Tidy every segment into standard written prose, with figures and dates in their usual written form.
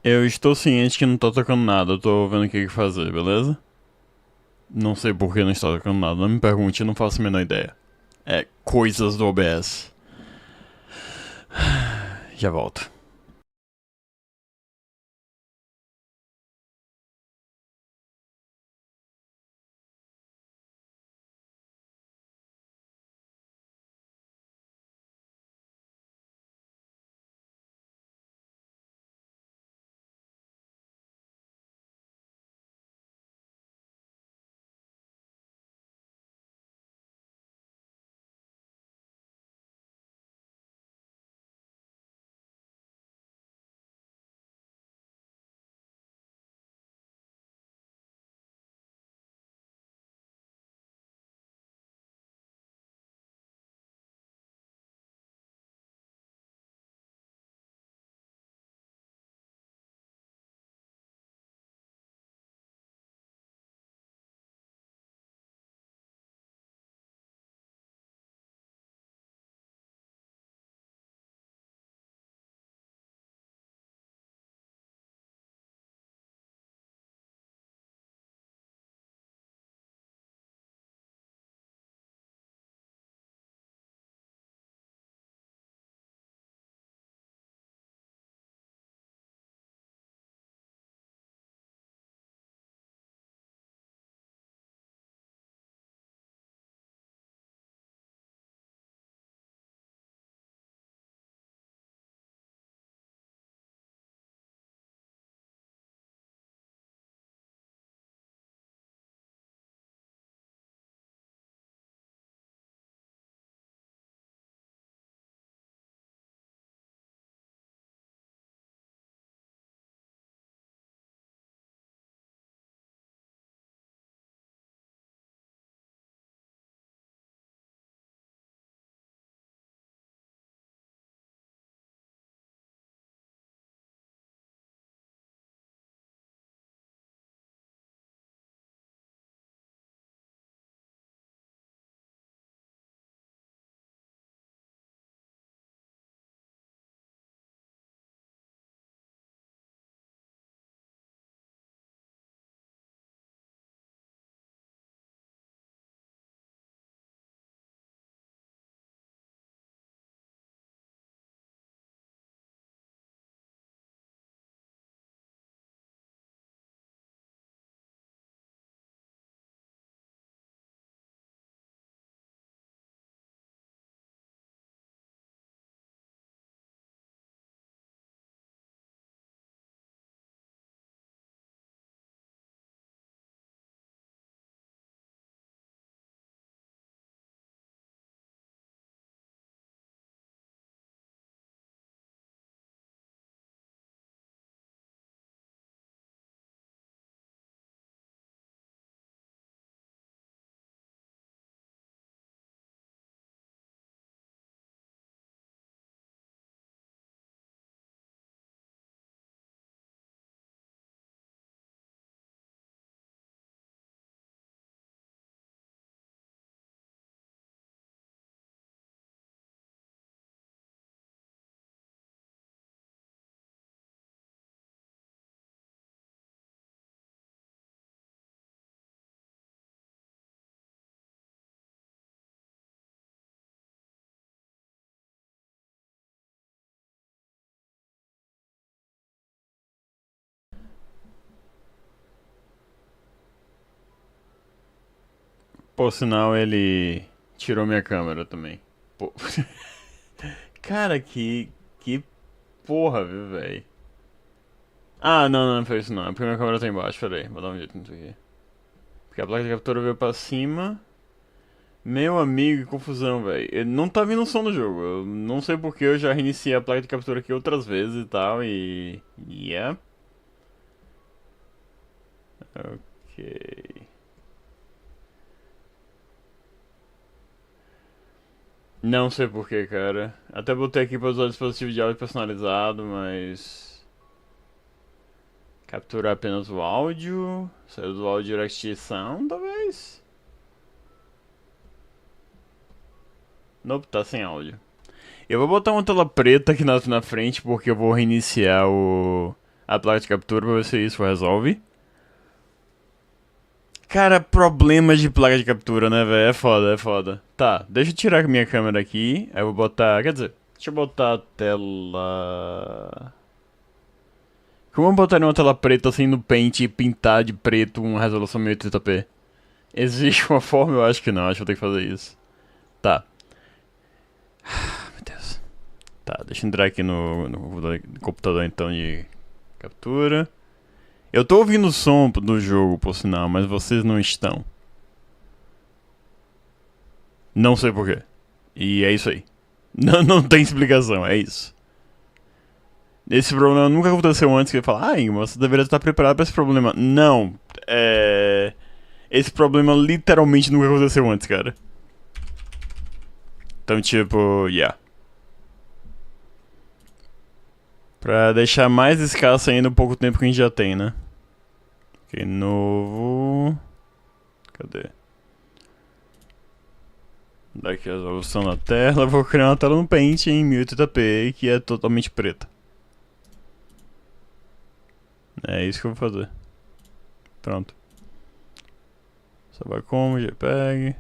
Eu estou ciente que não tô tocando nada, eu tô vendo o que fazer, beleza? Não sei por que não está tocando nada, não me pergunte, eu não faço a menor ideia. É coisas do OBS. Já volto. Por sinal, ele tirou minha câmera também. Pô. Cara, que porra, viu, velho? Ah, não, não foi isso não. É porque minha câmera tá embaixo, peraí. Vou dar um jeito nisso aqui. Porque a placa de captura veio pra cima. Meu amigo, que confusão, velho. Não tá vindo som no jogo. Eu não sei porque eu já reiniciei a placa de captura aqui outras vezes e tal, e. Yeah. Ok. Não sei porquê, cara. Até botei aqui pra usar o dispositivo de áudio personalizado, mas. Capturar apenas o áudio. Saiu do áudio Direct Sound, talvez? Nope, tá sem áudio. Eu vou botar uma tela preta aqui na frente porque eu vou reiniciar a placa de captura pra ver se isso resolve. Cara, problemas de placa de captura, né, velho? É foda, é foda. Tá, deixa eu tirar a minha câmera aqui. Aí eu vou botar. Quer dizer, deixa eu botar a tela. Como eu botaria uma tela preta assim no Paint e pintar de preto uma resolução 1080p? Existe uma forma? Eu acho que não, acho que vou ter que fazer isso. Tá. Meu Deus. Tá, deixa eu entrar aqui no computador então de captura. Eu tô ouvindo o som do jogo, por sinal, mas vocês não estão. Não sei porquê. E é isso aí. Não tem explicação, é isso. Esse problema nunca aconteceu antes que ele fala, você deveria estar preparado para esse problema. Não, esse problema literalmente nunca aconteceu antes, cara. Então, tipo, yeah. Pra deixar mais escasso ainda o pouco tempo que a gente já tem, né? Ok, novo. Cadê? Daqui a resolução da tela. Vou criar uma tela no Paint em 1080p que é totalmente preta. É isso que eu vou fazer. Pronto. Só vai como, JPEG.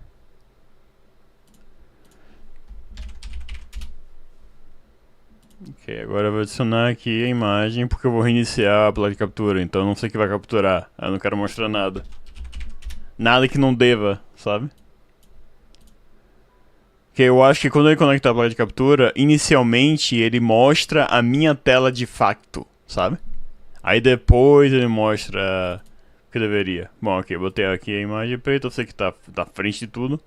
Ok, agora eu vou adicionar aqui a imagem porque eu vou reiniciar a placa de captura, então eu não sei o que vai capturar. Eu não quero mostrar nada. Nada que não deva, sabe? Que eu acho que quando ele conectar a placa de captura, inicialmente ele mostra a minha tela de facto, sabe? Aí depois ele mostra o que deveria. Bom, ok, botei aqui a imagem preta, eu sei que tá na frente de tudo.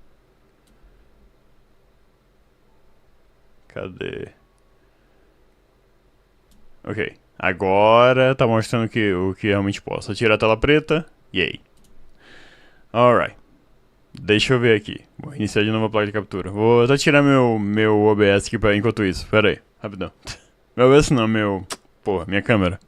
Cadê? Ok, agora tá mostrando o que realmente posso. Eu tiro a tela preta, yay. Alright. Deixa eu ver aqui. Vou iniciar de novo a placa de captura. Vou até tirar meu OBS aqui enquanto isso. Pera aí, rapidão. Meu OBS não, meu. Porra, minha câmera.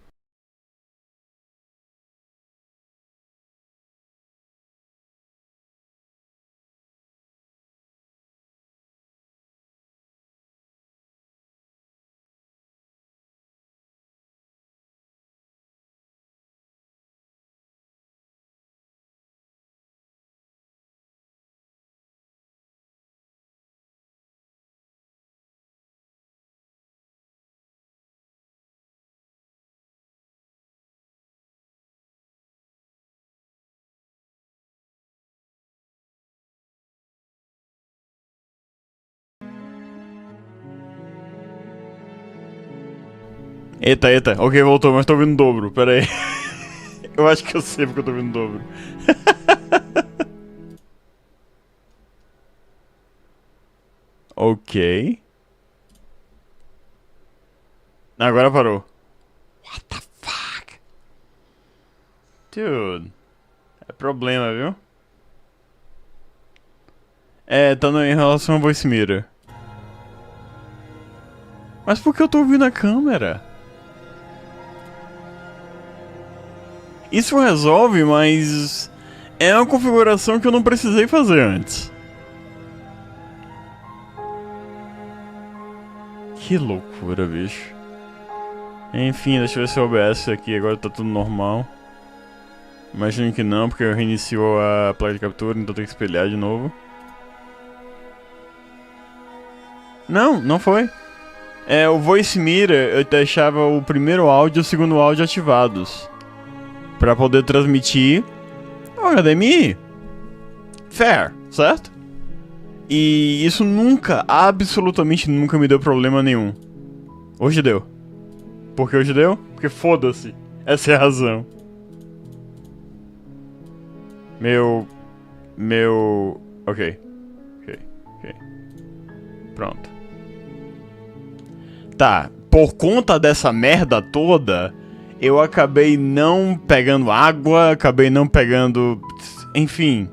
Eita, eita. Ok, voltou, mas tô ouvindo o dobro. Pera aí. Eu acho que eu sei porque eu tô ouvindo o dobro. Ok. Agora parou. What the fuck? Dude. É problema, viu? É, tá em relação ao voice meter. Mas por que eu tô ouvindo a câmera? Isso resolve, mas é uma configuração que eu não precisei fazer antes. Que loucura, bicho. Enfim, deixa eu ver se o OBS aqui agora tá tudo normal. Imagino que não, porque reiniciou a placa de captura, então tem que espelhar de novo. Não foi. É, o Voice Meter eu deixava o primeiro áudio e o segundo áudio ativados. Pra poder transmitir o HDMI. Fair, certo? E isso nunca, absolutamente nunca me deu problema nenhum. Hoje deu. Por que hoje deu? Porque foda-se. Essa é a razão. Meu. Meu. Ok. Ok. Ok. Pronto. Tá. Por conta dessa merda toda, eu acabei não pegando água, acabei não pegando. Enfim.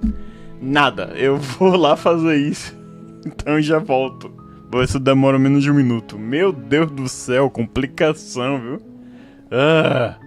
Nada. Eu vou lá fazer isso. Então já volto. Isso demora menos de um minuto. Meu Deus do céu, complicação, viu? Ah.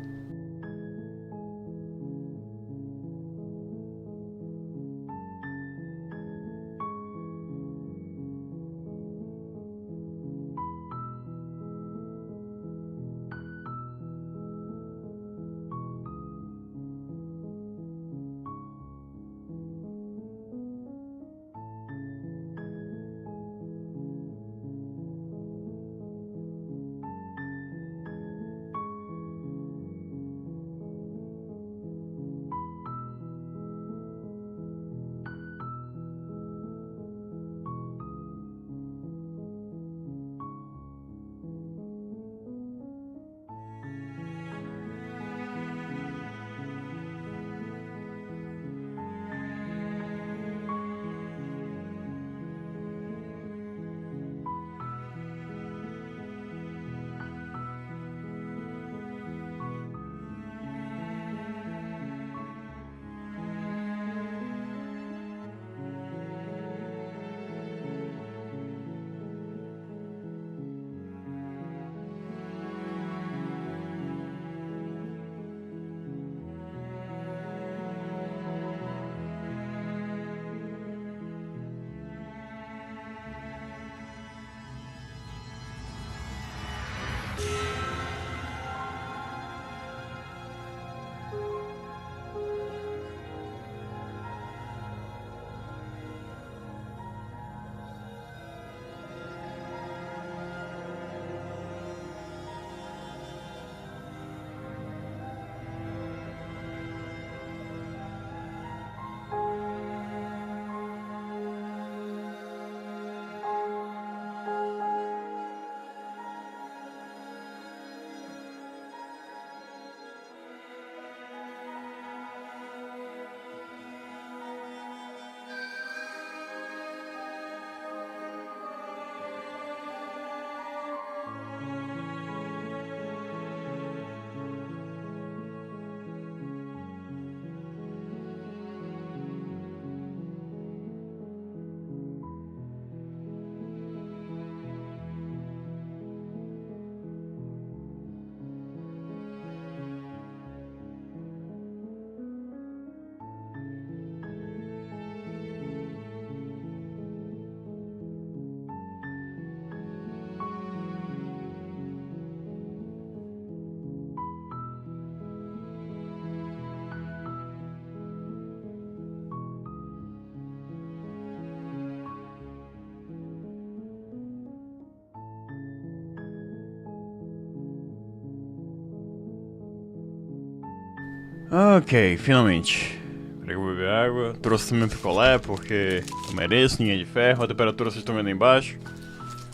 Ok, finalmente. Peraí, eu vou beber água. Trouxe também picolé porque eu mereço, ninguém é de ferro. A temperatura vocês estão vendo aí embaixo.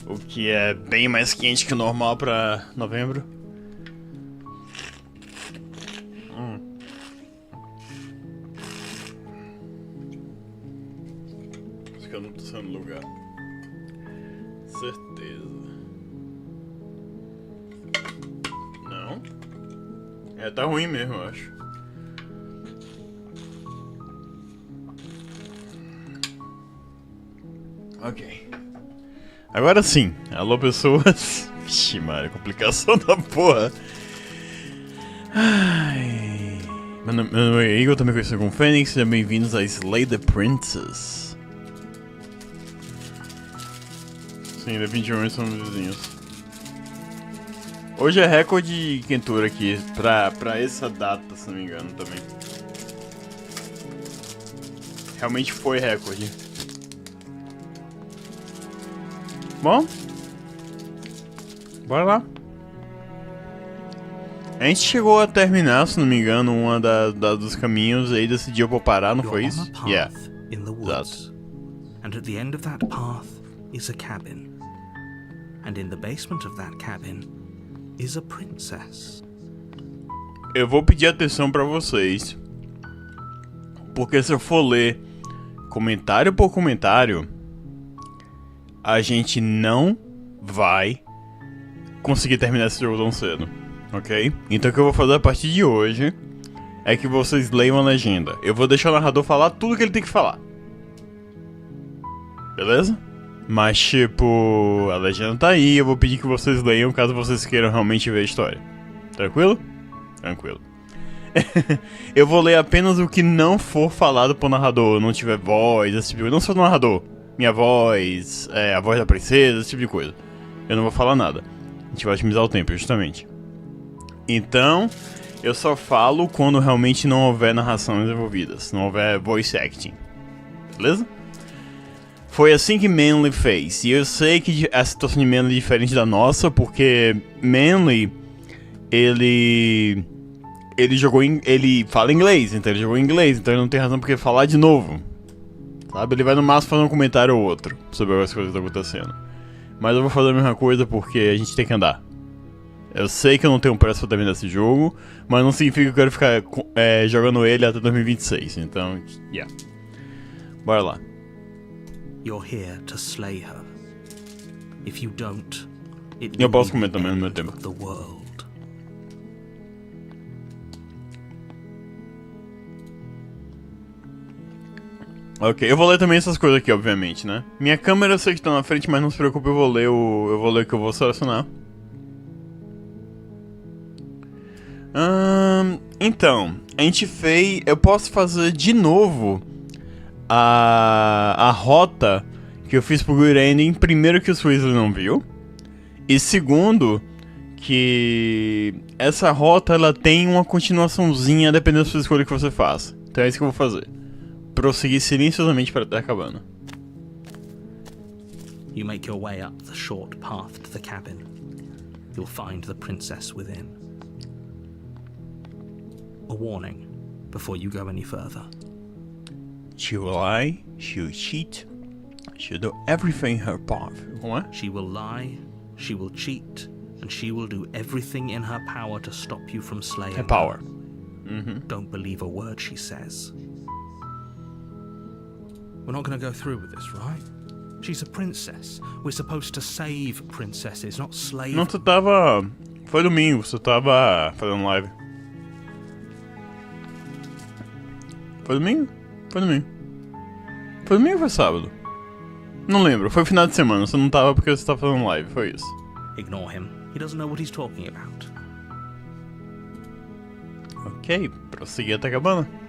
O que é bem mais quente que o normal pra novembro. Acho que eu não tô saindo do lugar. Certeza. Não? É, tá ruim mesmo, eu acho. Ok. Agora sim. Alô, pessoas. Vixe, Maria, complicação da porra. Ai. Meu nome é Igor, também conhecido como Fênix. Sejam bem-vindos a Slay the Princess. Sim, dia 21 são vizinhos. Hoje é recorde de quentura aqui, pra essa data, se não me engano, também. Realmente foi recorde. Bom, bora lá. A gente chegou a terminar, se não me engano, uma dos caminhos, e aí decidiu por parar, não foi isso? Yeah. Exato. And at the end of that path is a cabin. And in the basement of that cabin is a princess. Eu vou pedir atenção pra vocês, porque se eu for ler comentário por comentário, a gente não vai conseguir terminar esse jogo tão cedo, ok? Então o que eu vou fazer a partir de hoje é que vocês leiam a legenda. Eu vou deixar o narrador falar tudo que ele tem que falar. Beleza? Mas tipo, a legenda tá aí, eu vou pedir que vocês leiam caso vocês queiram realmente ver a história. Tranquilo? Tranquilo. Eu vou ler apenas o que não for falado pro narrador, não tiver voz, esse tipo de coisa. Não sou o narrador. Minha voz, a voz da princesa, esse tipo de coisa. Eu não vou falar nada. A gente vai otimizar o tempo, justamente. Então, eu só falo quando realmente não houver narrações envolvidas. Não houver voice acting. Beleza? Foi assim que Manly fez. E eu sei que a situação de Manly é diferente da nossa, porque Manly, ele fala inglês, então ele jogou em inglês, então ele não tem razão porque falar de novo. Sabe? Ele vai no máximo fazer um comentário ou outro sobre as coisas que estão acontecendo. Mas eu vou fazer a mesma coisa porque a gente tem que andar. Eu sei que eu não tenho pressa pra terminar esse jogo, mas não significa que eu quero ficar jogando ele até 2026. Então, yeah. Bora lá. You're here to slay her. If you don't, it Eu will posso be comer the também no meu end tempo. of the world. Ok, eu vou ler também essas coisas aqui, obviamente, né? Minha câmera eu sei que tá na frente, mas não se preocupe, eu vou ler o que eu vou selecionar. Então, a gente fez... Eu posso fazer de novo a rota que eu fiz pro Good Ending. Primeiro, que o Weasley não viu. E segundo, que essa rota ela tem uma continuaçãozinha dependendo da sua escolha que você faça. Então é isso que eu vou fazer. Prosseguir silenciosamente para a cabana. You make your way up the short path to the cabin. You'll find the princess within. A warning before you go any further. She will lie, she will cheat, she'll do everything in her power. Como é? She will lie, she will cheat, and she will do everything in her power to stop you from slaying Her power. her. Don't believe a word she says. We're not going to go through with this, right? She's a princess. We're supposed to save princesses, not slay Não, você tava... Foi domingo, você tava fazendo live. Foi domingo? Foi domingo. Foi domingo ou foi sábado? Não lembro, foi final de semana, você não tava porque você tava fazendo live, foi isso. Ignore him. He doesn't know what he's talking about. Ok, prosseguir até a cabana.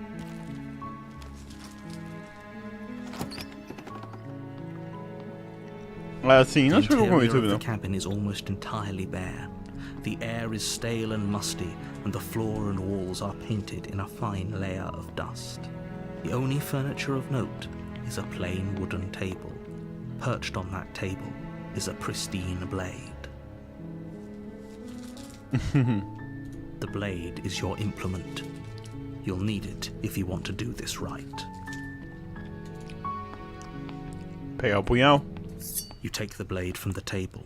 Sim, não se preocupe com o YouTube, não. The cabin is almost entirely bare. The air is stale and musty, and the floor and walls are painted in a fine layer of dust. The only furniture of note is a plain wooden table. Perched on that table is a pristine blade. The blade is your implement. You'll need it if you want to do this right. Pegar o punhal. You take the blade from the table.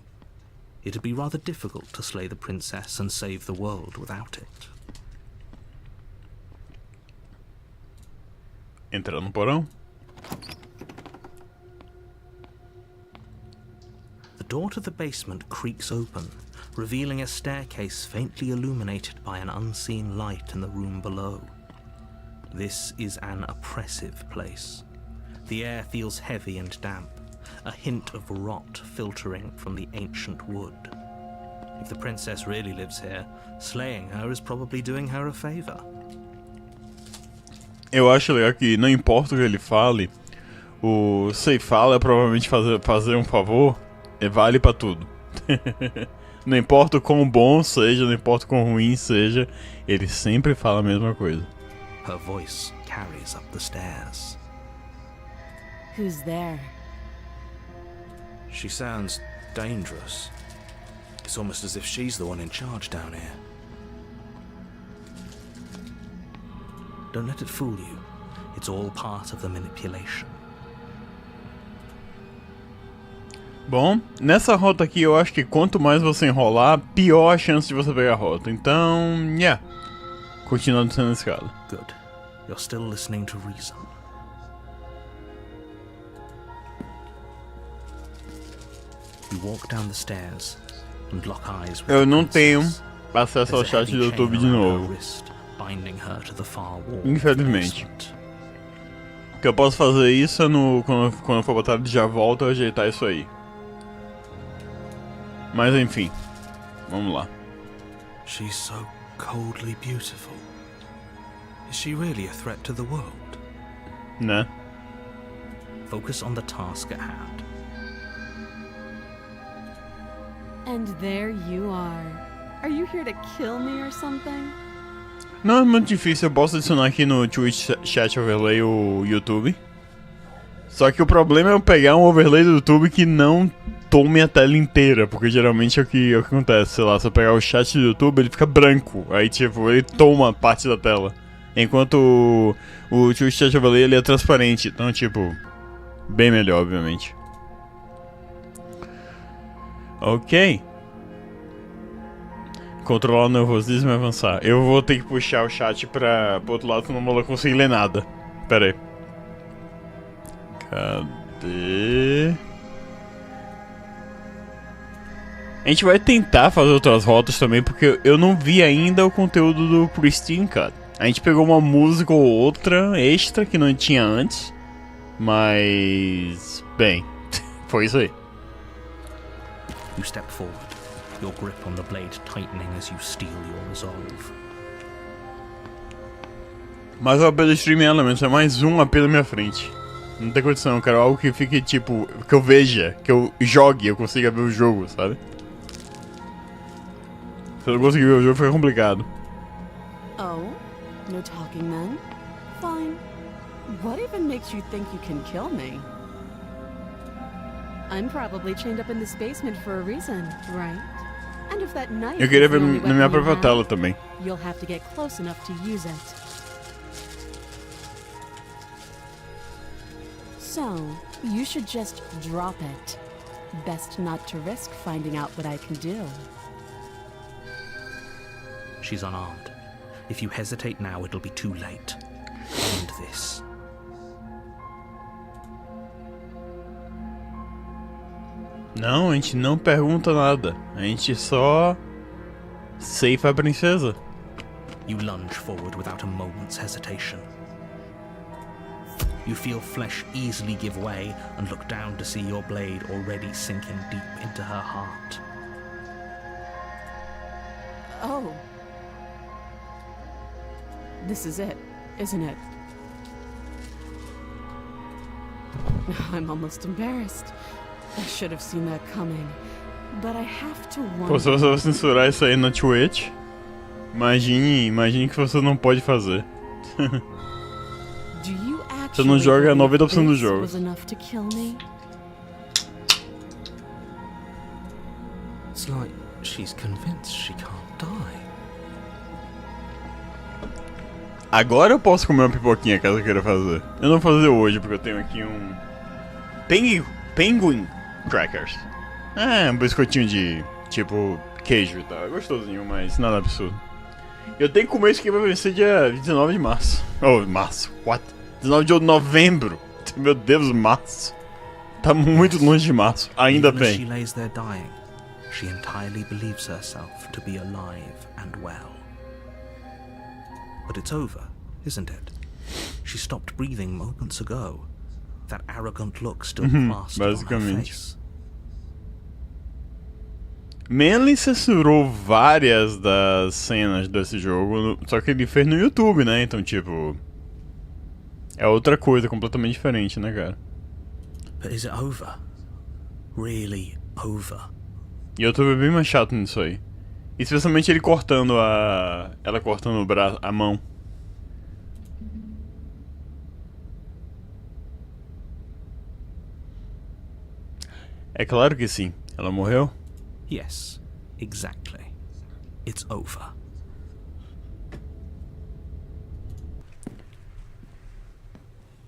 It'd be rather difficult to slay the princess and save the world without it. Entra no porão. The door to the basement creaks open, revealing a staircase faintly illuminated by an unseen light in the room below. This is an oppressive place. The air feels heavy and damp, a hint of rot filtering from the ancient wood. If the princess really lives here, slaying her is probably doing her a favor. Eu acho legal que não importa o que ele fale, o se fala é provavelmente fazer um favor, vale pra tudo. Não importa o quão bom seja, não importa o quão ruim seja, ele sempre fala a mesma coisa. Her voice carries up the stairs. Who's there? She sounds dangerous. It's almost as if she's the one in charge down here. Don't let it fool you. It's all part of the manipulation. Bom, nessa rota aqui eu acho que quanto mais você enrolar, pior a chance de você pegar a rota. Então, continuando sendo a escada. Good. You're still listening to reason. You walk down the stairs and lock eyes with Eu the não tenho princess. acesso ao There's a chat do heavy YouTube chain de around her novo. wrist, binding her to the far wall of the Infelizmente. basement. O que eu posso fazer isso é quando eu for botar de já volta eu ajeitar isso aí. Mas enfim, vamos lá. She's so coldly beautiful. Is she really a threat to the world? Né? Focus on the task at hand. And there you are. Are you here to kill me or something? Não é muito difícil, eu posso adicionar aqui no Twitch Chat Overlay o YouTube. Só que o problema é eu pegar um overlay do YouTube que não tome a tela inteira, porque geralmente é o que acontece, sei lá, se eu pegar o chat do YouTube ele fica branco, aí tipo, ele toma parte da tela. Enquanto o Twitch Chat Overlay ele é transparente, então tipo, bem melhor obviamente. Ok. Controlar o nervosismo e avançar. Eu vou ter que puxar o chat pro outro lado, senão não vou conseguir ler nada. Pera aí. Cadê? A gente vai tentar fazer outras rotas também, porque eu não vi ainda o conteúdo do Pristine Cut. A gente pegou uma música ou outra extra que não tinha antes, mas... bem, foi isso aí. You step forward, your grip on the blade tightening as you steel your resolve. Mas o AP do Stream Elements é mais um AP na minha frente. Não tem condição, eu quero algo que fique tipo... que eu veja, que eu jogue, eu consiga ver o jogo, sabe? Se eu não conseguir ver o jogo, fica complicado. Oh? No talking then? Fine. What even makes you think you can kill me? I'm probably chained up in this basement for a reason, right? And if that knife Eu queria is the ver only na minha weapon you própria have, tela também. you'll have to get close enough to use it. So, you should just drop it. Best not to risk finding out what I can do. She's unarmed. If you hesitate now, it'll be too late. End this. Não, a gente não pergunta nada. A gente só... seifa a princesa. You lunge forward without a moment's hesitation. You feel flesh easily give way and look down to see your blade already sinking deep into her heart. Oh. This is it, isn't it? I'm almost embarrassed. I should have seen that coming. But I have to Pô, se você wonder... for censurar isso aí na Twitch, imagine que você não pode fazer. Do you Você não actually joga believe 90% do this jogo. was enough to kill me? It's like she's convinced she can't die. Agora eu posso comer uma pipoquinha caso eu queira fazer. Eu não vou fazer hoje porque eu tenho aqui um... Penguin Crackers. É, um biscoitinho de, tipo, queijo e tal. É gostosinho, mas nada absurdo. Eu tenho que comer isso aqui pra vencer dia 19 de março. Oh, março, what? 19 de novembro. Meu Deus, março. Tá muito longe de março, ainda Even as she bem. lays there dying, she entirely believes herself to be alive and well. But it's over, isn't it? She stopped breathing moments ago. That arrogant look still plastered on her basicamente. face. Manly censurou várias das cenas desse jogo, só que ele fez no YouTube, né? Então, tipo... É outra coisa completamente diferente, né, cara? But is it over? Really over? E o YouTube é bem mais chato nisso aí. Especialmente ele cortando a... Ela cortando o braço, a mão. É claro que sim. Ela morreu? Yes, exactly. It's over.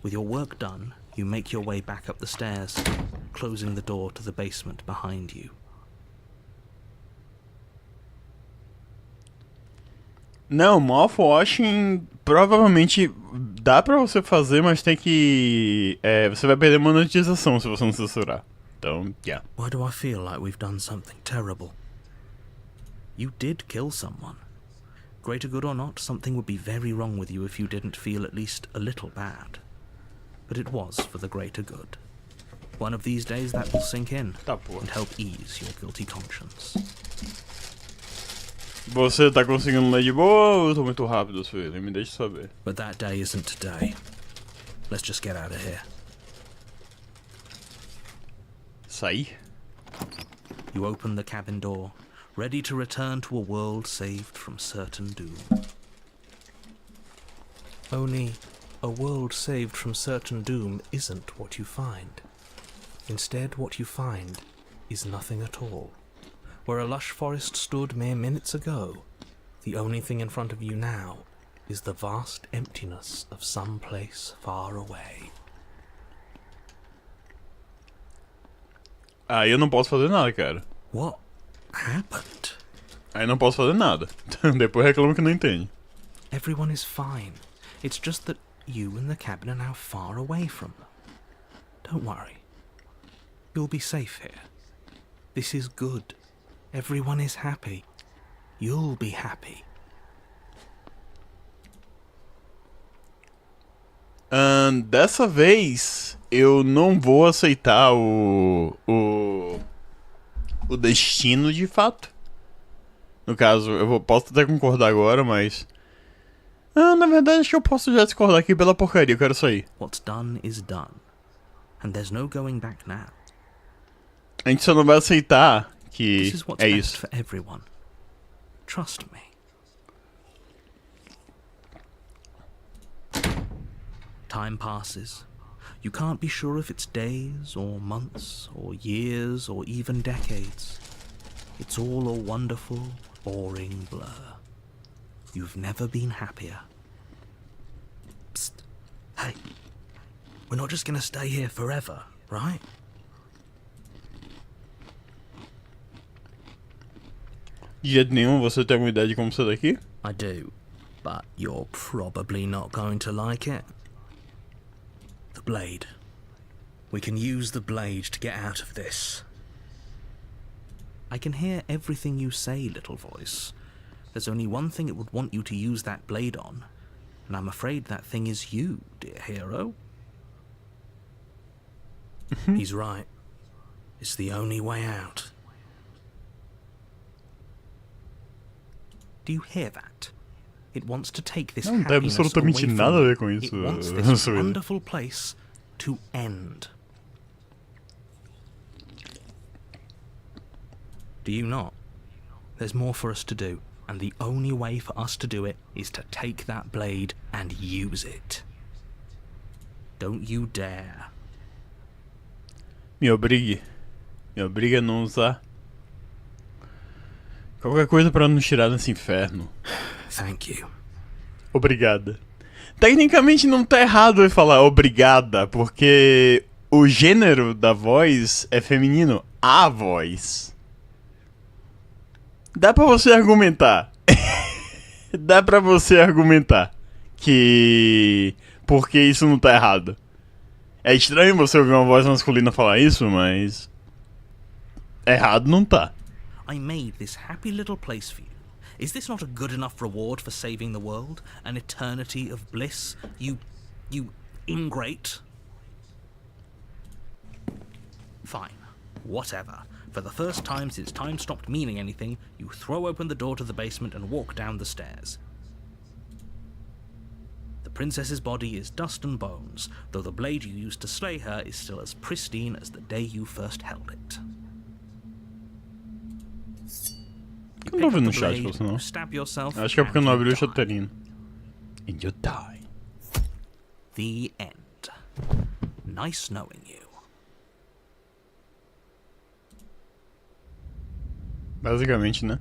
With your work done, you make your way back up the stairs, closing the door to the basement behind you. Não, mouthwashing provavelmente dá pra você fazer, mas tem que... você vai perder monetização se você não censurar. Então, yeah. Why do I feel like we've done something terrible? You did kill someone. Greater good or not, something would be very wrong with you if you didn't feel at least a little bad. But it was for the greater good. One of these days that will sink in Tá, porra. and help ease your guilty conscience. Você tá conseguindo ler de boa ou eu tô muito rápido, filho? Me deixe saber. But that day isn't today. Let's just get out of here. Sair? You open the cabin door, ready to return to a world saved from certain doom. Only, a world saved from certain doom isn't what you find. Instead, what you find is nothing at all. Where a lush forest stood mere minutes ago, the only thing in front of you now is the vast emptiness of some place far away. Aí eu não posso fazer nada, cara. What happened? Aí não posso fazer nada. Depois reclama que não entende. Everyone is fine. It's just that you and the cabin are now far away from them. Don't worry. You'll be safe here. This is good. Everyone is happy. You'll be happy. Dessa vez eu não vou aceitar o destino de fato. No caso, posso até concordar agora, mas... na verdade acho que eu posso já discordar aqui pela porcaria, eu quero sair. What's done is done. And there's no going back now. A gente só não vai aceitar que This is what's é best isso. for everyone. Trust me. Time passes. You can't be sure if it's days or months or years or even decades. It's all a wonderful, boring blur. You've never been happier. Psst. Hey, we're not just gonna stay here forever, right? De jeito nenhum, você tem alguma ideia de como sair daqui? I do, but you're probably not going to like it. The blade. We can use the blade to get out of this. I can hear everything you say, little voice. There's only one thing it would want you to use that blade on, and I'm afraid that thing is you, dear hero. He's right. It's the only way out. Do you hear that? It wants to take this Não tem happiness absolutamente away from nada a you. ver com It isso, wants this Sueli. wonderful place to end. Do you not? There's more for us to do, and the only way for us to do it is to take that blade and use it. Don't you dare. Me obrigue. Me obrigue a não usar. Qualquer coisa pra nos tirar desse inferno. Thank you. Obrigada. Tecnicamente não tá errado eu falar obrigada, porque o gênero da voz é feminino. A voz. Dá pra você argumentar. Dá pra você argumentar que... porque isso não tá errado. É estranho você ouvir uma voz masculina falar isso, mas... errado não tá. I made this happy little place for you. Is this not a good enough reward for saving the world? An eternity of bliss? You ingrate? Fine. Whatever. For the first time since time stopped meaning anything, you throw open the door to the basement and walk down the stairs. The princess's body is dust and bones, though the blade you used to slay her is still as pristine as the day you first held it. Eu não tô vendo no chat, você não. Acho que é porque eu não abri o chatterino. And you die. The end. Nice knowing you. Basicamente, né?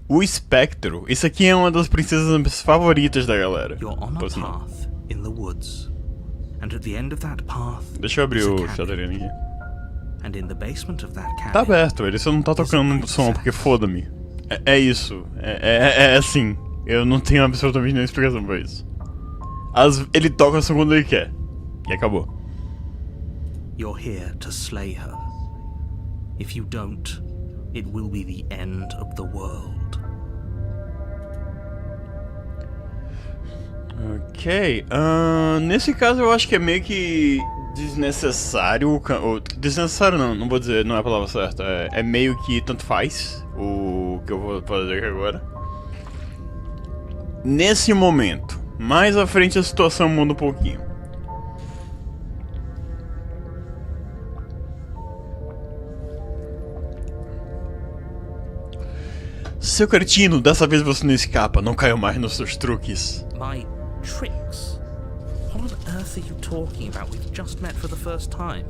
O espectro. Isso aqui é uma das princesas favoritas da galera. You're on a path in the woods. And at the end of that path, deixa eu abrir o chatterino aqui. And in the basement of that cabin, tá aberto, ele só não tá tocando som, porque foda-me. É isso. É assim. Eu não tenho absolutamente nenhuma explicação pra isso. Ele toca só quando ele quer. E acabou. You're here to slay her. If you don't, it will be the end of the world. Ok. Nesse caso eu acho que é meio que desnecessário. Desnecessário não vou dizer, não é a palavra certa. É meio que tanto faz o que eu vou fazer aqui agora. Nesse momento. Mais à frente a situação muda um pouquinho. Seu cretino, dessa vez você não escapa, não caiu mais nos seus truques. My tricks? What on earth are you talking about? We've just met for the first time.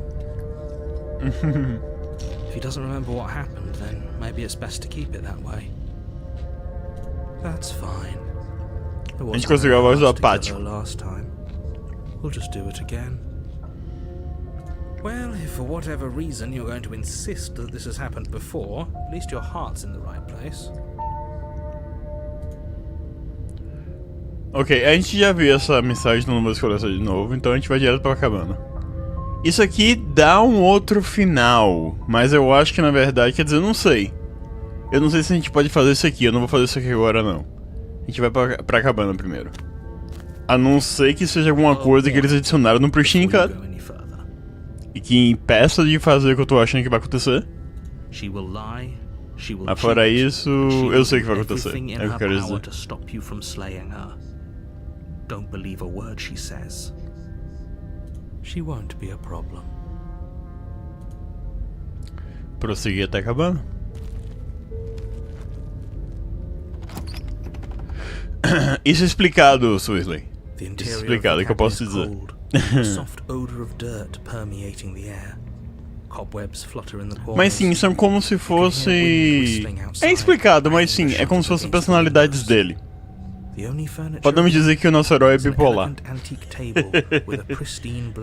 If he doesn't remember what happened, then maybe it's best to keep it that way. That's fine. A gente conseguiu a voz do apático. Last time. We'll just do it again. Well, if for whatever reason you're going to insist that this has happened before, at least your heart's in the right place. Ok, a gente já viu essa mensagem, não vou escolher essa de novo, então a gente vai direto pra cabana. Isso aqui dá um outro final, mas eu acho que na verdade, quer dizer, eu não sei. Eu não sei se a gente pode fazer isso aqui, eu não vou fazer isso aqui agora não. A gente vai pra cabana primeiro. A não ser que seja alguma coisa que eles adicionaram no Pristine Cut e que impeça de fazer o que eu tô achando que vai acontecer. Mas fora isso, eu sei o que vai acontecer. É o que eu quero dizer. Don't believe a word she says. She won't be a problem. Prosseguir até a cabana. Isso é explicado, Swisley. Isso é explicado, é que eu posso dizer. Soft odor of dirt permeating the air. Cobwebs flutter in the corners. Mas sim, são como se fosse... É explicado, mas sim, é como se fossem personalidades dele. Podemos dizer que o nosso herói é bipolar.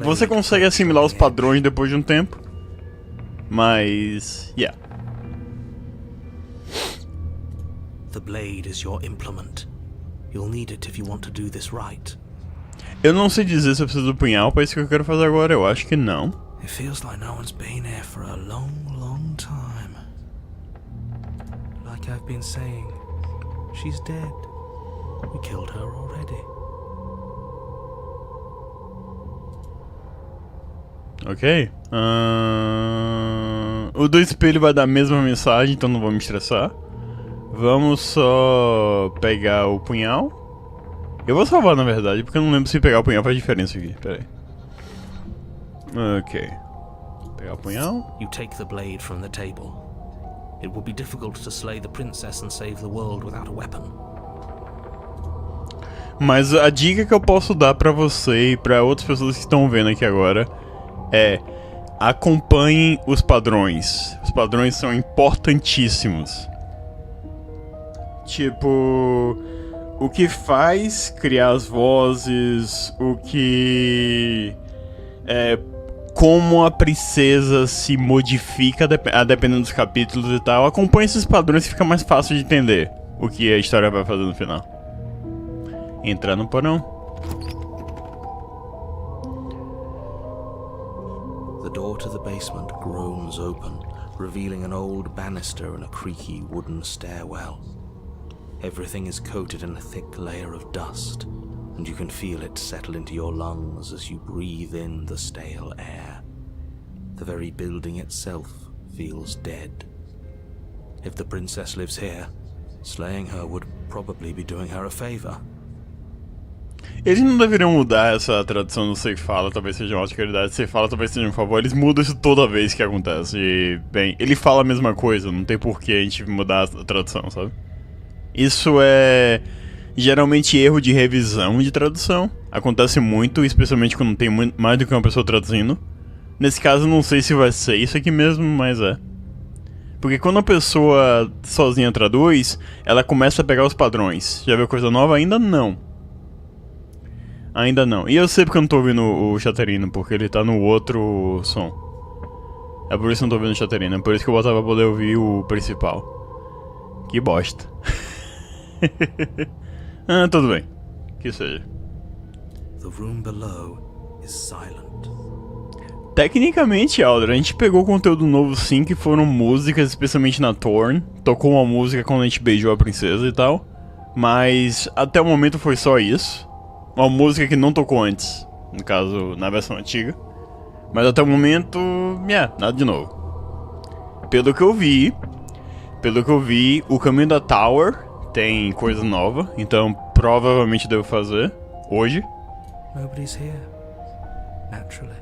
Você consegue assimilar os padrões depois de um tempo, mas... yeah. The blade is your implement. You'll need it if you want to do this right. Eu não sei dizer se eu preciso do punhal para isso que eu quero fazer agora, eu acho que não. It feels like no one's been here for a long, long time. Like I've been saying, she's dead. We killed her already. Ok. O do espelho vai dar a mesma mensagem, então não vou me estressar. Vamos só pegar o punhal. Eu vou salvar na verdade, porque eu não lembro se pegar o punhal faz diferença aqui. Pera aí. Ok. Pegar o punhal. You take the blade from the table. It would be difficult to slay the princess and save the world without a weapon. Mas a dica que eu posso dar pra você e pra outras pessoas que estão vendo aqui agora é: acompanhem os padrões. Os padrões são importantíssimos. Tipo, o que faz criar as vozes, o que... como a princesa se modifica dependendo dos capítulos e tal. Acompanha esses padrões e fica mais fácil de entender o que a história vai fazer no final. Entrar no porão. The door to the basement groans open, revealing an old banister and a creaky wooden stairwell. Everything is coated in a thick layer of dust, and you can feel it settle into your lungs as you breathe in the stale air. The very building itself feels dead. If the princess lives here, slaying her would probably be doing her a favor. Eles não deveriam mudar essa tradução do Sei Fala, talvez seja uma qualidade. Sei Fala talvez seja um favor. Eles mudam isso toda vez que acontece. E, bem, ele fala a mesma coisa, não tem por que a gente mudar a tradução, sabe? Isso é geralmente erro de revisão de tradução. Acontece muito, especialmente quando tem mais do que uma pessoa traduzindo. Nesse caso, não sei se vai ser isso aqui mesmo, mas é. Porque quando a pessoa sozinha traduz, ela começa a pegar os padrões. Já viu coisa nova? Ainda não. Ainda não. E eu sei porque eu não tô ouvindo o Chaterino, porque ele tá no outro som. É por isso que eu não tô ouvindo o Chaterino, é por isso que eu botava pra poder ouvir o principal. Que bosta. Ah, tudo bem. Que seja. The room below is silent. Tecnicamente, Alder, a gente pegou conteúdo novo sim, que foram músicas, especialmente na Torn. Tocou uma música quando a gente beijou a princesa e tal. Mas até o momento foi só isso. Uma música que não tocou antes, no caso, na versão antiga. Mas até o momento, nada de novo. Pelo que eu vi, o caminho da Tower tem coisa nova, então provavelmente devo fazer hoje. Nobody's here, naturally.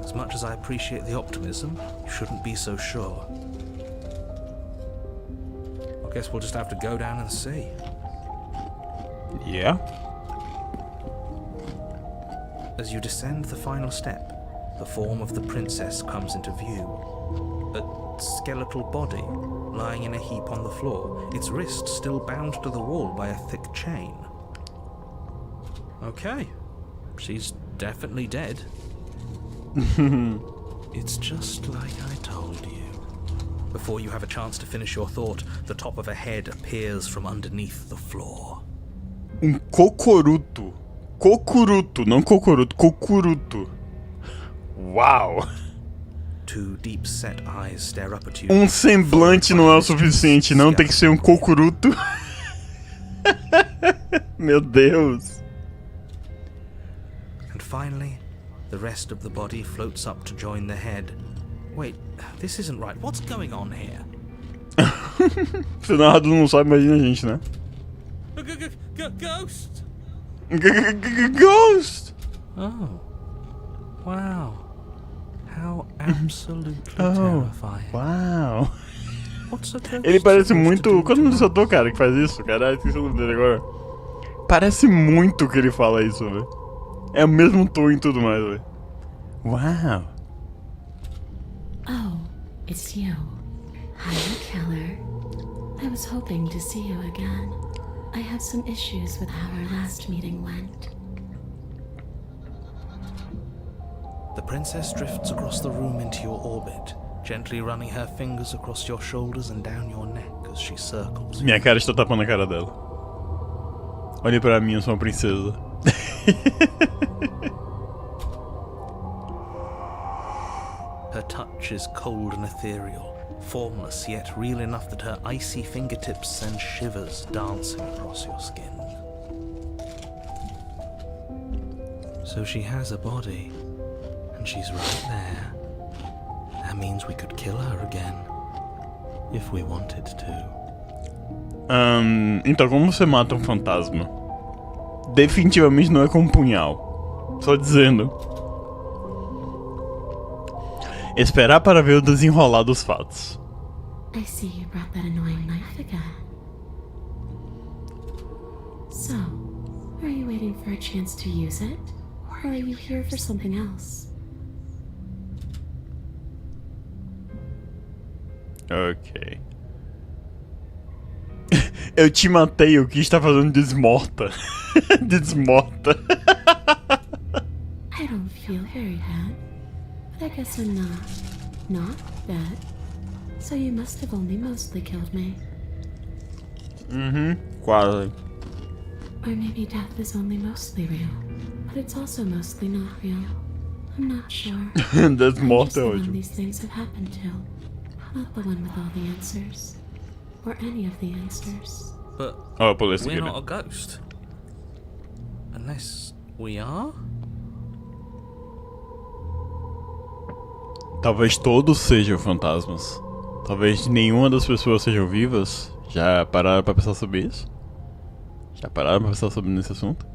As much as I appreciate the optimism, you shouldn't be so sure. I guess we'll just have to go down and see. Yeah. As you descend the final step, the form of the princess comes into view. A skeletal body lying in a heap on the floor, its wrist still bound to the wall by a thick chain. Okay, she's definitely dead. It's just like I told you. Before you have a chance to finish your thought, the top of a head appears from underneath the floor. Cocoruto. Cocuruto, não cocoruto, cocuruto. Uau! Two deep-set eyes stare up at you. Semblante não é o suficiente, não tem que ser cocuruto. Meu Deus. And finally, the rest of the body floats up to join the head. Wait, this isn't right. What's going on here? Se o narrador não sabe, imagina a gente, né? Ghost! Ghost! Oh. Wow. How absolutely terrifying. Uau! What's a ghost? Ele parece muito... Qual é o nome desse ator, cara, que faz isso? Caralho, esqueci o nome dele agora. Parece muito que ele fala isso, velho. É o mesmo tom e tudo mais, velho. Uau! Oh, it's you. Hi, Keller. I was hoping to see you again. I have some issues with how our last meeting went. The princess drifts across the room into your orbit, gently running her fingers across your shoulders and down your neck as she circles. Minha cara está tapando a cara dela. Olhe pra mim, eu sou uma princesa. Her touch is cold and ethereal, formless yet real enough that her icy fingertips send shivers dancing across your skin. So she has a body, and she's right there. That means we could kill her again, if we wanted to. Então, como você mata um fantasma? Definitivamente não é com um punhal. Só dizendo. Esperar para ver o desenrolar dos fatos. I see you brought that annoying knife again. So, are you waiting for a chance to use it? Or are you here for something else? Ok. Eu te matei, o que está fazendo desmorta. Desmorta. I don't feel very bad, but I guess I'm not bad. So you must have only mostly killed me. Quase. Or maybe death is only mostly real, but it's also mostly not real. I'm not sure. Desmorta é I'm just the one ótimo. these things have happened to, not the one with all the answers. Or any of the answers. But Ó, pulei esse we're aqui, not né? a ghost. Unless we are? Talvez todos sejam fantasmas. Talvez nenhuma das pessoas sejam vivas. Já pararam pra pensar sobre isso? Já pararam pra pensar sobre esse assunto?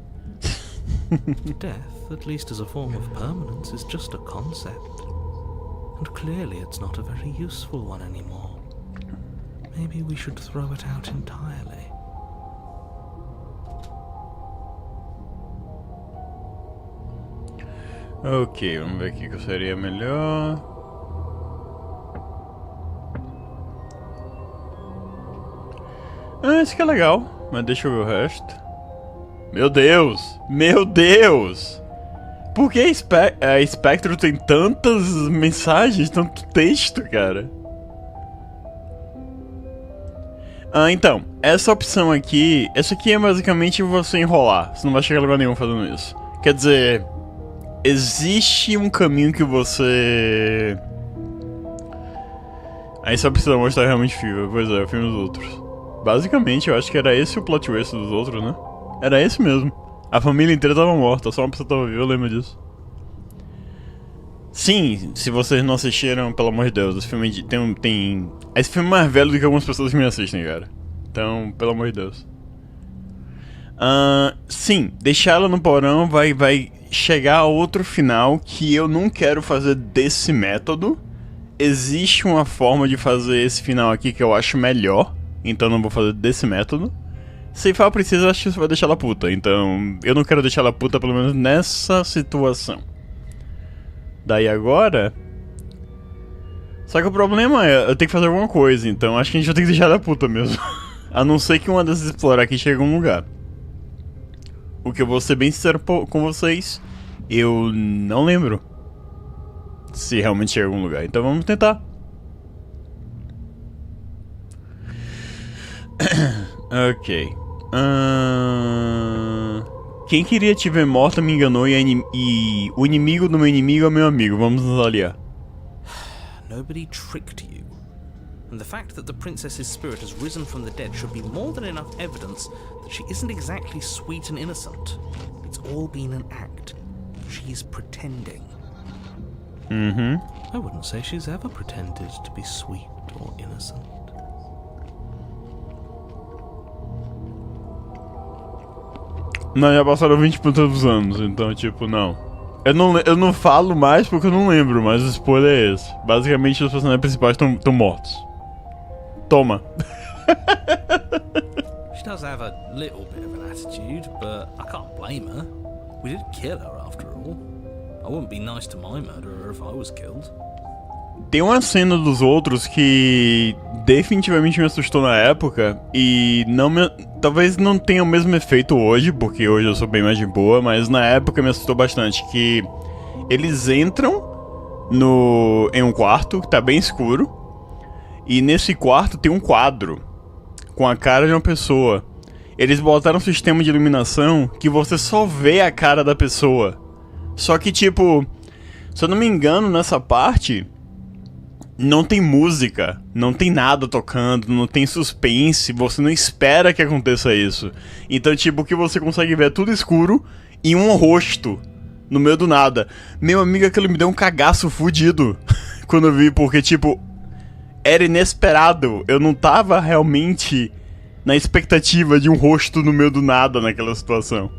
Death, at least as a form of permanence, is just a concept. And clearly it's not a very useful one anymore. Maybe we should throw it out entirely. Ok, vamos ver aqui o que seria melhor. Esse aqui é legal, mas deixa eu ver o resto. Meu Deus! Meu Deus! Por que a Spectro tem tantas mensagens, tanto texto, cara? Então, essa opção aqui... Essa aqui é basicamente você enrolar. Você não vai chegar a lugar nenhum fazendo isso. Quer dizer... Existe um caminho que você... Aí só precisa mostrar realmente viva. Pois é, o filme dos outros. Basicamente, eu acho que era esse o plot twist dos outros, né? Era esse mesmo. A família inteira tava morta, só uma pessoa tava viva, eu lembro disso. Sim, se vocês não assistiram, pelo amor de Deus, esse filme tem... Esse filme é mais velho do que algumas pessoas que me assistem, cara. Então, pelo amor de Deus. Sim, deixar ela no porão vai chegar a outro final que eu não quero fazer desse método. Existe uma forma de fazer esse final aqui que eu acho melhor. Então não vou fazer desse método. Se for preciso, acho que você vai deixar ela puta. Então, eu não quero deixar ela puta, pelo menos nessa situação. Daí agora... Só que o problema é, eu tenho que fazer alguma coisa. Então acho que a gente vai ter que deixar ela puta mesmo. A não ser que uma dessas explorar aqui chegue a um lugar. O que eu vou ser bem sincero com vocês, eu não lembro se realmente chega a algum lugar. Então vamos tentar. Ok. Quem queria te ver morta me enganou e o inimigo do meu inimigo é meu amigo. Vamos nos aliar. Nobody tricked you. And the fact that the princess's spirit has risen from the dead should be more than enough evidence that she isn't exactly sweet and innocent. It's all been an act. She's pretending. I wouldn't say she's ever pretended to be sweet or innocent. Não, já passaram 20 e tantos anos, então tipo, não. Eu não falo mais porque eu não lembro, mas o spoiler é esse. Basicamente os personagens principais estão mortos. Toma. She does have a little bit of an attitude, but I can't blame her. We did kill her after all. I wouldn't be nice to my murderer if I was killed. Tem uma cena dos outros que definitivamente me assustou na época e talvez não tenha o mesmo efeito hoje, porque hoje eu sou bem mais de boa, mas na época me assustou bastante, que eles entram em um quarto que tá bem escuro e nesse quarto tem um quadro com a cara de uma pessoa. Eles botaram um sistema de iluminação que você só vê a cara da pessoa. Só que tipo, se eu não me engano, nessa parte não tem música, não tem nada tocando, não tem suspense, você não espera que aconteça isso. Então, tipo, o que você consegue ver é tudo escuro e um rosto no meio do nada. Meu amigo, aquilo me deu um cagaço fudido quando eu vi, porque, tipo, era inesperado. Eu não tava realmente na expectativa de um rosto no meio do nada naquela situação.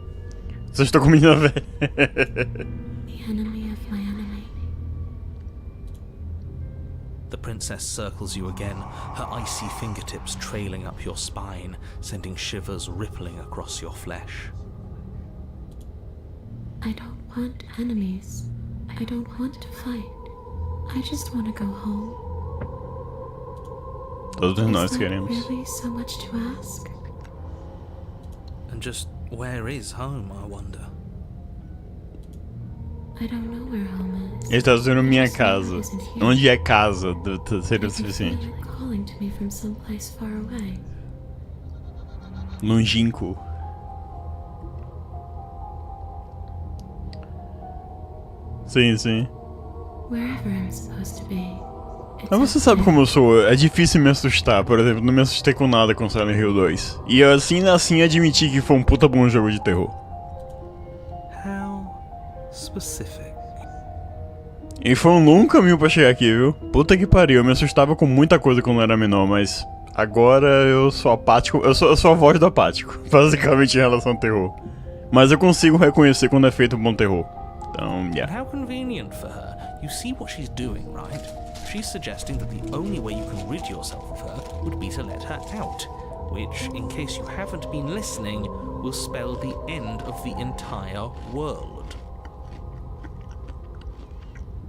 Vocês estão comigo a ver. The enemy of my enemy. The princess circles you again, her icy fingertips trailing up your spine, sending shivers rippling across your flesh. I don't want enemies. I don't want to fight. I just want to go home. Todos nós Is that queremos. really so much to ask? And just where is home, I wonder? I don't know where home is. Ele tá dizendo minha casa. Onde é casa seria o I can feel suficiente. it calling to me from someplace far away. Longínquo. Sim, sim. Wherever I'm supposed to be. Mas você sabe como eu sou, é difícil me assustar. Por exemplo, não me assustei com nada com Silent Hill 2. E eu assim admiti que foi um puta bom jogo de terror. How specific. E foi um longo caminho pra chegar aqui, viu? Puta que pariu, eu me assustava com muita coisa quando eu era menor, mas agora eu sou apático, eu sou a voz do apático, basicamente em relação ao terror. Mas eu consigo reconhecer quando é feito um bom terror. Então, yeah. How convenient for her. You see what she's doing, right? She's suggesting that the only way you can rid yourself of her would be to let her out, which, in case you haven't been listening, will spell the end of the entire world.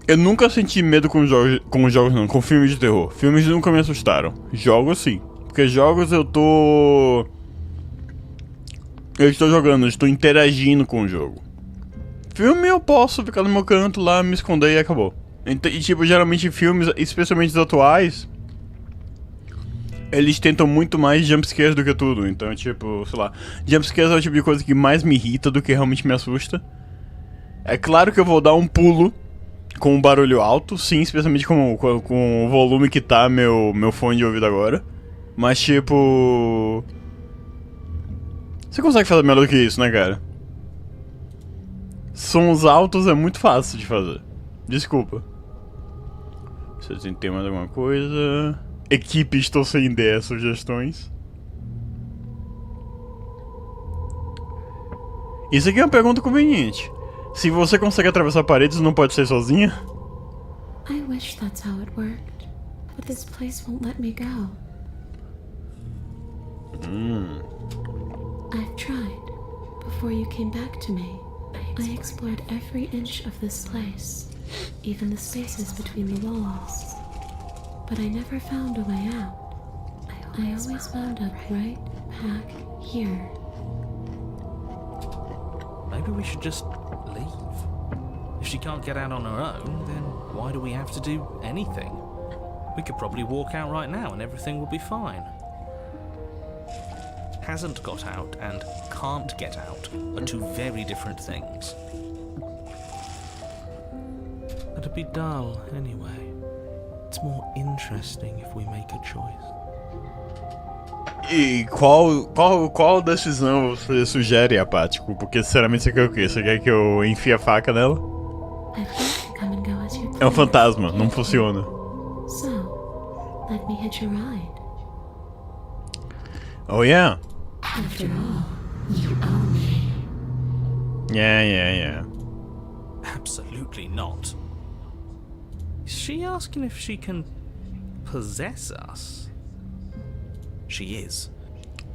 Eu nunca senti medo com jogos não, com filmes de terror. Filmes nunca me assustaram. Jogos sim. Porque jogos eu estou jogando, eu estou interagindo com o jogo. Filme eu posso ficar no meu canto lá, me esconder e acabou. E tipo, geralmente filmes, especialmente os atuais, eles tentam muito mais jumpscares do que tudo. Então, tipo, sei lá, jumpscares é o tipo de coisa que mais me irrita do que realmente me assusta. É claro que eu vou dar um pulo com um barulho alto, sim, especialmente com o volume que tá meu fone de ouvido agora. Mas tipo... Você consegue fazer melhor do que isso, né, cara? Sons altos é muito fácil de fazer. Desculpa. Se tem mais alguma coisa... Equipe, estou sem ideia, sugestões. Isso aqui é uma pergunta conveniente. Se você consegue atravessar paredes, não pode ser sozinha? I wish that's how it worked, but this place won't let me go. I've tried. Before you came back to me, I explored every inch of this place, even the spaces between the walls. But I never found a way out. I always wound up right back here. Maybe we should just leave. If she can't get out on her own, then why do we have to do anything? We could probably walk out right now and everything will be fine. Hasn't got out and can't get out are two very different things. It'd be dull anyway. It's more interesting if we make a choice. E qual decisão você sugere, apático? Porque sinceramente você quer o quê? Você quer que eu enfie a faca nela? I'd like to come and go as you É um please. fantasma, não funciona. So, let me hitch a ride. Oh yeah? After all, you owe me. Yeah. Absolutely not. Is she asking if she can possess us? She is.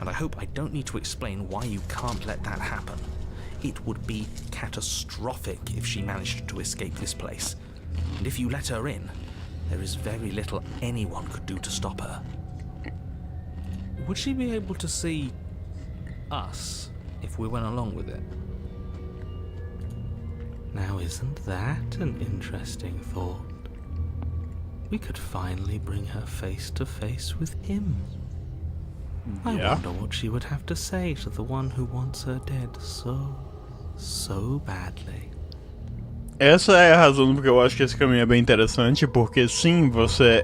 And I hope I don't need to explain why you can't let that happen. It would be catastrophic if she managed to escape this place. And if you let her in, there is very little anyone could do to stop her. Would she be able to see us if we went along with it? Now, isn't that an interesting thought? We could finally bring her face to face with him. I Yeah. wonder what she would have to say to the one who wants her dead so badly. Essa é a razão porque eu acho que esse caminho é bem interessante, porque sim,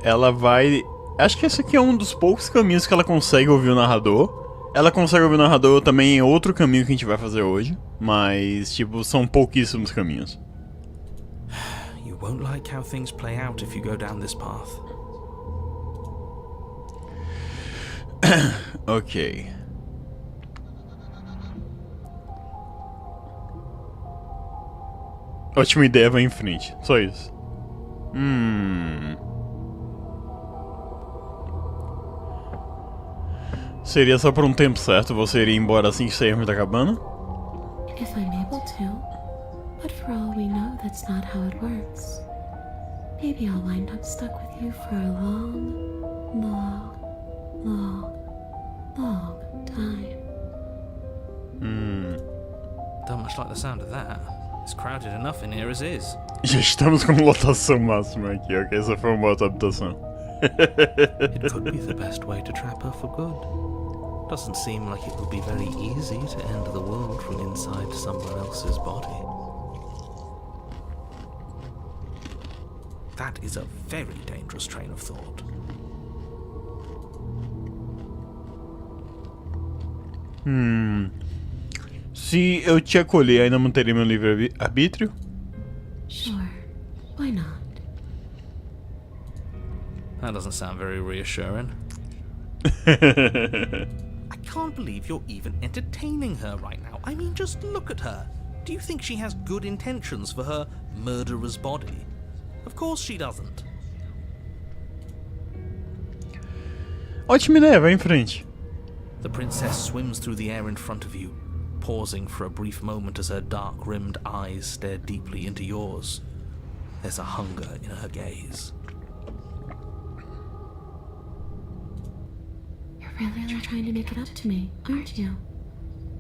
ela vai... Acho que esse aqui é um dos poucos caminhos que ela consegue ouvir o narrador. Ela consegue ouvir o narrador também em outro caminho que a gente vai fazer hoje, mas, tipo, são pouquíssimos caminhos. You won't like how things play out if you go down this path. Ok. Ótima ideia, vai em frente. Só isso. Seria só por um tempo certo? Você iria embora assim que sairmos da cabana? If I'm able to. But for all we know, that's not how it works. Maybe I'll wind up stuck with you for a long time. Don't much like the sound of that. It's crowded enough in here as is. Já estamos com lotação máxima aqui, ok? Essa foi uma outra adaptação. It could be the best way to trap her for good. Doesn't seem like it would be very easy to end the world from inside someone else's body. That is a very dangerous train of thought. Se eu te acolher, ainda manteria meu livre-arbítrio? Sure, why not? That doesn't sound very reassuring. I can't believe you're even entertaining her right now. I mean, just look at her. Do you think she has good intentions for her murderer's body? Of course she doesn't. Ótima ideia, vai em frente. The princess swims through the air in front of you, pausing for a brief moment as her dark-rimmed eyes stare deeply into yours. There's a hunger in her gaze. You're really trying to make it up to me, aren't you?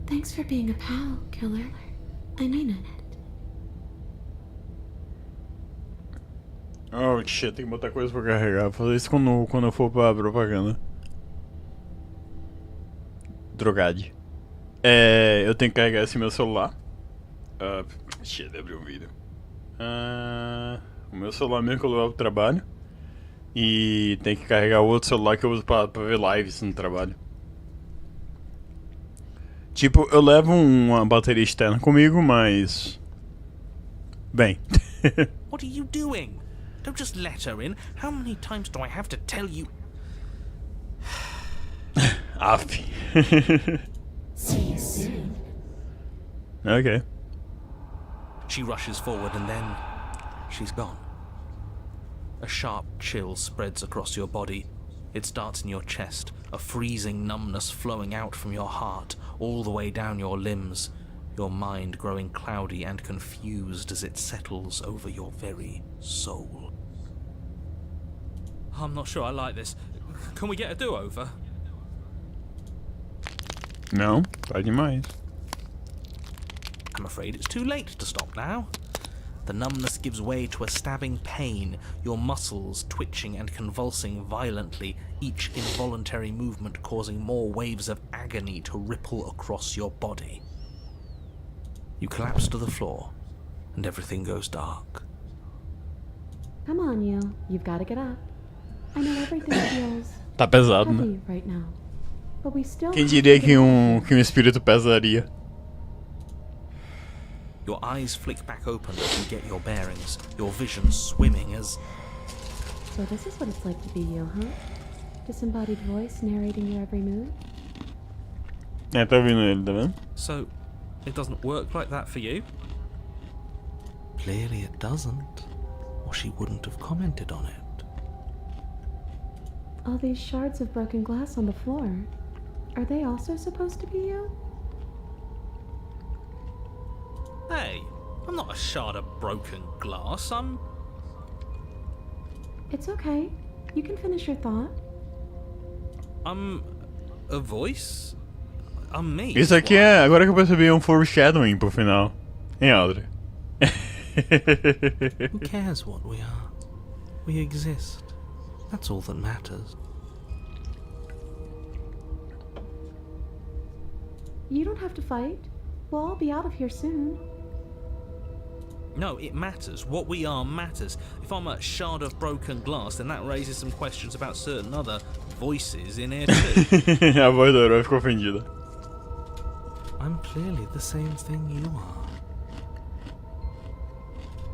Thanks for being a pal, killer. I mean it. Oh shit, tem que botar coisa pra carregar. Vou fazer isso quando eu for pra propaganda. Drogade. Eu tenho que carregar esse meu celular. Shit, abriu um vídeo. O meu celular mesmo que eu levo pro trabalho. E tem que carregar o outro celular que eu uso pra ver lives no trabalho. Tipo, eu levo uma bateria externa comigo, mas... Bem. What are you doing? Don't just let her in. How many times do I have to tell you? Aff. See you soon. Okay. She rushes forward and then she's gone. A sharp chill spreads across your body. It starts in your chest, a freezing numbness flowing out from your heart, all the way down your limbs, your mind growing cloudy and confused as it settles over your very soul. I'm not sure I like this. Can we get a do-over? Não, vai demais. I'm afraid it's too late to stop now. The numbness gives way to a stabbing pain, your muscles twitching and convulsing violently, each involuntary movement causing more waves of agony to ripple across your body. You collapse to the floor, and everything goes dark. Come on, you. You've got to get up. I know everything feels Tá pesado, né? heavy right now, but we still. Quem have to diria get que up. que um espírito pesaria? Your eyes flick back open as you get your bearings, your vision swimming as... So this is what it's like to be you, huh? Disembodied voice narrating your every move? Tá ouvindo ele, tá vendo? So, it doesn't work like that for you? Clearly it doesn't, or she wouldn't have commented on it. All these shards of broken glass on the floor. Are they also supposed to be you? Hey, I'm not a shard of broken glass, I'm... It's okay. You can finish your thought. I'm... a voice? I'm me. Isso aqui agora que eu percebi, um foreshadowing pro final. Em Audrey. Who cares what we are? We exist. That's all that matters. You don't have to fight. We'll all be out of here soon. No, it matters. What we are matters. If I'm a shard of broken glass, then that raises some questions about certain other voices in here too. A voz do herói ficou ofendida. I'm clearly the same thing you are.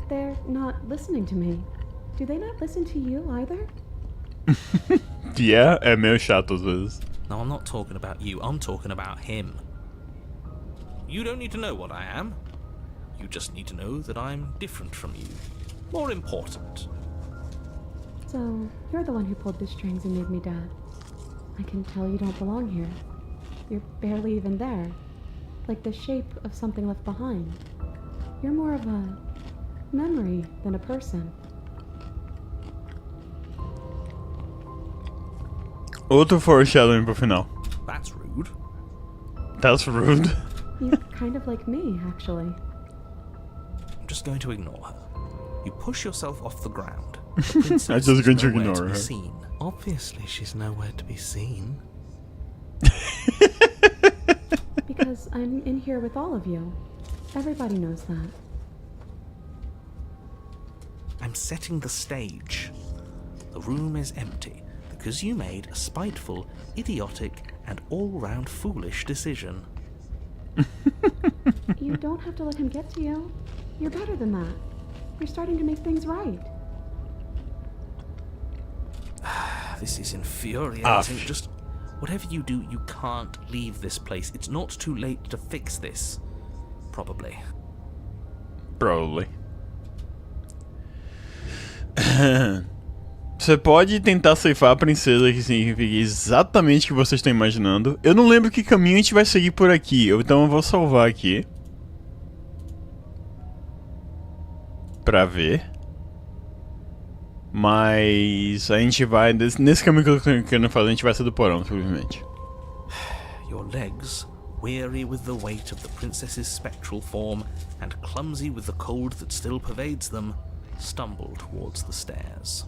They're not listening to me. Do they not listen to you either? É meio chato às vezes. No, I'm not talking about you. I'm talking about him. You don't need to know what I am. You just need to know that I'm different from you. More important. So, you're the one who pulled the strings and made me dead. I can tell you don't belong here. You're barely even there. Like the shape of something left behind. You're more of a memory than a person. Outro foreshadowing pro final. That's rude. That's rude. He's kind of like me, actually. I'm just going to ignore her. You push yourself off the ground. The princess I'm just going is to nowhere ignore be her. Seen. Obviously, she's nowhere to be seen. Because I'm in here with all of you. Everybody knows that. I'm setting the stage. The room is empty because you made a spiteful, idiotic, and all-round foolish decision. You don't have to let him get to you. You're better than that. You're starting to make things right. This is infuriating. Just whatever you do, you can't leave this place. It's not too late to fix this. Probably. Probably. Você pode tentar ceifar a princesa, que significa exatamente o que vocês estão imaginando. Eu não lembro que caminho a gente vai seguir por aqui, então eu vou salvar aqui. Pra ver. Mas a gente vai... Nesse caminho que eu tô querendo fazer, a gente vai sair do porão, simplesmente. Your legs, weary with the weight of the princess's spectral form and clumsy with the cold that still pervades them, stumble towards the stairs.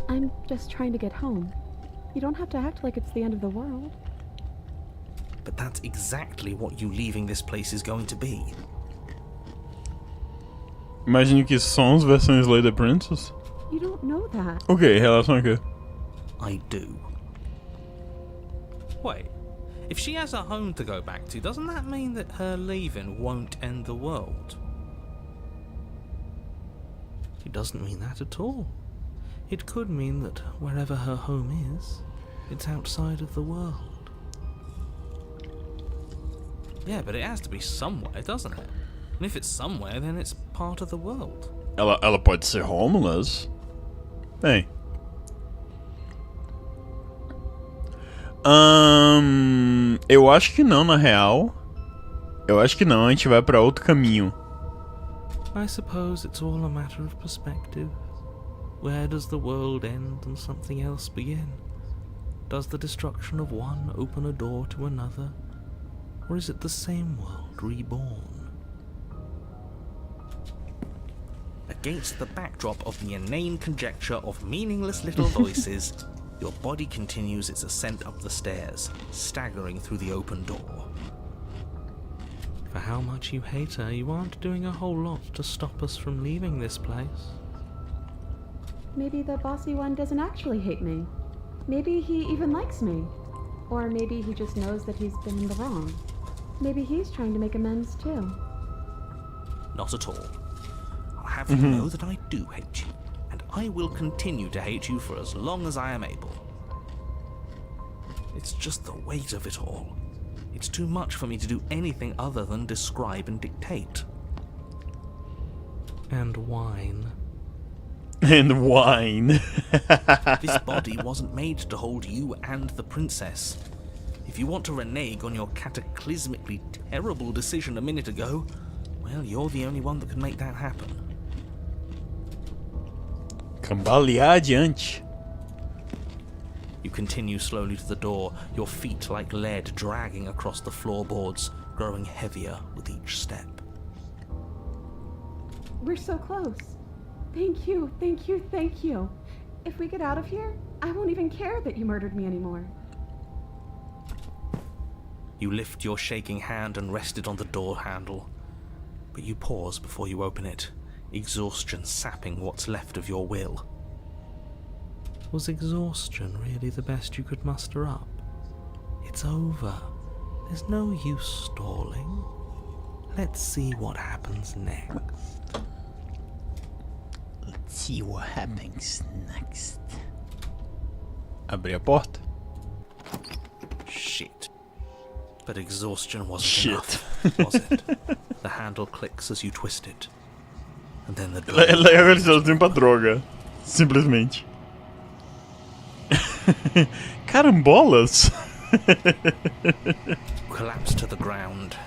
I'm just trying to get home. You don't have to act like it's the end of the world. But that's exactly what you leaving this place is going to be. Imagino que sons versão Slay the Princess. You don't know that. Ok, relação a quê? I do. Wait, if she has a home to go back to, doesn't that mean that her leaving won't end the world? It doesn't mean that at all. It could mean that wherever her home is, it's outside of the world. Yeah, but it has to be somewhere, doesn't it? And if it's somewhere, then it's part of the world. Ela pode ser homeless. Bem. Eu acho que não, na real. Eu acho que não, a gente vai pra outro caminho. I suppose it's all a matter of perspective. Where does the world end and something else begin? Does the destruction of one open a door to another? Or is it the same world reborn? Against the backdrop of the inane conjecture of meaningless little voices, your body continues its ascent up the stairs, staggering through the open door. For how much you hate her, you aren't doing a whole lot to stop us from leaving this place. Maybe the bossy one doesn't actually hate me. Maybe he even likes me. Or maybe he just knows that he's been in the wrong. Maybe he's trying to make amends too. Not at all. I'll have you know that I do hate you, and I will continue to hate you for as long as I am able. It's just the weight of it all. It's too much for me to do anything other than describe and dictate. And whine. And wine. This body wasn't made to hold you and the princess. If you want to renege on your cataclysmically terrible decision a minute ago, well, you're the only one that can make that happen. Cambalear adiante. You continue slowly to the door, your feet like lead dragging across the floorboards, growing heavier with each step. We're so close. Thank you, thank you, thank you. If we get out of here, I won't even care that you murdered me anymore. You lift your shaking hand and rest it on the door handle, but you pause before you open it, exhaustion sapping what's left of your will. Was exhaustion really the best you could muster up? It's over. There's no use stalling. Let's see what happens next. Let's see what happens next. Abri a porta. Shit. But exhaustion wasn't enough, was it? The handle clicks as you twist it. And then the door... Ela é organização pra droga. Simplesmente. Carambolas? collapse to the ground.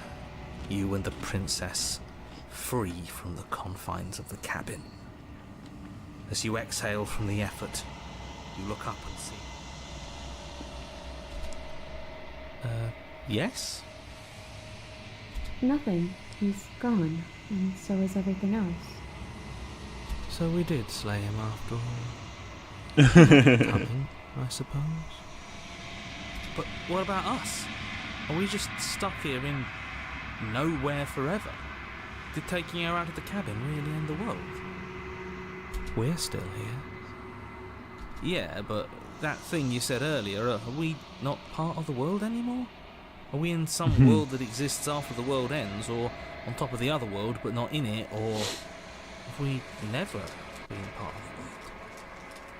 You and the princess, free from the confines of the cabin. As you exhale from the effort, you look up and see. Yes? Nothing. He's gone, and so is everything else. So we did slay him after all. Coming, I suppose. But what about us? Are we just stuck here in nowhere forever? Did taking her out of the cabin really end the world? We're still here. Yeah, but that thing you said earlier, are we not part of the world anymore? Are we in some world that exists after the world ends, or on top of the other world but not in it, or have we never been part of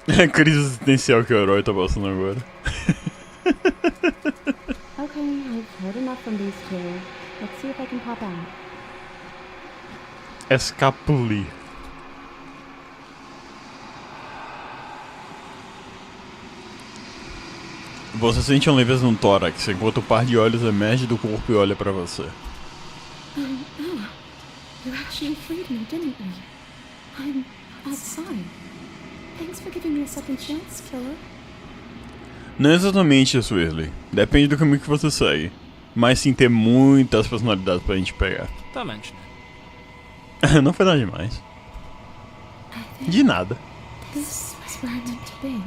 the world? A crise existencial que o herói tá passando agora. Okay, I've heard enough from these two. Let's see if I can pop out. Escapulir. Você sente uma leveza no tórax enquanto um par de olhos emerge do corpo e olha pra você. Ella, you actually freed me, didn't you? I'm outside. Thanks for giving me a second chance, killer. Não exatamente isso, Wesley. Depende do caminho que você segue. Mas sim ter muitas personalidades pra gente pegar. Don't mention it. Não foi nada demais. I think De nada. this was where I meant to be.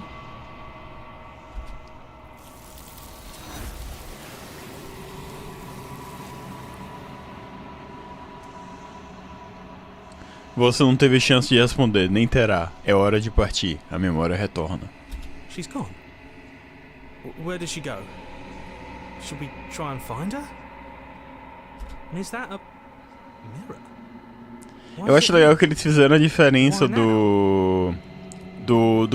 Você não teve chance de responder, nem terá. É hora de partir. A memória retorna. She's gone. Where did she go? Should we try and find her? And is that a mirror? Why Eu is acho it- legal que eles fizeram a diferença do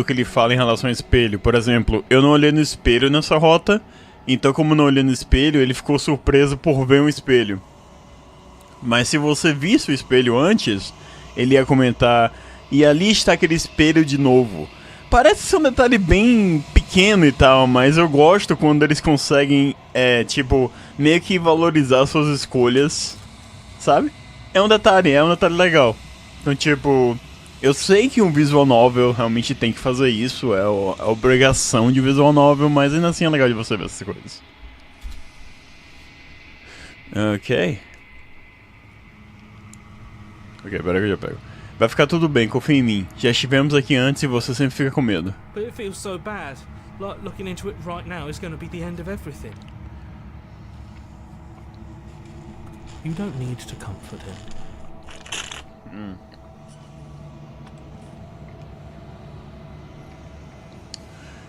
que ele fala em relação ao espelho. Por exemplo, eu não olhei no espelho nessa rota, então como não olhei no espelho, ele ficou surpreso por ver um espelho. Mas se você visse o espelho antes, ele ia comentar, e ali está aquele espelho de novo. Parece ser um detalhe bem pequeno e tal, mas eu gosto quando eles conseguem, tipo, meio que valorizar suas escolhas, sabe? É um detalhe legal. Então, tipo, eu sei que um visual novel realmente tem que fazer isso, é a obrigação de visual novel, mas ainda assim é legal de você ver essas coisas. Ok, pera que eu já pego. Vai ficar tudo bem, confia em mim. Já estivemos aqui antes e você sempre fica com medo. But it feels so bad. Like looking into it right now is going to be the end of everything. You don't need to comfort him.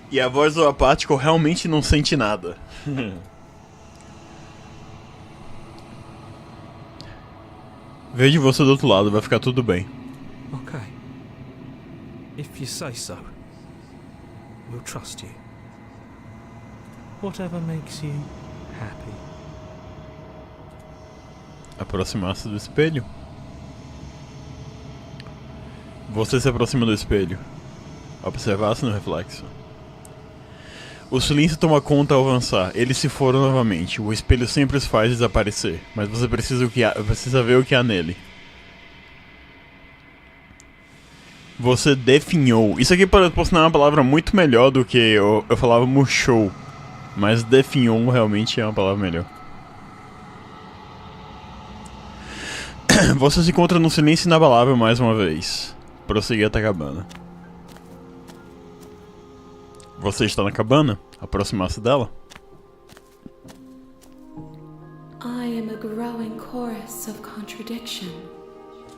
E a voz do apático realmente não sente nada. Vejo você do outro lado, vai ficar tudo bem. Okay. If you say so, we'll trust you. Whatever makes you happy. Aproximar-se do espelho. Você se aproxima do espelho. Observar-se no reflexo. O silêncio toma conta ao avançar. Eles se foram novamente. O espelho sempre os faz desaparecer. Mas você precisa ver o que há nele. Você definhou. Isso aqui, por sinal, é uma palavra muito melhor do que eu falava murchou. Mas definhou realmente é uma palavra melhor. Você se encontra no silêncio inabalável mais uma vez. Prosseguir até a cabana. Você está na cabana? Aproximar-se dela? I am a growing chorus of contradiction.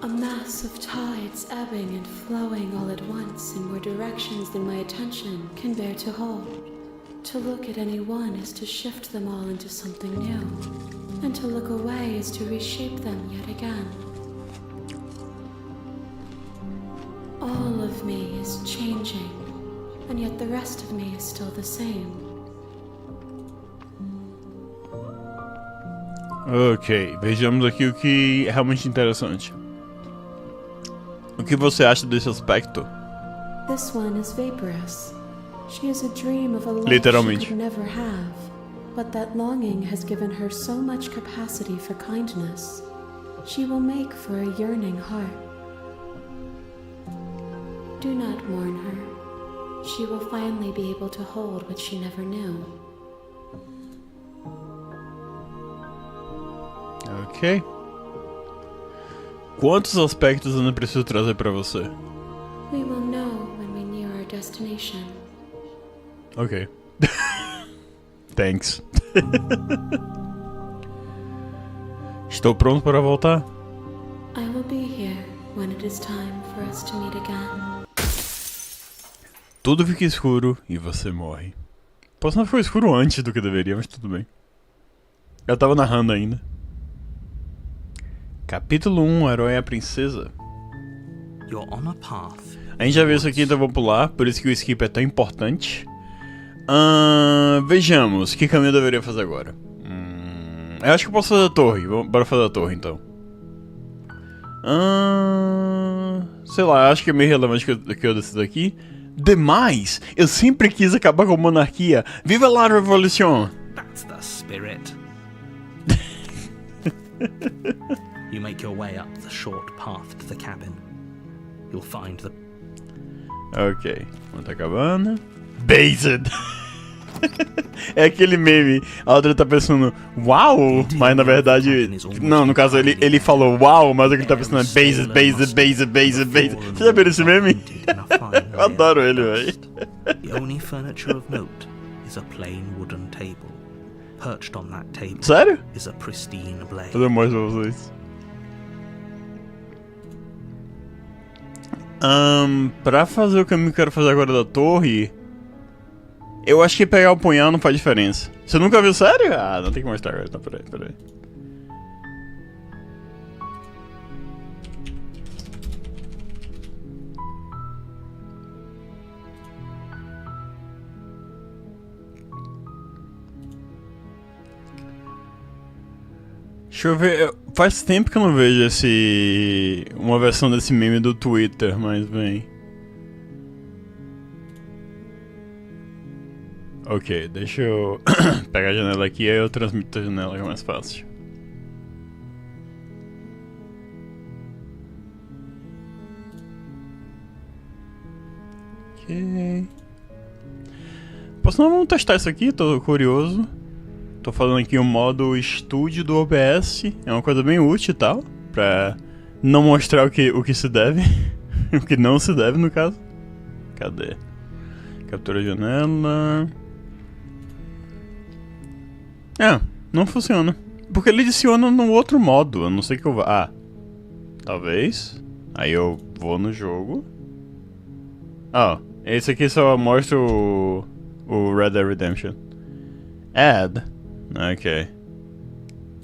A mass of tides ebbing and flowing all at once in more directions than my attention can bear to hold. To look at any one is to shift them all into something new, and to look away is to reshape them yet again. All of me is changing, and yet the rest of me is still the same. Ok, vejamos aqui o que é realmente interessante. O que você acha desse aspecto? This one is vaporous. She is a dream of a life Literalmente. she could never have, but that longing has given her so much capacity for kindness. She will make for a yearning heart. Do not mourn her. She will finally be able to hold what she never knew. Ok. Quantos aspectos eu não preciso trazer pra você? We will know when we near our destination. Ok. Thanks. Estou pronto para voltar? I will be here when it is time for us to meet again. Tudo fica escuro e você morre. Posso não ficou escuro antes do que deveria, mas tudo bem. Eu tava narrando ainda. Capítulo 1, o herói e a princesa. You're on a path. A gente já viu isso aqui, então eu vou pular, por isso que o skip é tão importante. Vejamos, que caminho eu deveria fazer agora? Eu acho que eu posso fazer a torre, bora fazer a torre então. Sei lá, acho que é meio relevante que eu decido aqui. Demais! Eu sempre quis acabar com a monarquia. Viva la revolution! That's the spirit. You make your way up the short path to the cabin. You'll find the... Ok, vamos tá acabando. Based! É aquele meme, a outra tá pensando uau, mas na verdade... Não, no caso ele falou uau, mas o que ele tá pensando é based. Você já viu esse meme? Eu adoro ele, velho. The only furniture of note is a plain wooden table. Perched on that table Sério? is a pristine blade. Eu mostro pra vocês. Pra fazer o caminho que eu quero fazer agora da torre, eu acho que pegar o punhal não faz diferença. Você nunca viu, sério? Ah, não tem que mostrar agora. Tá, peraí. Deixa eu ver, faz tempo que eu não vejo uma versão desse meme do Twitter, mas bem. Ok, deixa eu pegar a janela aqui e aí eu transmito a janela que é mais fácil. Ok. Vamos testar isso aqui, tô curioso. Tô falando aqui o modo estúdio do OBS, é uma coisa bem útil e tal, pra não mostrar o que se deve, o que não se deve no caso. Cadê? Captura a janela. Não funciona, porque ele adiciona no outro modo, eu não sei que eu vá. Ah, talvez. Aí eu vou no jogo. Esse aqui só mostra o Red Dead Redemption. Add. Ok.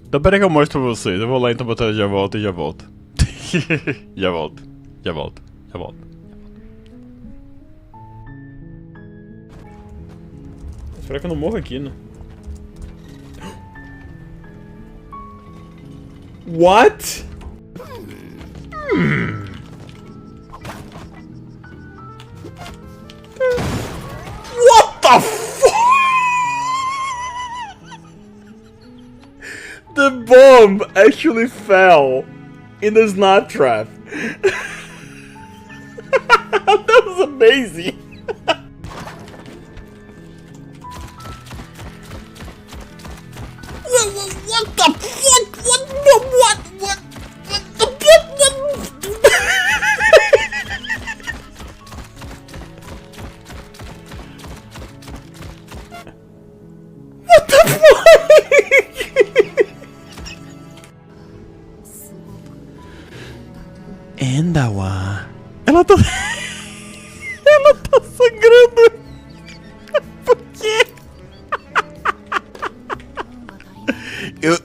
Então peraí que eu mostro pra vocês. Eu vou lá então botar já volto e já volto. Já volto. Espero que eu não morra aqui, né? What? What the fuck? The bomb actually fell in the snap trap. That was amazing. What the fuck? What the fuck? Endawa. Ela tá sangrando. Por quê?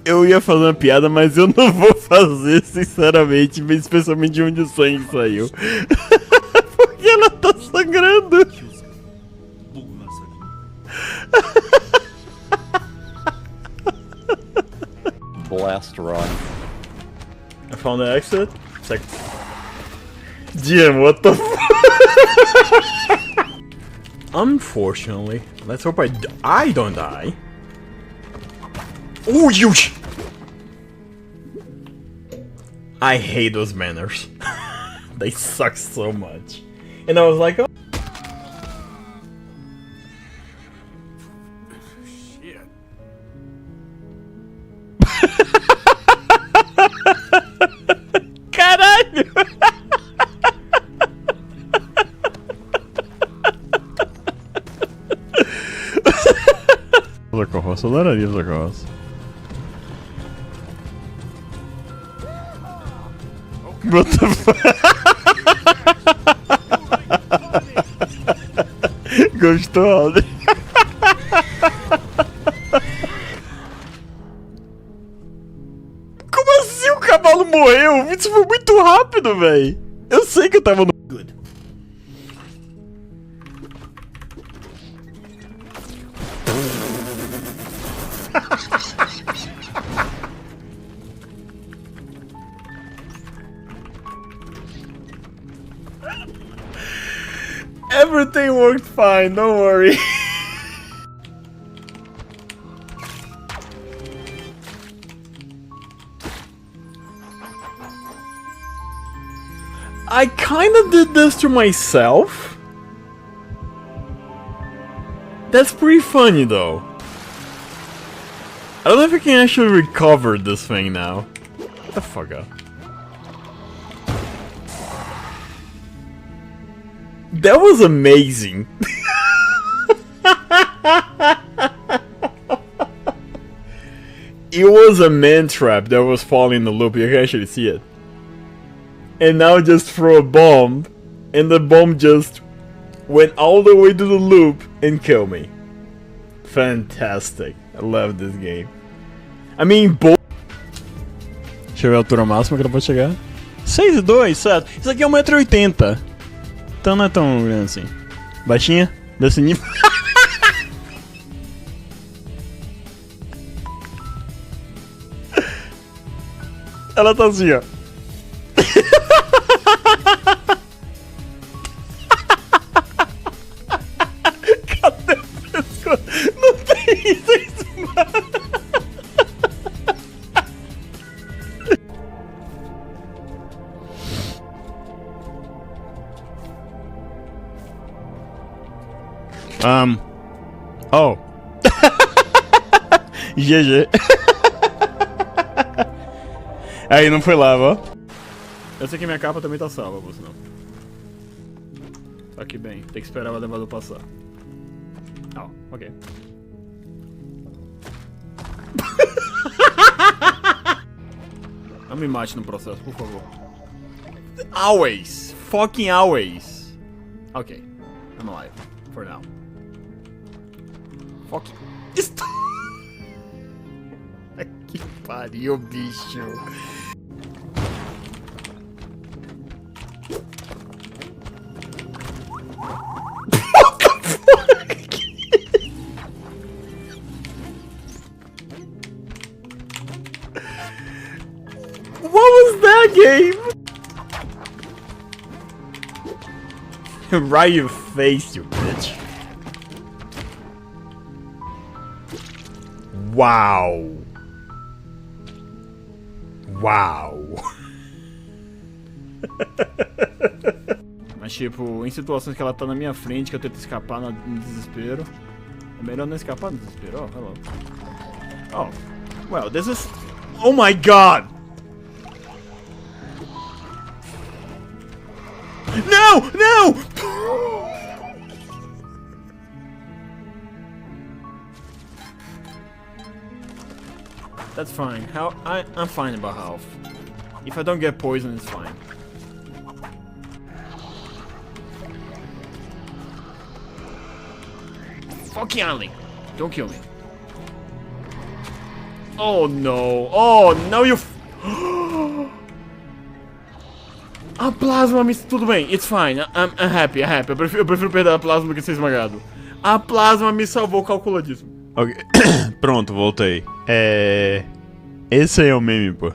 Eu ia fazer uma piada, mas eu não vou fazer, sinceramente, especialmente de onde o sangue saiu. Porque ela tá sangrando. Blast run. I found the exit. It's like, damn, what the fuck? Unfortunately, let's hope I don't die. Oh, you! I hate those manners. They suck so much. And I was like, oh. Shit. aceleraria essa carroça. What the fuck? Gostou, Alder? Como assim o cavalo morreu? Isso foi muito rápido, velho. Eu sei que eu tava no... Good. Everything worked fine, don't worry. I kinda did this to myself. That's pretty funny though. I don't know if I can actually recover this thing now. Get the fuck up. That was amazing. It was a man trap that was falling in the loop. You can actually see it. And now just throw a bomb, and the bomb just went all the way to the loop and killed me. Fantastic. I love this game. I mean, deixa eu ver a altura máxima que ela pode chegar. 6'2", certo? Isso aqui é 1,80 m. Então não é tão grande assim. Baixinha, desse nível. Ela tá assim, ó. Cadê o pescoço? Não tem isso em cima. Oh. GG. Aí, não foi lava, ó. Eu sei que minha capa também tá salva, por sinal. Só que bem, tem que esperar o elevador passar. Oh, ok. Não me mate no processo, por favor. Always. Fucking always. Ok. I'm alive. For now. Fuck. Que pariu, bicho. What the fuck? What was that game? Right in your face, you bitch. Wow. Uau! Mas tipo, em situações que ela tá na minha frente, que eu tento escapar no desespero, é melhor não escapar no desespero. Oh, hello. Oh, well, this is... Oh my god! No! No! That's fine. I'm fine about health. If I don't get poisoned, it's fine. Fucking Ali! Don't kill me. Oh no! Oh no! You. A plasma me. Tudo bem, it's fine. I'm happy. Eu prefiro perder a plasma do que ser esmagado. A plasma me salvou calculadíssimo. Ok. Pronto, voltei. Esse aí é o meme, pô.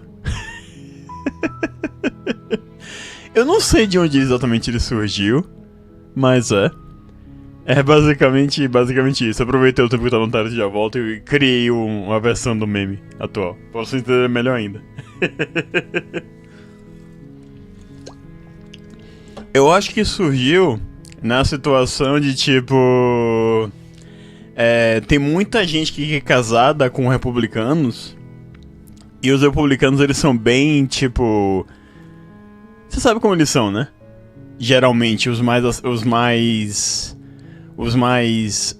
Eu não sei de onde exatamente ele surgiu, mas é basicamente isso. Aproveitei o tempo que tá no tarde de volta e criei uma versão do meme atual. Pra você entender melhor ainda. Eu acho que surgiu na situação de tipo... tem muita gente que é casada com republicanos. E os republicanos, eles são bem, tipo... Você sabe como eles são, né? Geralmente, os mais os mais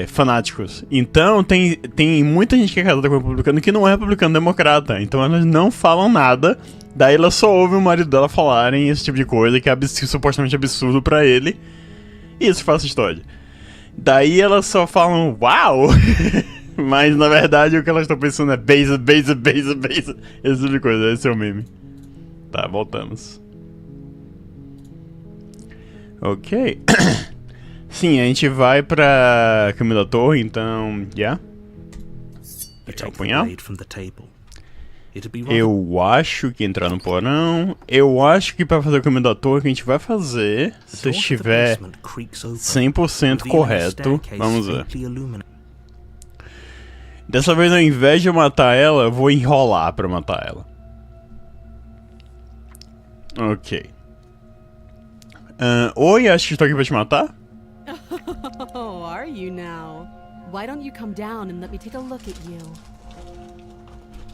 fanáticos. Então tem muita gente que é casada com republicano que não é republicano democrata. Então elas não falam nada. Daí ela só ouve o marido dela falarem esse tipo de coisa que é supostamente absurdo pra ele. E isso faz história. Daí elas só falam uau! Mas na verdade o que elas estão pensando é base. Esse tipo de coisa, esse é o meme. Tá, voltamos. Ok. Sim, a gente vai pra caminho da torre, então. Já? You É o take the punhal? blade from the table. It'd be rather Eu acho que entrar no porão. Eu acho que pra fazer o caminho da torre que a gente vai fazer, se The door to the estiver basement creaks open, 100% revealing a correto, staircase vamos ver. faintly illuminated. Dessa vez, ao invés de eu matar ela, eu vou enrolar pra matar ela. Ok. Oi, acho que estou aqui pra te matar? Oh, are you now? Why don't you come down and let me take a look at you?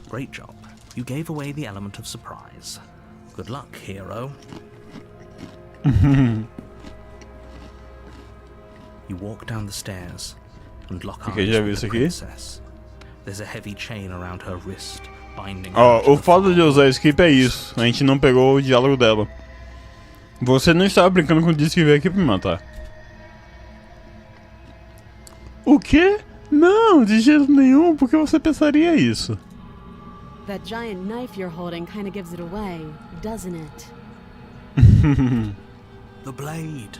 Great job. You gave away the element of surprise. Good luck, hero. You walk down the stairs and lock Ok, eyes já viu with isso the aqui? princess. There's a heavy chain around her wrist, binding her Ó, to o the fato de floor. usar skip é isso. A gente não pegou o diálogo dela. Você não estava brincando com o disco que veio aqui pra me matar. O quê? Não, de jeito nenhum. Por que você pensaria isso? That giant knife you're holding kind of gives it away, doesn't it? The blade.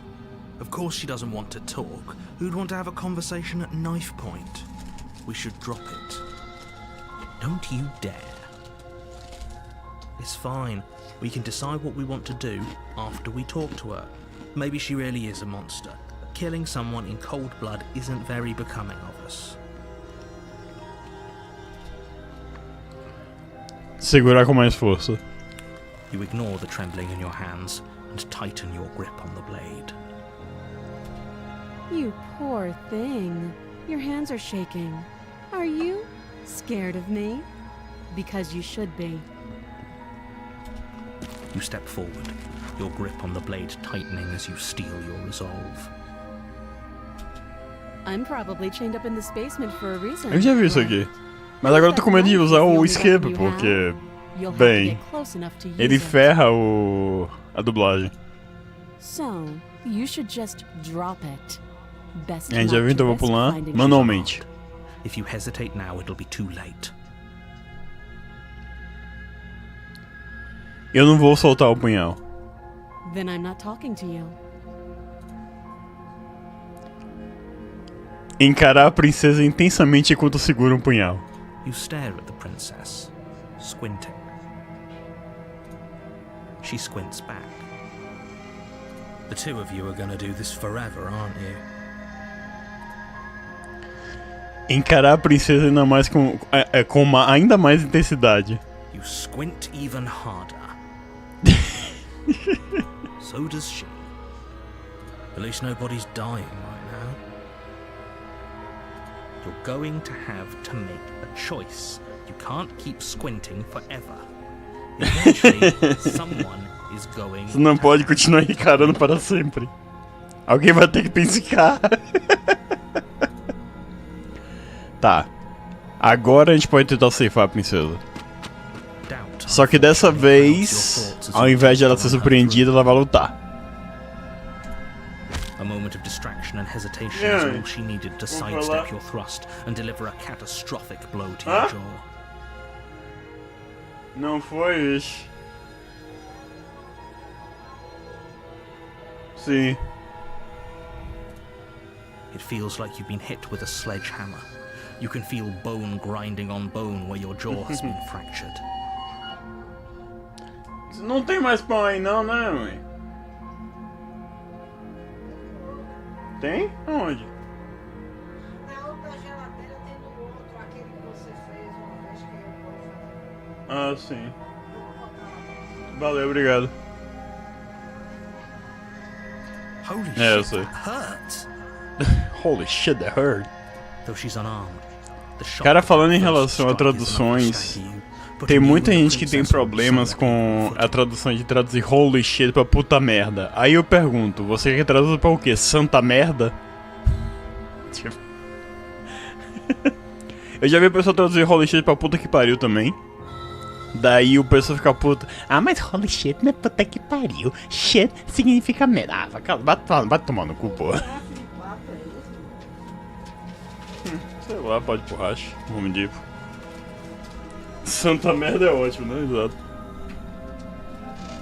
Of course she doesn't want to talk. Who'd want to have a conversation at knife point? We should drop it. Don't you dare. It's fine. We can decide what we want to do after we talk to her. Maybe she really is a monster. But killing someone in cold blood isn't very becoming of us. Segurar com mais força. You ignore the trembling in your hands and tighten your grip on the blade. You poor thing. Your hands are shaking. Are you scared of me? Because you should be. You step forward, your grip on the blade tightening as you steel your resolve. I'm probably chained up in this basement for a reason. Eu já vi isso aqui. Mas agora eu tô com medo de usar o escape, porque You'll have to bem, get close enough to use ele it. ferra a dublagem. So, you should just drop it. Best A gente já not viu, então eu to vou risk pular finding manualmente. If you hesitate now, it'll be too late. Eu não vou soltar o punhal. Then I'm not talking to you. Encarar a princesa intensamente enquanto segura um punhal. You stare at the princess, squinting. She squints back. The two of you are gonna do this forever, aren't you? Encarar a princesa ainda mais com ainda mais intensidade. You squint even harder. So does she. At least nobody's dying right now. You're going to have to make a choice. You can't keep squinting forever. Eventually, someone is going Você não to pode have continuar encarando para sempre. Alguém vai ter que piscar. Tá. Agora a gente pode tentar ceifar a princesa. doubt. Só que dessa vez, ao invés de ela ser surpreendida, ela vai lutar. A moment of distraction and hesitation is Yeah. all she needed to Vamos sidestep falar. your thrust and deliver a catastrophic blow to Hã? your jaw. Não foi isso. Sim. It feels like you've been hit with a sledgehammer. You can feel bone grinding on bone where your jaw has been fractured. Não tem mais pão aí não, né, mãe? Tem? Onde? Na outra geladeira tem no outro, aquele que você fez uma vez que eu vou fazer. Ah, sim. Eu vou botar lá. Valeu, obrigado. Holy Yeah, shit, so- that hurts! Holy shit, that hurt. Though she's unarmed, the shock Cara, of falando that em first relação a strike is enough to traduções, stagger you. Tem muita gente que tem problemas com a tradução de traduzir holy shit pra puta merda. Aí eu pergunto, você quer traduzir pra o quê? Santa merda? Tipo... Eu já vi a pessoa traduzir holy shit pra puta que pariu também. Daí o pessoal fica puto. Ah, mas holy shit não é puta que pariu. Shit significa merda. Ah, vai tomar no cu, porra. Sei lá, pode porracha. Vamos de. Santa merda é ótimo, né? Exato.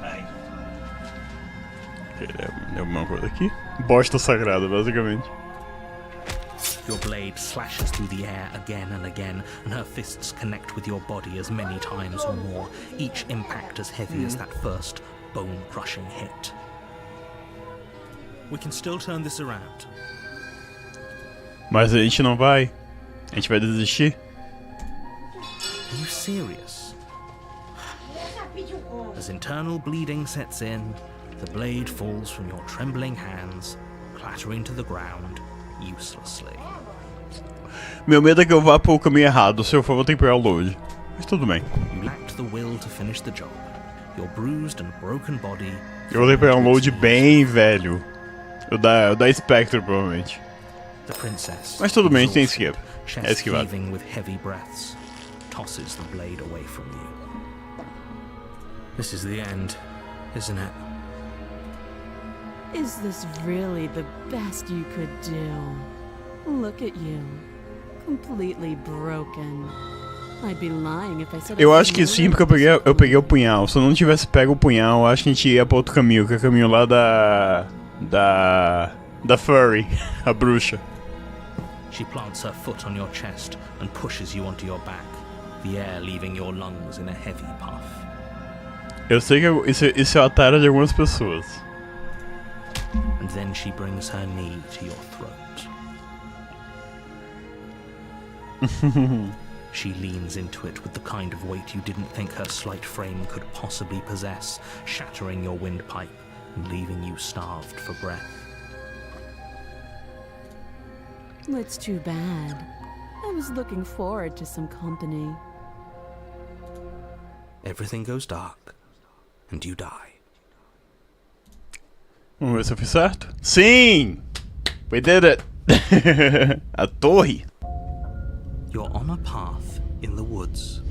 Ai. Tem alguma coisa aqui? Bosta sagrada, basicamente. Your blade slashes through the air again and again, and her fists connect with your body as many times or more, each impact as heavy as that first bone-crushing hit. We can still turn this around. Mas a gente não vai. A gente vai desistir? Are you serious? As internal bleeding sets in, the blade falls from your trembling hands, clattering to the ground, uselessly. Meu medo é que eu vá pro caminho errado. Se eu for, vou ter que pegar o load. Mas tudo bem. You lacked the will to finish the job. Your bruised and broken body. Eu vou ter que pegar um load bem velho. O da Spectre, provavelmente. The princess, Mas tudo bem, a gente tem skip. É chest esquivado. heaving with heavy breaths, tosses the blade away from you. This is the end, isn't it? Is this really the best you could do? Look at you. Completely broken. I'd be lying if I said Eu acho que sim, porque eu peguei o punhal. Se eu não tivesse pego o punhal, eu acho que a gente ia pra outro caminho, que é o caminho lá da Furry, a bruxa. She plants her foot on your chest and pushes you onto your back, the air leaving your lungs in a heavy puff. Eu sei que isso é a tara de algumas pessoas. And then she brings her knee to your throat. She leans into it with the kind of weight you didn't think her slight frame could possibly possess, shattering your windpipe and leaving you starved for breath. It's too bad. I was looking forward to some company. Everything goes dark, and you die. Vamos ver se eu fiz certo. Sim! We did it! A torre. You're on a path in the woods,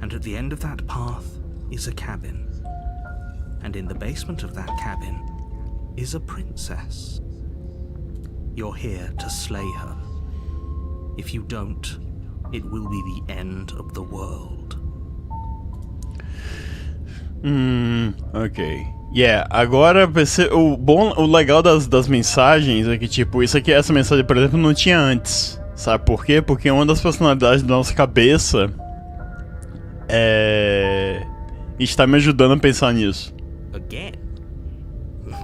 and at the end of that path is a cabin. And in the basement of that cabin is a princess. You're here to slay her. If you don't, it will be the end of the world. Ok. Yeah, agora o legal das mensagens é que, tipo, essa mensagem, por exemplo, não tinha antes. Sabe por quê? Porque uma das personalidades da nossa cabeça está me ajudando a pensar nisso. Again?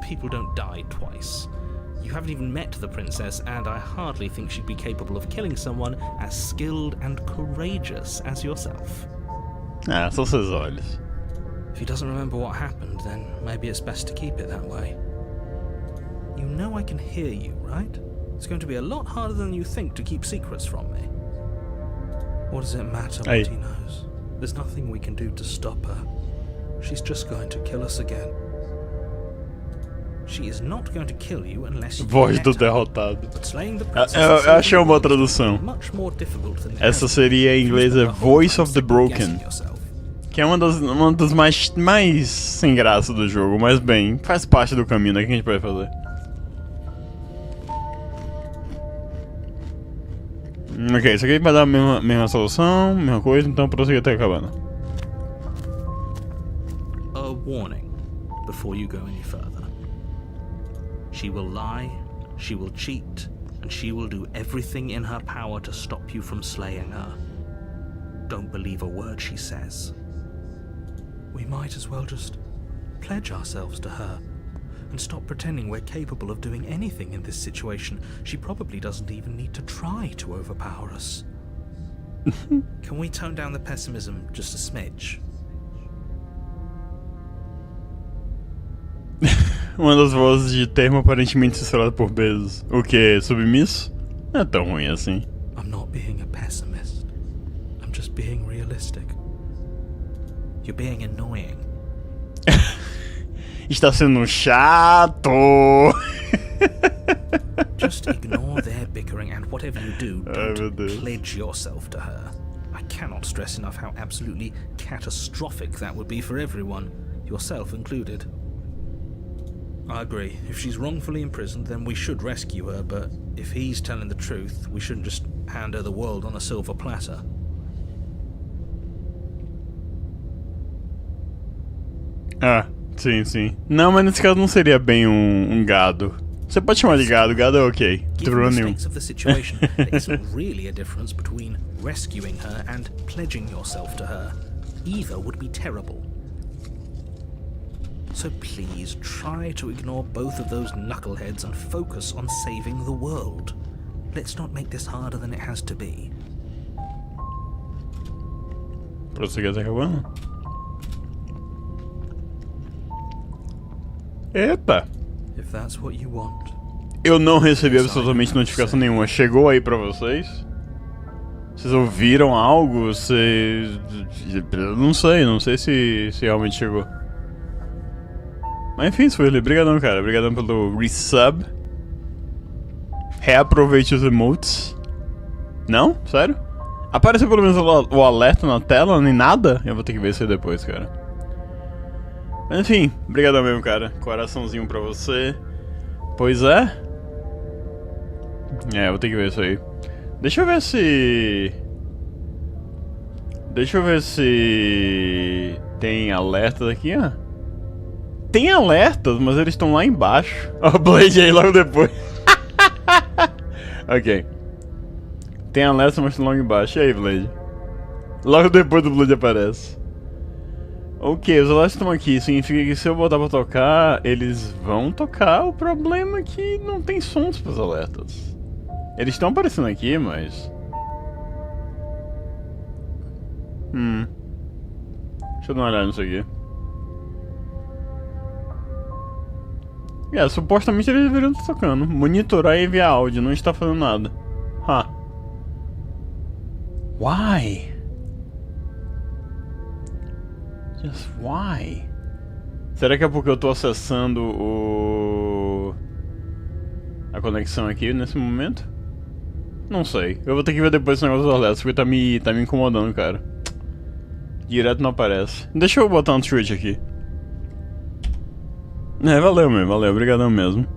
People don't die twice. You haven't even met the princess, and I hardly think she'd be capable of killing someone as skilled and courageous as yourself. Ah, são seus olhos. If he doesn't remember what happened, then maybe it's best to keep it that way. You know I can hear you, right? It's going to be a lot harder than you think to keep secrets from me. What does it matter what he knows? There's nothing we can do to stop her. She's just going to kill us again. She is not going to kill you unless you Voz do derrotado. But slaying the princess Eu achei uma boa tradução. much more difficult than Essa seria em inglês Voice of the Broken. Que é uma das mais sem graça do jogo, mas bem, faz parte do caminho, né, que a gente pode fazer. Ok, isso aqui vai dar a mesma solução, mesma coisa, então prosseguir até a cabana. A warning before you go any further. She will lie, she will cheat, and she will do everything in her power to stop you from slaying her. Don't believe a word she says. We might as well just pledge ourselves to her and stop pretending we're capable of doing anything in this situation. She probably doesn't even need to try to overpower us. Can we tone down the pessimism just a smidge? Uma das vozes de termo aparentemente censurada por Bezos. O que? Submisso? Não é tão ruim assim. I'm not being a pessimist. I'm just being realistic. You're being annoying. Está sendo chato. Just ignore their bickering and whatever you do, Ai, meu don't Deus. pledge yourself to her. I cannot stress enough how absolutely catastrophic that would be for everyone, yourself included. I agree. If she's wrongfully imprisoned, then we should rescue her, but if he's telling the truth, we shouldn't just hand her the world on a silver platter. Ah, sim, sim. Não, mas nesse caso não seria bem um gado. Você pode chamar de gado, gado é ok. Given the Problema nenhum. stakes of the situation, there isn't really a difference between rescuing her and pledging yourself to her. Either would be terrible. So please try to ignore both of those knuckleheads and focus on saving the world. Let's not make this harder than it has to be. Prosseguir tá acabando? Epa! If that's what you want. Eu não recebi absolutamente notificação nenhuma. Chegou aí pra vocês? Vocês ouviram algo? Vocês... Eu não sei se realmente chegou. Mas enfim, isso foi ali. Obrigadão, cara. Obrigadão pelo resub. Reaproveite os emotes. Não? Sério? Apareceu pelo menos o alerta na tela, nem nada? Eu vou ter que ver isso aí depois, cara. Mas enfim, obrigadão mesmo, cara. Coraçãozinho pra você. Pois é. É, vou ter que ver isso aí. Deixa eu ver se tem alertas aqui, ó. Tem alertas, mas eles estão lá embaixo. Ó, o Blade aí logo depois. Ok. Tem alertas, mas estão logo embaixo. E aí, Blade? Logo depois do Blade aparece. Ok, os alertas estão aqui. Significa que se eu botar pra tocar, eles vão tocar. O problema é que não tem sons pros alertas. Eles estão aparecendo aqui, mas... Deixa eu dar uma olhada nisso aqui. Supostamente eles deveriam estar tocando. Monitorar e enviar áudio, não está fazendo nada. Why? Just why? Será que é porque eu tô acessando a conexão aqui nesse momento? Não sei. Eu vou ter que ver depois esse negócio dos alertas, porque tá me incomodando, cara. Direto não aparece. Deixa eu botar um tweet aqui. Valeu mesmo, valeu, obrigadão mesmo.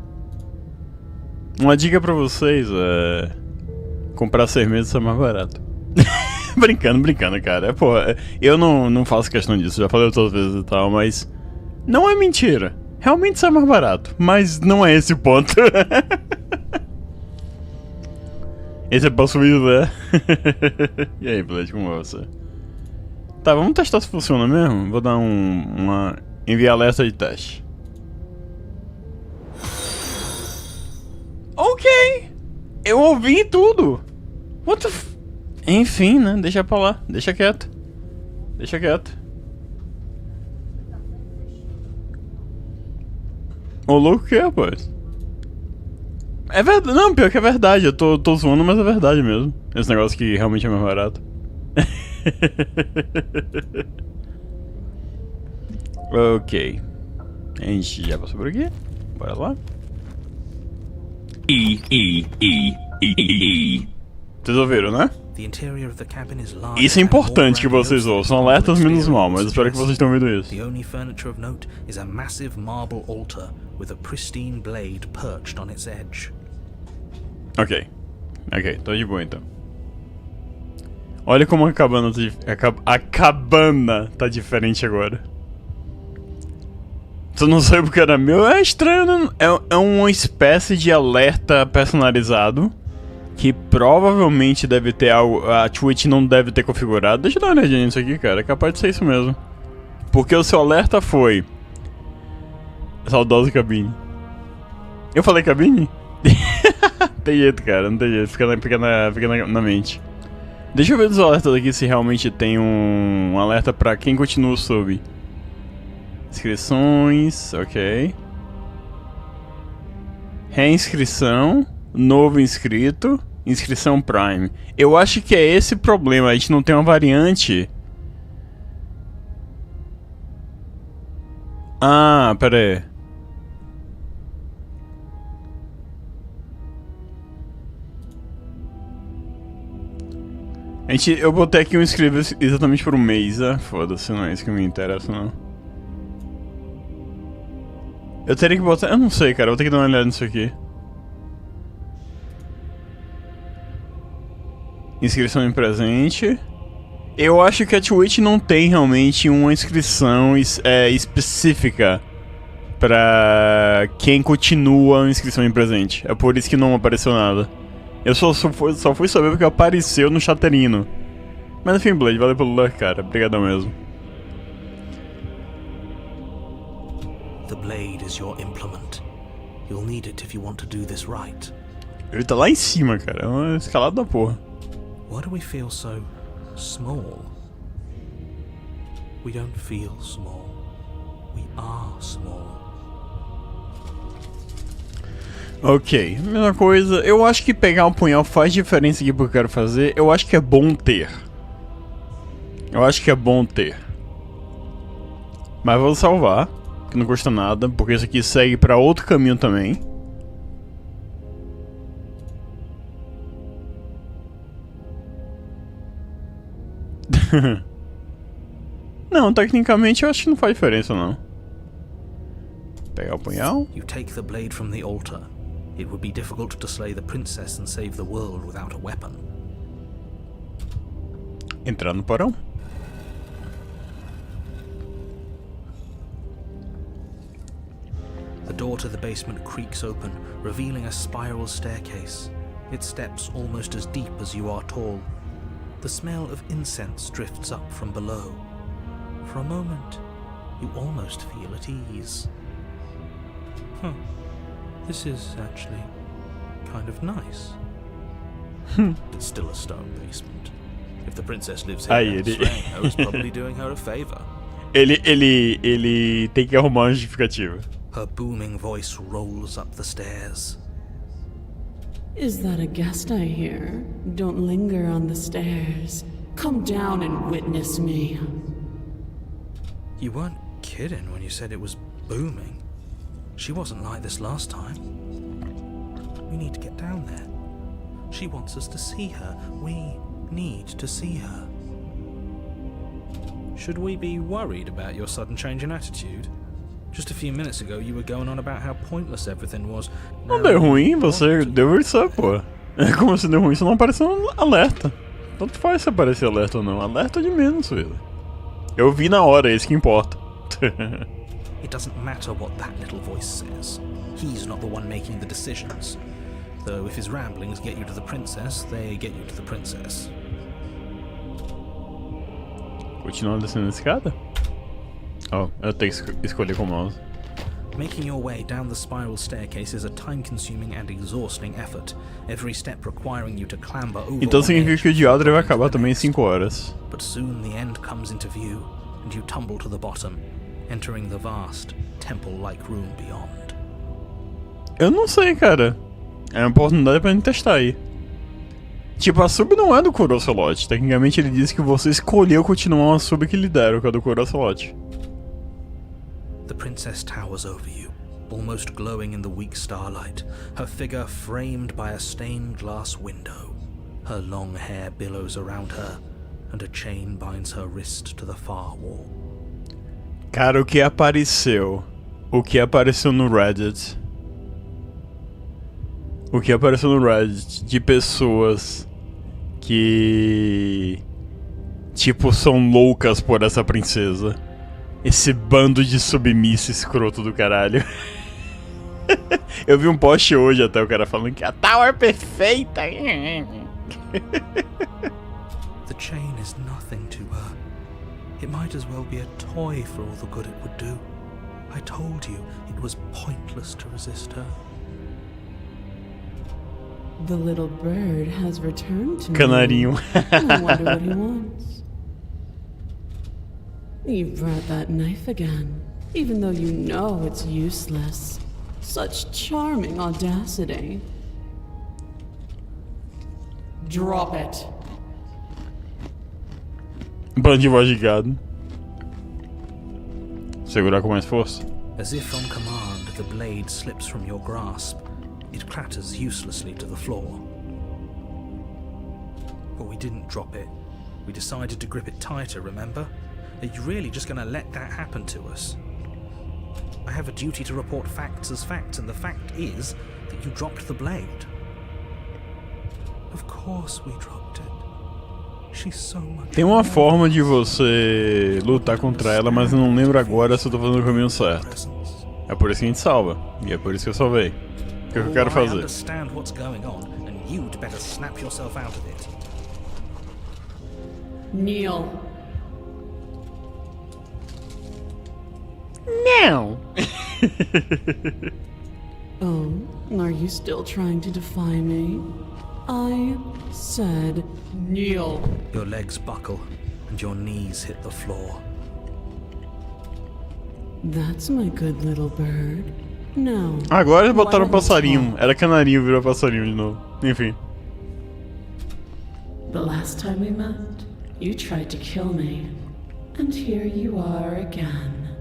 Uma dica pra vocês é... comprar 6 meses é mais barato. brincando, cara. Pô, eu não faço questão disso, já falei outras vezes e tal, mas... Não é mentira. Realmente sai mais barato, mas não é esse o ponto. Esse é possuído, né? E aí, Blade, como é você? Tá, vamos testar se funciona mesmo? Vou dar uma... enviar alerta de teste. Ok! Eu ouvi tudo! What the f... Enfim, né? Deixa pra lá. Deixa quieto. Deixa quieto. Ô, louco que é, rapaz? É verdade. Não, pior que é verdade. Eu tô zoando, mas é verdade mesmo. Esse negócio que realmente é mais barato. Ok. A gente já passou por aqui. Bora lá. Vocês ouviram, né? Isso é importante que vocês ouçam. Alertas menos mal, mas espero que vocês tenham ouvido isso. The only furniture of note is a massive marble altar with a pristine blade perched on its edge. Ok, tô de boa então. Olha como a cabana tá diferente agora. Tu não sabe o que era meu? É estranho, né? É uma espécie de alerta personalizado que provavelmente deve ter algo. A Twitch não deve ter configurado. Deixa eu dar uma olhadinha nisso aqui, cara. É capaz de ser isso mesmo. Porque o seu alerta foi... Saudosa cabine. Eu falei cabine? Tem jeito, cara. Não tem jeito. Fica na mente. Deixa eu ver dos alertas aqui se realmente tem um alerta pra quem continua o sub. Inscrições, ok. Reinscrição, novo inscrito, inscrição Prime. Eu acho que é esse o problema, a gente não tem uma variante Ah, pera aí. Eu botei aqui um inscrever exatamente por um mês, ah, foda-se, não é isso que me interessa, não. Eu teria que botar... Eu não sei, cara, eu vou ter que dar uma olhada nisso aqui. Inscrição em presente. Eu acho que a Twitch não tem realmente uma inscrição específica pra quem continua a inscrição em presente. É por isso que não apareceu nada. Eu só fui saber porque apareceu no chaterino. Mas enfim, Blade, valeu pelo lurk, cara. Obrigadão mesmo. The blade is your implement. You'll need it if you want to do this right. Ele tá lá em cima, cara. É uma escalada da porra. Why do we feel so small? We don't feel small. We are small. Ok, mesma coisa. Eu acho que pegar um punhal faz diferença aqui pro que eu quero fazer. Eu acho que é bom ter. Mas vou salvar, que não custa nada, porque isso aqui segue pra outro caminho também. Não, tecnicamente eu acho que não faz diferença não. Pegar o punhal. You take the blade from the altar. It would be difficult to slay the princess and save the world without a weapon. Entrar no porão. The door to the basement creaks open, revealing a spiral staircase. Its steps almost as deep as you are tall. The smell of incense drifts up from below. For a moment, you almost feel at ease. This is actually kind of nice. It's still a stone basement. If the princess lives here, it's probably doing her a favor. Ele tem que arrumar uma justificativa. Her booming voice rolls up the stairs. Is that a guest I hear? Don't linger on the stairs. Come down and witness me. You weren't kidding when you said it was booming. She wasn't like this last time. We need to get down there. She wants us to see her. We need to see her. Should we be worried about your sudden change in attitude? Just a few minutes ago you were going on about how pointless everything was. Não deu ruim, você deu isso, pô. É como se deu ruim, se não apareceu um alerta. Tanto faz se aparecer alerta ou não. Alerta de menos, filho. Eu vi na hora, é isso que importa. It doesn't matter what that little voice says. He's not the one making the decisions. Though if his ramblings get you to the princess, they get you to the princess. Continuando descendo a escada? Oh, eu tenho que escolher com o mouse. Making your way down the spiral staircase is a time-consuming and exhausting effort, every step requiring you to clamber over. Então significa que o diálogo vai acabar também em 5 horas. But soon the end comes into view, and you tumble to the bottom, entering the vast, temple-like room beyond. Eu não sei, cara. É uma oportunidade pra gente testar aí. Tipo, a sub não é do Coroçolote. Tecnicamente ele diz que você escolheu continuar uma sub que lhe deram, que é do Coroçolote. The princess towers over you, almost glowing in the weak starlight, her figure framed by a stained glass window. Her long hair billows around her, and a chain binds her wrist to the far wall. Cara, o que apareceu? O que apareceu no Reddit? O que apareceu no Reddit de pessoas que... tipo, são loucas por essa princesa. Esse bando de submissa escroto do caralho. Eu vi um post hoje até o cara falando que a Tower é perfeita. The chain is nothing to her. It might as well be a toy for all the good it would do. I told you it was pointless to resist her. The little bird has returned to Canarinho. I wonder what he wants. You brought that knife again, even though you know it's useless. Such charming audacity. Drop it. Bando de voz de gado. Segurar com mais força. As if on command, the blade slips from your grasp. It clatters uselessly to the floor. But we didn't drop it. We decided to grip it tighter, remember? Are you really just going to let that happen to us? I have a duty to report facts as facts, and the fact is that you dropped the blade. Of course we dropped it. She's so much Tem uma forma de você lutar contra ela, mas eu não lembro agora se eu tô fazendo o caminho certo. É por isso que a gente salva. E é por isso que eu salvei. O que eu quero fazer? I understand what's going on, and you'd better snap yourself out of it. Kneel. Não! Oh, are you still trying to defy me? I said kneel. Your legs buckle, and your knees hit the floor. That's my good little bird. Now. Agora eles botaram why don't passarinho. you talk? Era canarinho, virou passarinho de novo. Enfim. The last time we met, you tried to kill me. And here you are again,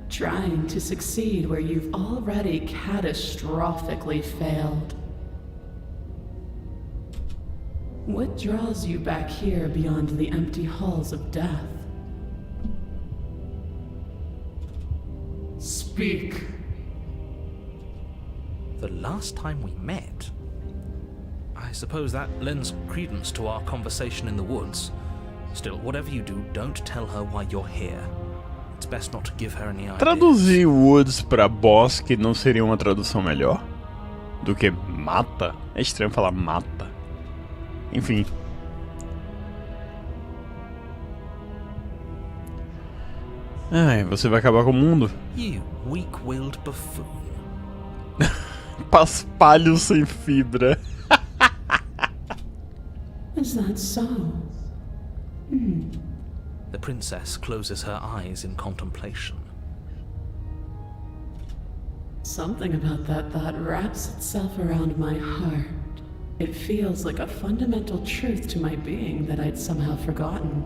trying to succeed where you've already catastrophically failed. What draws you back here beyond the empty halls of death? Speak. The last time we met? I suppose that lends credence to our conversation in the woods. Still, whatever you do, don't tell her why you're here. It's best not to give her any ideas. Traduzir woods pra bosque não seria uma tradução melhor? Do que mata? É estranho falar mata. Enfim. Ai, você vai acabar com o mundo? You weak-willed buffoon. Paspalho sem fibra. Is that so? The princess closes her eyes in contemplation. Something about that thought wraps itself around my heart. It feels like a fundamental truth to my being that I'd somehow forgotten.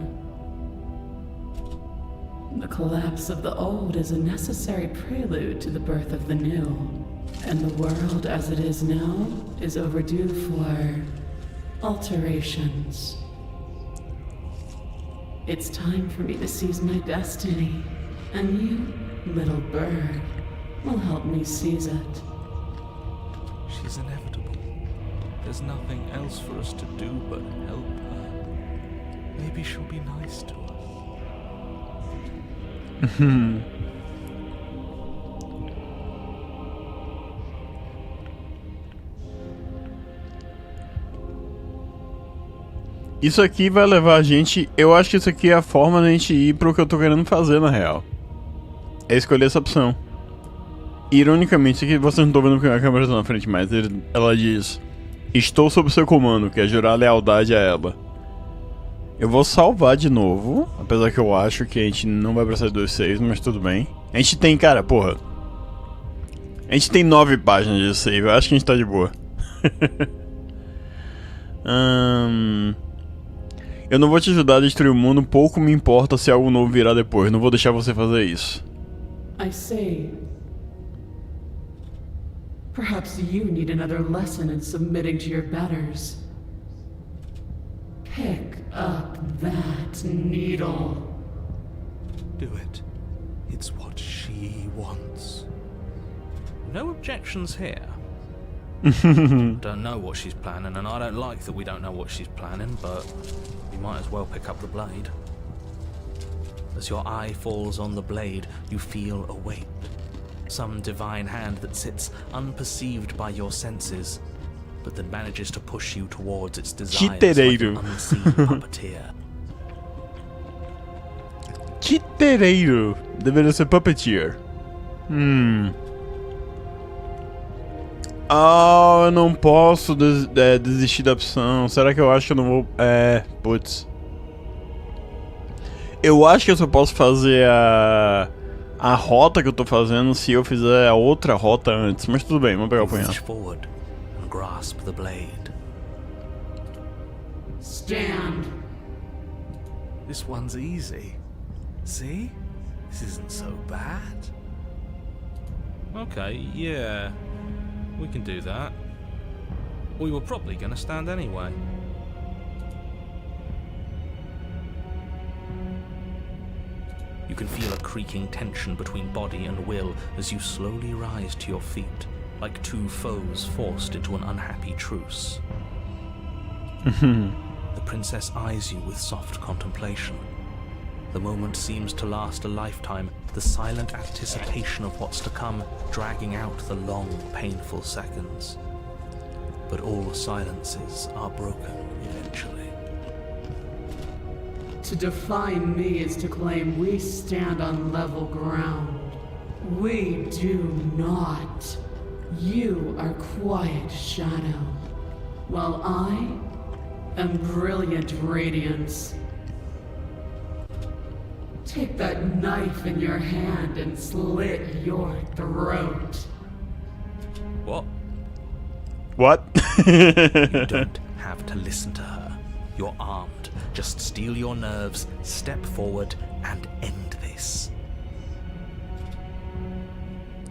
The collapse of the old is a necessary prelude to the birth of the new. And the world as it is now is overdue for alterations. It's time for me to seize my destiny, and you, little bird, will help me seize it. She's inevitable. There's nothing else for us to do but help her. Maybe she'll be nice to us. Isso aqui vai levar a gente... Eu acho que isso aqui é a forma da gente ir pro que eu tô querendo fazer, na real. É escolher essa opção. Ironicamente, isso aqui vocês não estão vendo porque a câmera tá na frente, mas ela diz: estou sob seu comando, que é jurar lealdade a ela. Eu vou salvar de novo, apesar que eu acho que a gente não vai precisar de 2 saves, mas tudo bem. A gente tem, cara, porra. A gente tem 9 páginas de save, eu acho que a gente tá de boa. Eu não vou te ajudar a destruir o mundo, pouco me importa se algo novo virá depois, não vou deixar você fazer isso. I say, perhaps you need another lesson in submitting to your betters. Pick up that needle. Do it. It's what she wants. No objections here. Don't know what she's planning, and I don't like that we don't know what she's planning, but we might as well pick up the blade. As your eye falls on the blade, you feel a weight. Some divine hand that sits unperceived by your senses, but that manages to push you towards its desires like an unseen puppeteer. Titereiro. Deveria ser puppeteer. Ah, eu não posso desistir da opção. Será que eu acho que eu não vou... putz. Eu acho que eu só posso fazer a rota que eu tô fazendo se eu fizer a outra rota antes. Mas tudo bem, vamos pegar o punhal. Reach forward and grasp the blade. Stand. This one's easy. See? This isn't so bad. Okay, yeah. We can do that. We were probably gonna stand anyway. You can feel a creaking tension between body and will as you slowly rise to your feet, like two foes forced into an unhappy truce. The princess eyes you with soft contemplation. The moment seems to last a lifetime, the silent anticipation of what's to come dragging out the long, painful seconds. But all silences are broken eventually. To define me is to claim we stand on level ground. We do not. You are quiet shadow, while I am brilliant radiance. Take that knife in your hand and slit your throat. What? What? You don't have to listen to her. You're armed. Just steel your nerves, step forward, and end this.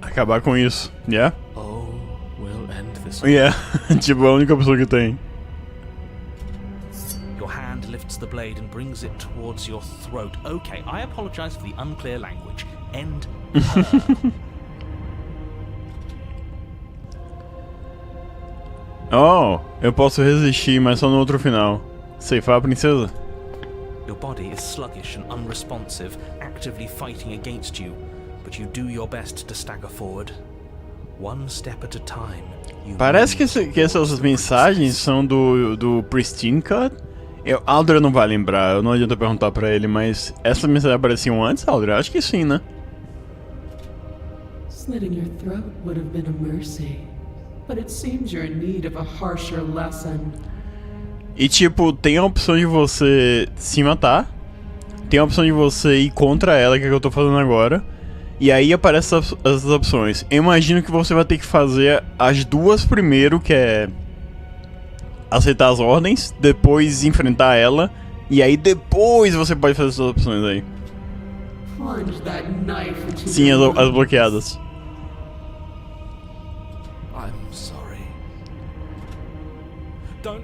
Acabar com isso. Yeah? Oh, we'll end this. Yeah. Tipo, a única pessoa que tem. Your hand lifts the blade and brings it towards your throat. Okay, I apologize for the unclear language. End her. Oh, eu posso resistir, mas só no outro final. Ceifar a princesa? Your body is sluggish and unresponsive, actively fighting against you, but you do your best to stagger forward. One step at a time. Parece que essas mensagens são do Pristine Cut. Aldra não vai lembrar, não adianta perguntar pra ele, mas essas mensagens apareciam antes, Aldra? Acho que sim, né? Slitting your throat would have been a mercy, but it seems you're in need of a harsher lesson. E tipo, tem a opção de você se matar, tem a opção de você ir contra ela, que é o que eu tô fazendo agora, e aí aparecem essas opções. Eu imagino que você vai ter que fazer as duas primeiro, que é aceitar as ordens, depois enfrentar ela, e aí depois você pode fazer essas opções aí. Sim, as bloqueadas. I'm sorry. Don't.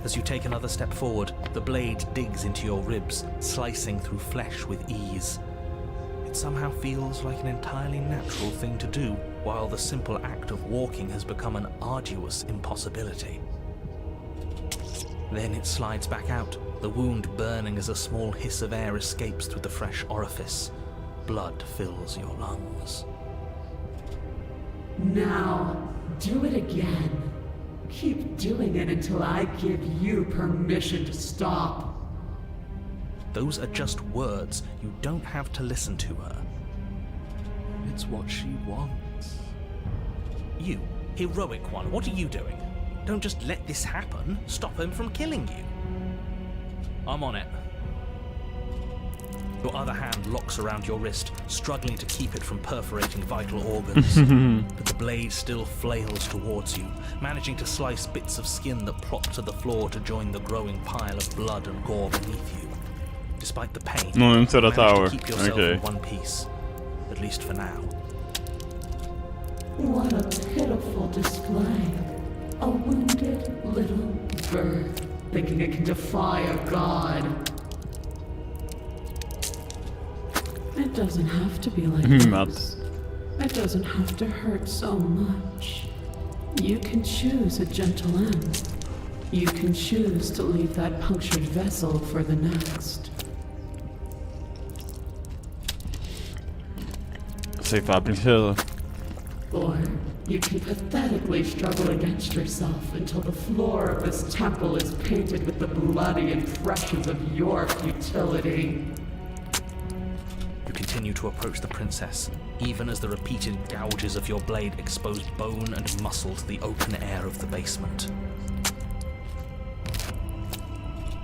As you take another step forward, the blade digs into your ribs, slicing through flesh with ease. It somehow feels like an entirely natural thing to do, while the simple act of walking has become an arduous impossibility. Then it slides back out, the wound burning as a small hiss of air escapes through the fresh orifice. Blood fills your lungs. Now, do it again. Keep doing it until I give you permission to stop. Those are just words. You don't have to listen to her. It's what she wants. You, heroic one, what are you doing? Don't just let this happen. Stop him from killing you. I'm on it. Your other hand locks around your wrist, struggling to keep it from perforating vital organs. But the blade still flails towards you, managing to slice bits of skin that plop to the floor to join the growing pile of blood and gore beneath you. Despite the pain, No, you into the manage tower. to keep yourself Okay. in one piece. At least for now. What a pitiful display. A wounded little bird thinking it can defy a god. It doesn't have to be like this. It doesn't have to hurt so much. You can choose a gentle end. You can choose to leave that punctured vessel for the next. Ceifar a princesa. Or you can pathetically struggle against yourself until the floor of this temple is painted with the bloody impressions of your futility. You continue to approach the princess, even as the repeated gouges of your blade expose bone and muscle to the open air of the basement.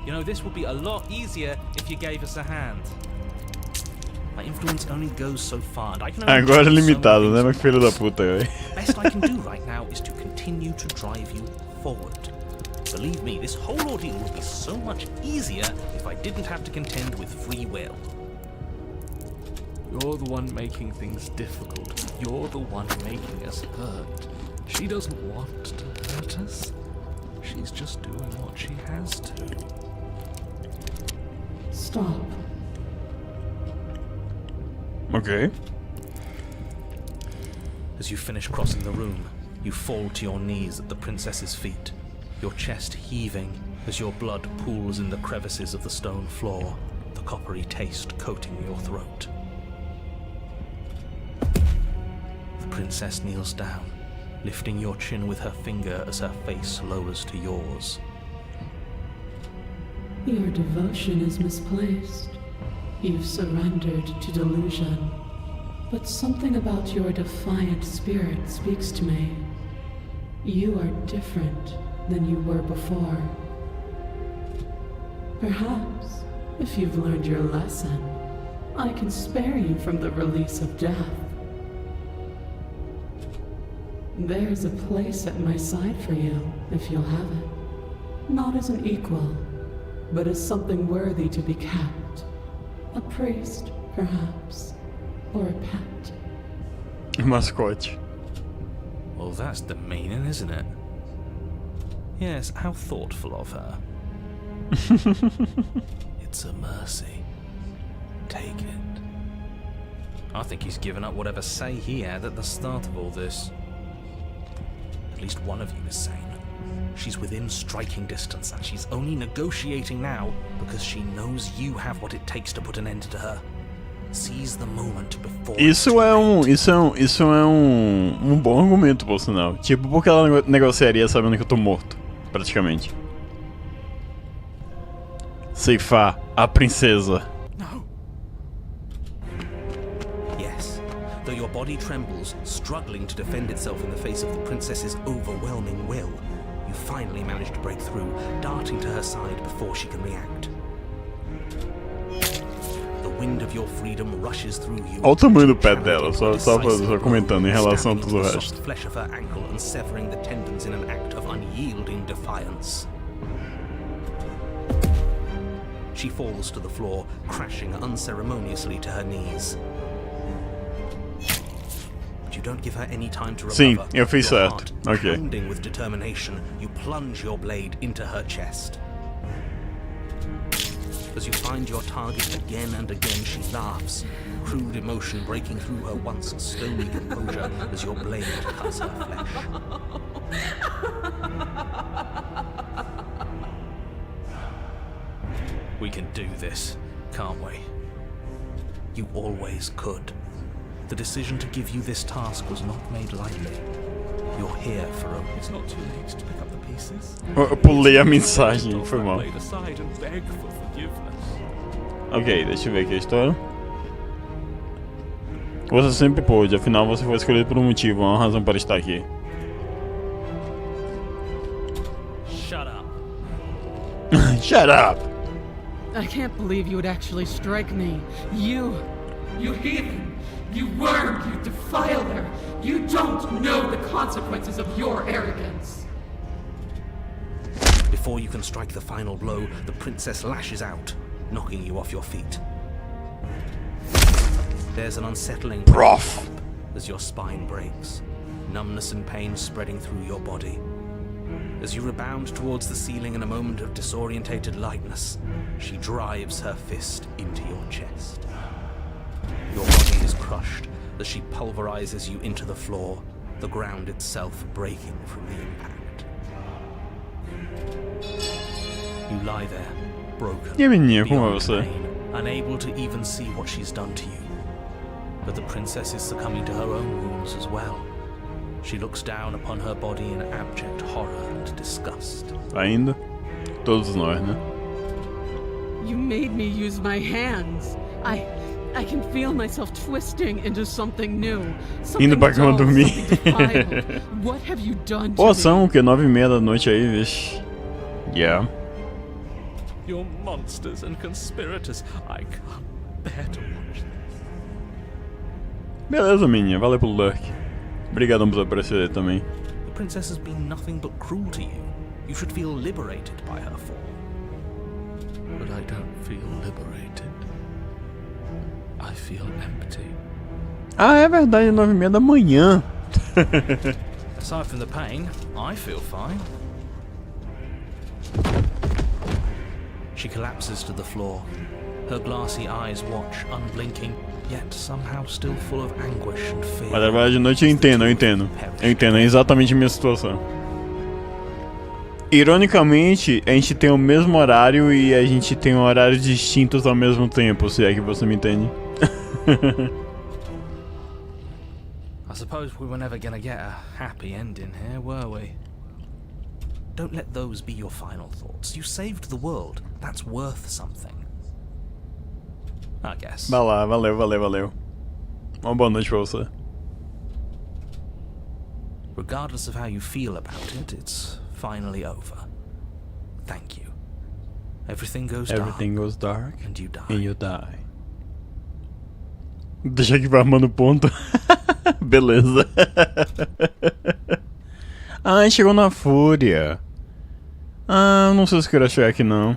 You know, this would be a lot easier if you gave us a hand. My influence only goes so far, and I can only Agora é do so limitado, many né? things Mas filho da puta, velho. Best I can do right now is to continue to drive you forward. Believe me, this whole ordeal would be so much easier if I didn't have to contend with free will. You're the one making things difficult. You're the one making us hurt. She doesn't want to hurt us. She's just doing what she has to. Stop. Ok. As you finish crossing the room, you fall to your knees at the princess's feet, your chest heaving as your blood pools in the crevices of the stone floor, the coppery taste coating your throat. The princess kneels down, lifting your chin with her finger as her face lowers to yours. Your devotion is misplaced. You've surrendered to delusion. But something about your defiant spirit speaks to me. You are different than you were before. Perhaps, if you've learned your lesson, I can spare you from the release of death. There's a place at my side for you, if you'll have it. Not as an equal, but as something worthy to be kept. A priest, perhaps, or a pet. Mascote. Well, that's the meaning, isn't it? Yes, how thoughtful of her. It's a mercy. Take it. I think he's given up whatever say he had at the start of all this. At least one of you is sane. She's within striking distance, and she's only negotiating now because she knows you have what it takes to put an end to her. Seize the moment before Isso é um bom argumento, por sinal. Tipo, por que ela negociaria sabendo que eu tô morto? Praticamente. Ceifar a princesa. No. Yes. Though your body trembles, struggling to defend itself in the face of the princess's overwhelming will, you finally manage to break through, darting to her side before she can react. The wind of your freedom rushes through you. Olha o tamanho do pé dela, só comentando em relação a todo o resto. Flesh of her ankle and severing the tendons in an act of unyielding defiance. She falls to the floor, crashing unceremoniously to her knees. But you don't give her any time to recover. Sim, eu fiz Your certo. heart Ok. pounding with determination, you plunge your blade into her chest. As you find your target again and again, she laughs, crude emotion breaking through her once stony composure as your blade cuts her flesh. We can do this, can't we? You always could. The decision to give you this task was not made lightly. You're here for a... It's not too late to pick up the pieces. Eu pulei a mensagem, foi mal. Laid aside and beg for forgiveness. Ok, deixa eu ver aqui a história. Você sempre pôde, afinal você foi escolhido por um motivo, uma razão para estar aqui. Shut up. Shut up! I can't believe you would actually strike me. You heathen! You worm! You defiler! You don't know the consequences of your arrogance! Before you can strike the final blow, the princess lashes out, knocking you off your feet. There's an unsettling Prof. as your spine breaks, numbness and pain spreading through your body. As you rebound towards the ceiling in a moment of disorientated lightness, she drives her fist into your chest. Your body is crushed as she pulverizes you into the floor, the ground itself breaking from the impact. You lie there, broken, E a menininha, como é beyond você? pain, unable to even see what she's done to you. But the princess is succumbing to her own wounds as well. She looks down upon her body in abject horror and disgust. Ainda? Todos nós, né? You made me use my hands. I can feel myself twisting into something new. Indo pra cama dull, dormir. something defiled. What have you done to Pô, me? são o que? 9h30 da noite aí, vixe. Yeah. You're monsters and conspirators. I can't bear to watch this. Beleza, menina. Valeu pelo lurk. Obrigadão por aparecer também. The princess has been nothing but cruel to you. You should feel liberated by her fall. But I don't feel liberated. I feel empty. Ah, é verdade, 9h30 da manhã. Aside from the pain, I feel fine. She collapses to the floor. Her glassy eyes watch, unblinking, yet somehow still full of anguish and fear. Mas trabalhar de noite eu entendo. Eu entendo, é exatamente a minha situação. Ironicamente, a gente tem o mesmo horário e a gente tem horários distintos ao mesmo tempo, se é que você me entende. I suppose we were never gonna get a happy ending here, were we? Don't let those be your final thoughts. You saved the world. That's worth something. I guess. Vai lá, valeu. Uma boa noite pra você. Regardless of how you feel about it, it's finally over. Thank you. Everything goes dark and you die. and you die. Deixa aqui vai armando ponto. Beleza. Ah, chegou na fúria. Ah, não sei se eu queria chegar aqui não.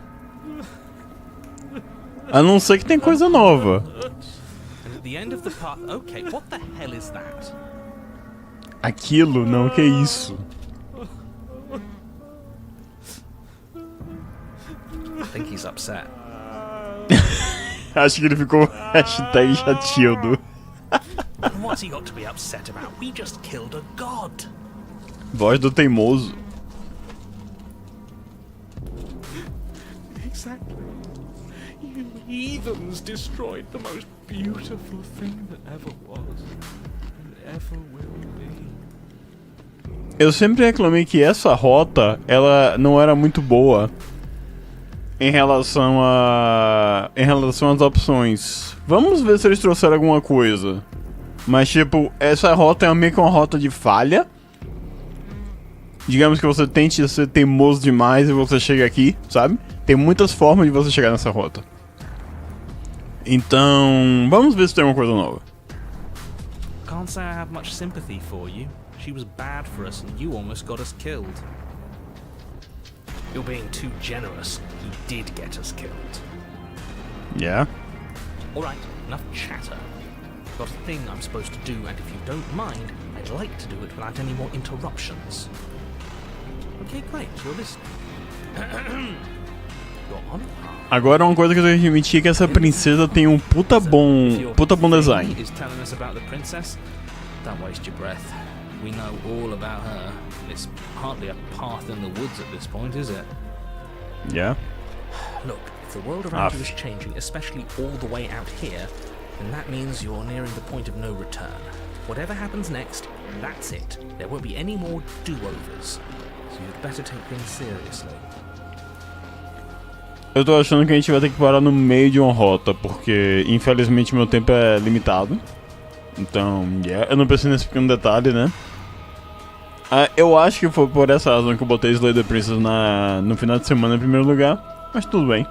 A não ser que tem coisa nova. And at the end of the path, okay, what the hell is that? Aquilo? Não, que isso? I think he's upset. Acho que ele ficou hashtag chateado. And what's he got to be upset about? We just killed a god. Voz do teimoso. Exactly. You heathens destroyed the most beautiful thing that ever was and ever will be. Eu sempre reclamei que essa rota, ela não era muito boa em relação às opções. Vamos ver se eles trouxeram alguma coisa. Mas tipo, essa rota é meio que uma rota de falha. Digamos que você tente ser teimoso demais e você chega aqui, sabe? Tem muitas formas de você chegar nessa rota. Então, vamos ver se tem uma coisa nova. Can't say I have much sympathy for you. She was bad for us and you almost got us killed. You're being too generous. He did get us killed. Yeah? Alright, enough chatter. Got a thing I'm supposed to do, and if you don't mind, I'd like to do it without any more interruptions. Okay, great, you're listening. You're on. Agora uma coisa que eu tenho que admitir é que essa princesa tem um puta bom design. Is telling us about the princess? Don't waste your breath. We know all about her. It's hardly a path in the woods at this point, is it? Yeah? Look, if the world around you is changing, especially all the way out here, then that means you're nearing the point of no return. Whatever happens next, that's it. There won't be any more do-overs. So you'd better take things seriously. Eu tô achando que a gente vai ter que parar no meio de uma rota, porque infelizmente meu tempo é limitado. Então, eu não pensei nesse pequeno detalhe, né? Eu acho que foi por essa razão que eu botei Slay the Princess no final de semana em primeiro lugar, mas tudo bem.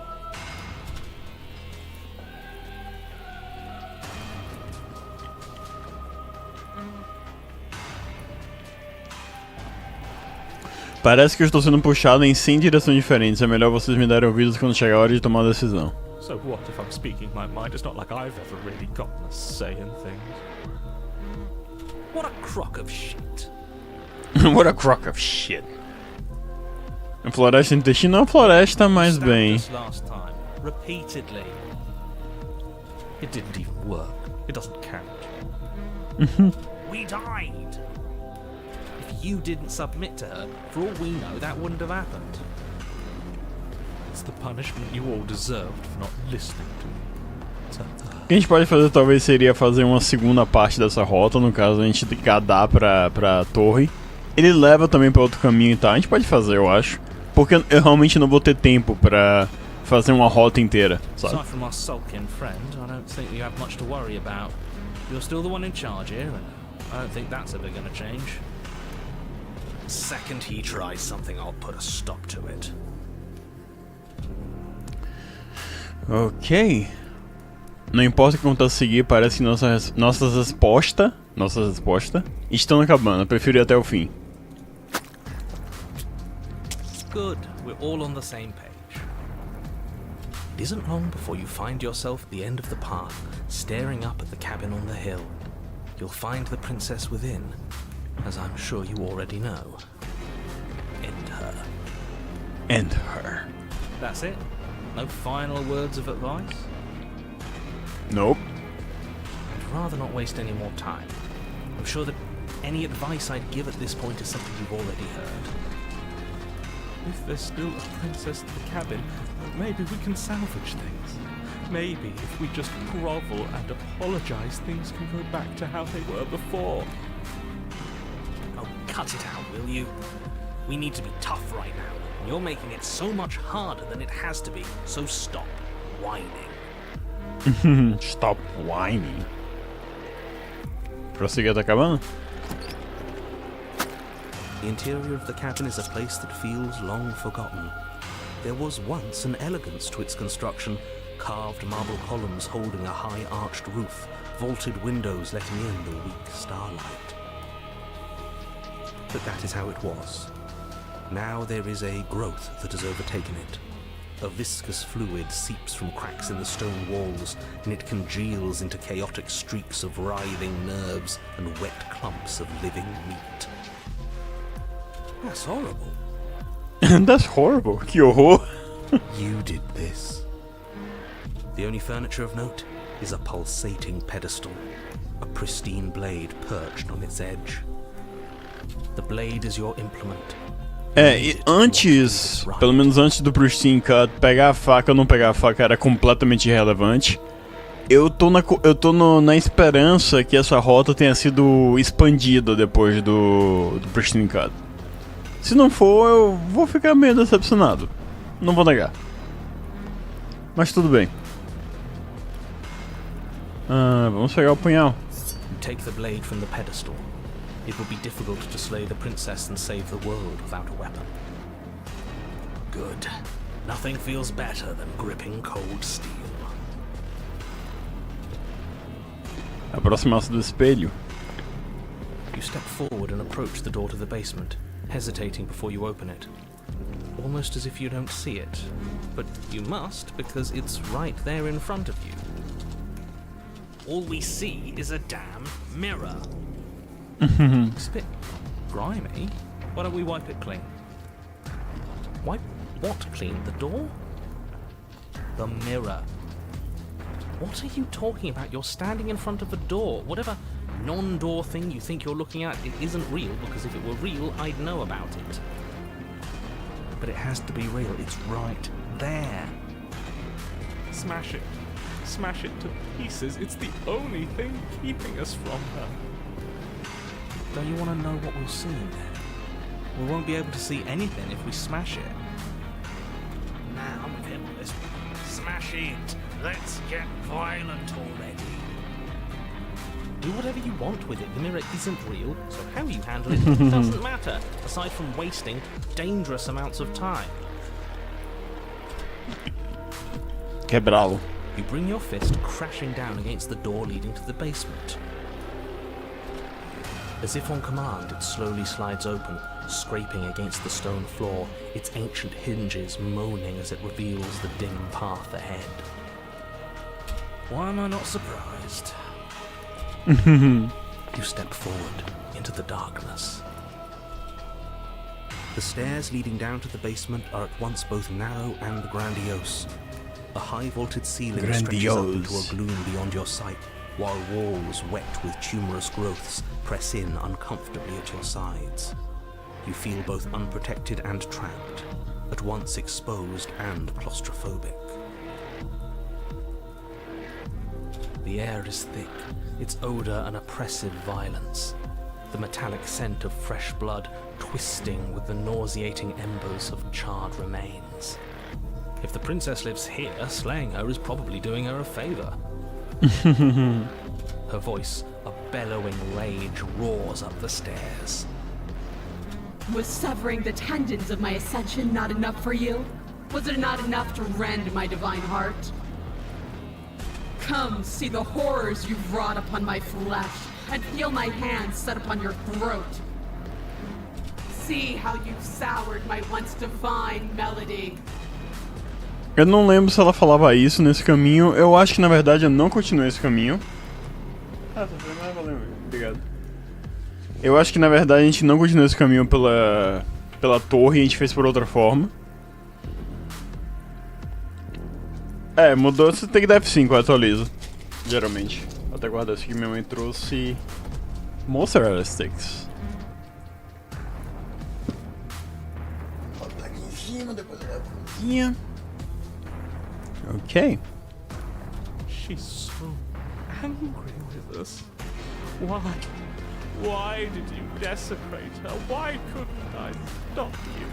Parece que eu estou sendo puxado em 100 direções diferentes. É melhor vocês me darem ouvidos quando chegar a hora de tomar a decisão. So what if I'm speaking my mind? It's not like I've ever really gotten a say in things. What a crock of shit. What a crock of shit. A floresta intestina é uma floresta, mas bem. Last time, repeatedly. It didn't even work. It doesn't count. We died. If you didn't submit to her, for all we know, that wouldn't have happened. It's the punishment you all deserved for not listening to me. O que a gente pode fazer talvez seria fazer uma segunda parte dessa rota, no caso a gente gadar pra torre. Ele leva também pra outro caminho e tal, a gente pode fazer, eu acho. Porque eu realmente não vou ter tempo pra fazer uma rota inteira, sabe? Aside from our sulking friend, I don't think you have much to worry about. You're still the one in charge here, and I don't think that's ever gonna change. Second he tries something, I'll put a stop to it. Ok. Não importa o que conta a seguir, parece que nossas respostas estão acabando. Eu prefiro ir até o fim. Good, we're all on the same page. It isn't long before you find yourself at the end of the path, staring up at the cabin on the hill. You'll find the princess within, as I'm sure you already know. End her. End her. That's it? No final words of advice? Nope. I'd rather not waste any more time. I'm sure that any advice I'd give at this point is something you've already heard. If there's still a princess in the cabin, maybe we can salvage things. Maybe if we just grovel and apologize, things can go back to how they were before. Oh, cut it out, will you? We need to be tough right now. You're making it so much harder than it has to be, so stop whining. Stop whining. Prosseguir tá acabando? The interior of the cabin is a place that feels long forgotten. There was once an elegance to its construction, carved marble columns holding a high arched roof, vaulted windows letting in the weak starlight. But that is how it was. Now there is a growth that has overtaken it. A viscous fluid seeps from cracks in the stone walls, and it congeals into chaotic streaks of writhing nerves and wet clumps of living meat. That's horrible. That's horrible. Que horror. You did this. The only furniture of note is a pulsating pedestal, a pristine blade perched on its edge. The blade is your implement. E antes, pelo menos antes do Pristine Cut, pegar a faca ou não pegar a faca era completamente irrelevante. Eu tô na esperança que essa rota tenha sido expandida depois do Pristine Cut. Se não for, eu vou ficar meio decepcionado. Não vou negar. Mas tudo bem. Vamos pegar o punhal. You take the blade from the pedestal. It would be difficult to slay the princess and save the world without a weapon. Good. Nothing feels better than gripping cold steel. Aproximar-se do espelho. You step forward and approach the door to the basement, hesitating before you open it. Almost as if you don't see it. But you must, because it's right there in front of you. All we see is a damn mirror. It's a bit grimy. Why don't we wipe it clean? Wipe what clean? The door? The mirror. What are you talking about? You're standing in front of a door. Whatever non-door thing you think you're looking at, it isn't real, because if it were real, I'd know about it. But it has to be real. It's right there. Smash it. Smash it to pieces. It's the only thing keeping us from her. Don't you want to know what we'll see in there? We won't be able to see anything if we smash it. Now, I'm with him on this. Smash it. Let's get violent already. Do whatever you want with it. The mirror isn't real, so how you handle it doesn't matter, aside from wasting dangerous amounts of time. Quebrá-lo. You bring your fist crashing down against the door leading to the basement. As if on command, it slowly slides open, scraping against the stone floor, its ancient hinges moaning as it reveals the dim path ahead. Why am I not surprised? You step forward into the darkness. The stairs leading down to the basement are at once both narrow and grandiose. A high vaulted ceiling stretches up into a gloom beyond your sight, while walls wet with tumorous growths press in uncomfortably at your sides. You feel both unprotected and trapped, at once exposed and claustrophobic. The air is thick, its odour an oppressive violence, the metallic scent of fresh blood twisting with the nauseating embers of charred remains. If the princess lives here, slaying her is probably doing her a favour. Her voice, a bellowing rage, roars up the stairs. Was severing the tendons of my ascension not enough for you? Was it not enough to rend my divine heart? Come, see the horrors you've wrought upon my flesh, and feel my hands set upon your throat. See how you've soured my once divine melody. Eu não lembro se ela falava isso nesse caminho. Eu acho que na verdade eu não continuei esse caminho. Ah, tá vendo? Valeu, obrigado. Eu acho que na verdade a gente não continuou esse caminho pela torre e a gente fez por outra forma. É, mudou, você tem que dar F5, atualiza. Geralmente. Vou até guardar isso aqui, minha mãe trouxe mozzarella sticks. Vou botar aqui em cima, depois eu levo a cozinha. Ok. She's so angry with us. Why did you desecrate her? Why couldn't I stop you?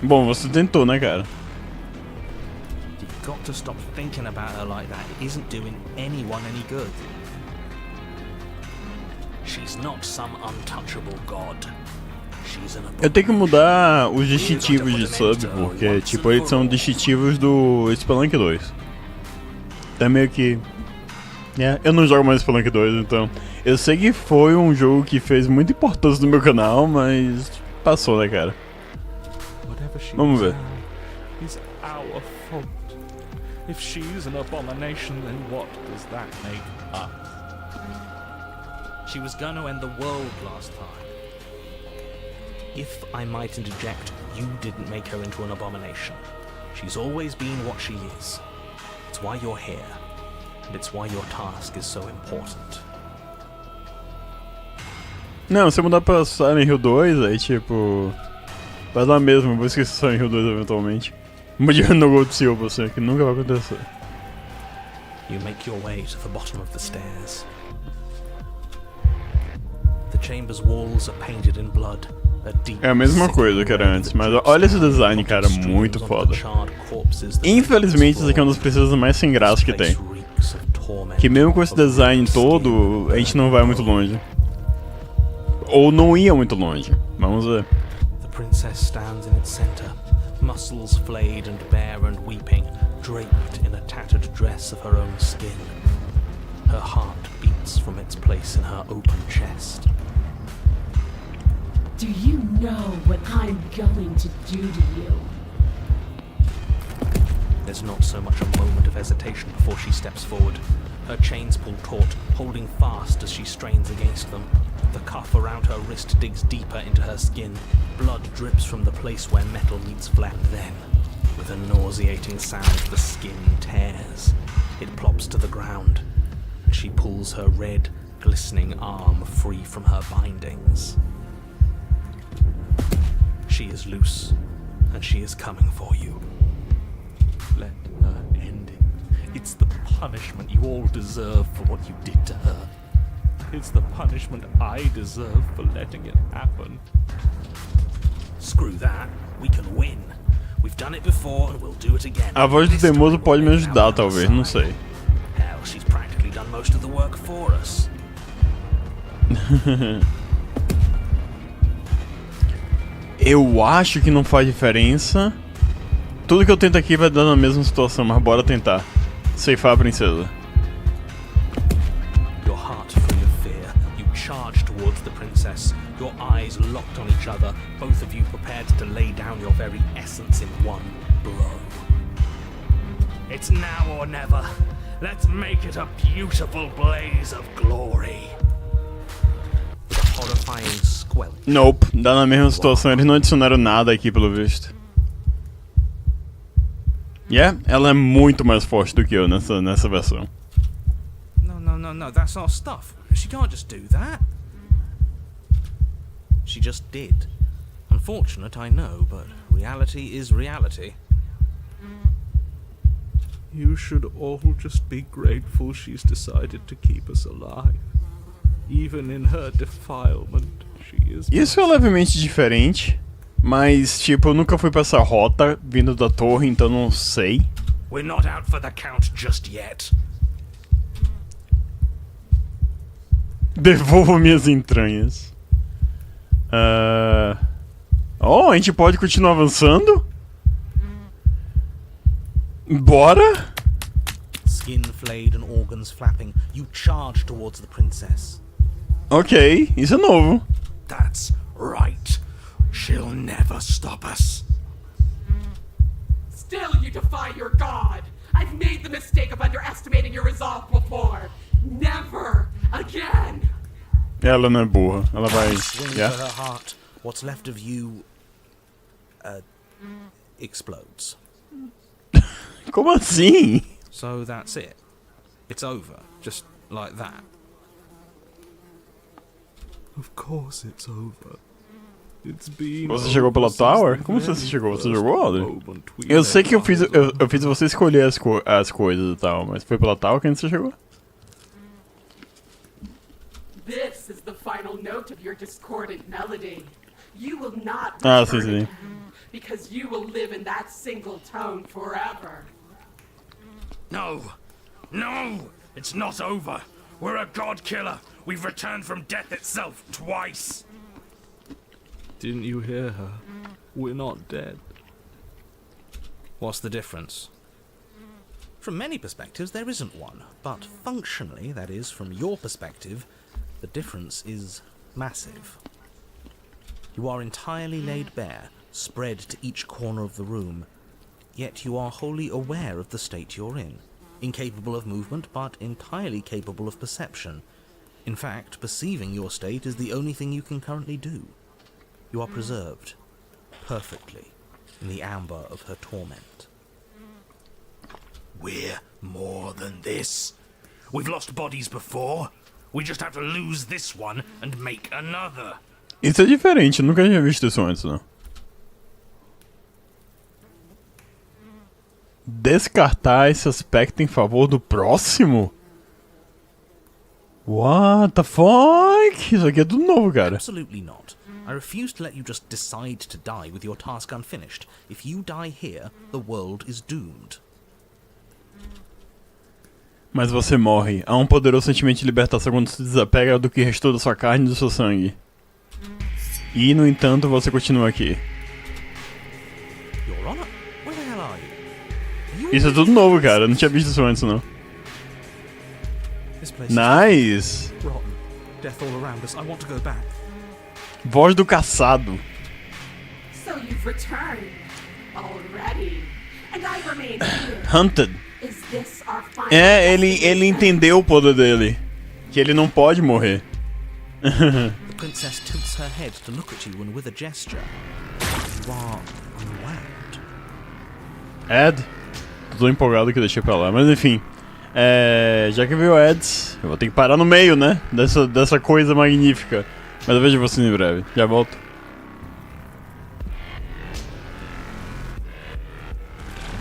Bom, você tentou, né, cara? You've got to stop thinking about her like that. It isn't doing anyone any good. She's not some untouchable god. She's an Eu tenho que mudar os distintivos de sub, porque, tipo, eles são distintivos do Spelunk 2. Então meio que... eu não jogo mais Spelunk 2, então... Eu sei que foi um jogo que fez muita importância no meu canal, mas... passou, né, cara? Vamos ver. Is our fault. If she's an abomination, then what does that make us? She was going to end the world last time. If I might interject, you didn't make her into an abomination. She's always been what she is. It's why you're here, and it's why your task is so important. Não, se eu mudar pra Silent Hill 2, aí tipo... vai lá mesmo, eu vou esquecer Silent Hill 2 eventualmente. Mude no Gold Seal você, que nunca vai acontecer. You make your way to the bottom of the stairs. The chamber's walls are painted in blood. É a mesma coisa que era antes, mas olha esse design, cara, muito foda. Infelizmente, isso aqui é um dos princesas mais sem graça que tem. Que mesmo com esse design todo, a gente não vai muito longe. Ou não ia muito longe. Vamos ver. The princess stands in its center, muscles flayed and bare and weeping, draped in a tattered dress of her own skin. Her heart beats from its place in her open chest. Do you know what I'm going to do to you? There's not so much a moment of hesitation before she steps forward. Her chains pull taut, holding fast as she strains against them. The cuff around her wrist digs deeper into her skin. Blood drips from the place where metal meets flesh. Then, with a nauseating sound, the skin tears. It plops to the ground, and she pulls her red, glistening arm free from her bindings. She is loose, and she is coming for you. Let her end it. It's the punishment you all deserve for what you did to her. It's the punishment I deserve for letting it happen. Screw that. We can win. We've done it before and we'll do it again. A voz do Teimoso pode me ajudar, talvez, não sei. Hell, she's practically done most of the work for us. Eu acho que não faz diferença. Tudo que eu tento aqui vai dar na mesma situação, mas bora tentar. Ceifar a princesa. Your heart full of fear, you charge towards the princess, your eyes locked on each other, both of you prepared to lay down your very essence in one blow. It's now or never. Let's make it a beautiful blaze of glory. With a horrifying squelch. Nope, dá na mesma situação, eles não adicionaram nada aqui pelo visto. Ela é muito mais forte do que eu nessa versão. No, that's our stuff. She can't just do that. She just did. Unfortunate, I know, but reality is reality. You should all just be grateful she's decided to keep us alive. Even in her defilement, she is... Isso é levemente diferente, mas tipo, eu nunca fui pra essa rota vindo da torre, então não sei. We're not out for the count just yet. Devolvo minhas entranhas. Oh, a gente pode continuar avançando? Bora? Skin flayed and organs flapping, you charge towards the princess. Ok, isso é novo. That's right. She'll never stop us. still you defy your god. I've made the mistake of underestimating your resolve before. Never again. Ela não é burra. Ela vai... Swing Yeah? for her heart. What's left of you... explodes. Como assim? So that's it. It's over. Just like that. Of course it's over. It's been Você chegou pela tower? Como você chegou? Você jogou, Audrey? Eu sei que eu fiz você escolher as coisas e tal, mas foi pela tower que você chegou? This is the final note of your discordant melody. You will not Ah, return sim, sim. again, because you will live in that single tone forever. No! No! It's not over! We're a god killer! We've returned from death itself twice! Didn't you hear her? We're not dead. What's the difference? From many perspectives, there isn't one. But functionally, that is, from your perspective, the difference is massive. You are entirely laid bare, spread to each corner of the room, yet you are wholly aware of the state you're in. Incapable of movement, but entirely capable of perception. In fact, perceiving your state is the only thing you can currently do. You are preserved, perfectly, in the amber of her torment. We're more than this. We've lost bodies before. We just have to lose this one and make another. Isso é diferente, eu nunca tinha visto isso antes, não. Descartar esse aspecto em favor do próximo? What the fuck? Isso aqui é tudo novo, cara. Absolutely not. I refuse to let you just decide to die with your task unfinished. If you die here, the world is doomed. Mas você morre. Há um poderoso sentimento de libertação quando se desapega do que restou da sua carne e do seu sangue. E, no entanto, você continua aqui. Your Honor, where the hell are you? Isso é tudo novo, cara. Eu não tinha visto isso antes, não. This place Nice! is rotten. Death all around us. I want to go back. Voz do caçado. So you've returned already, and I remain here. Hunted. Is this our final É, ele destination? entendeu o poder dele. Que ele não pode morrer. The princess tilts her head to look at you and with a gesture. You are unwound. Ed? Tô empolgado que eu deixei pra lá. Mas enfim. Já que veio o Eds, eu vou ter que parar no meio, né? Dessa coisa magnífica. Mas eu vejo você em breve. Já volto.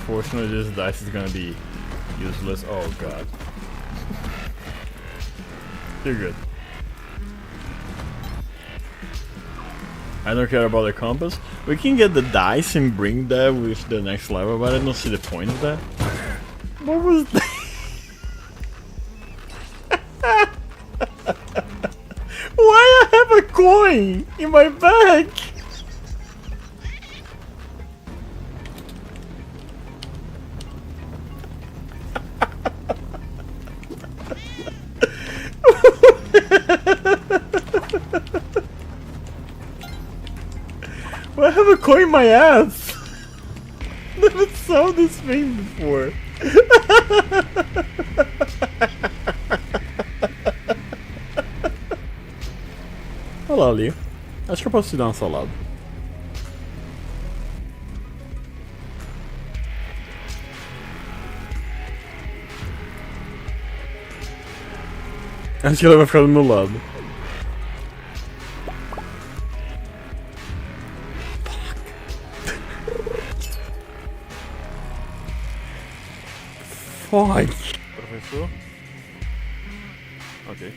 Unfortunately, this dice is gonna be useless. Oh god. You're good. I don't care about the compass. We can get the dice and bring that with the next level, but I don't see the point of that. What was that? Why I have a coin in my bag? Why I have a coin in my ass? Never saw this thing before. Olha lá ali. Acho que eu posso te dar uma salada. Acho que ela vai ficar do meu lado. Fuck. Professor? Ok.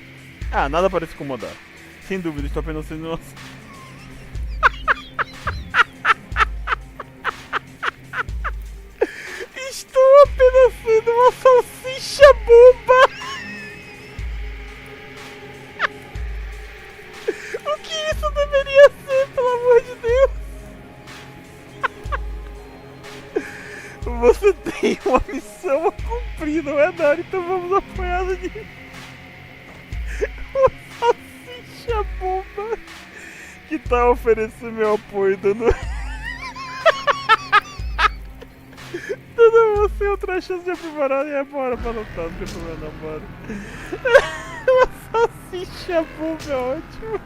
Ah, nada para se incomodar. Sem dúvida, estou apenas sendo uma... Estou apenas sendo uma salsicha boba! O que isso deveria ser, pelo amor de Deus? Você tem uma missão a cumprir, não é, Dari? Então vamos apoiá-lo nisso. Uma salsicha boba. Que tal oferecer meu apoio dando... Sem outra chance de aprimorar e é bora pra lutar, não tem problema não, bora. Uma salsicha boba é ótimo.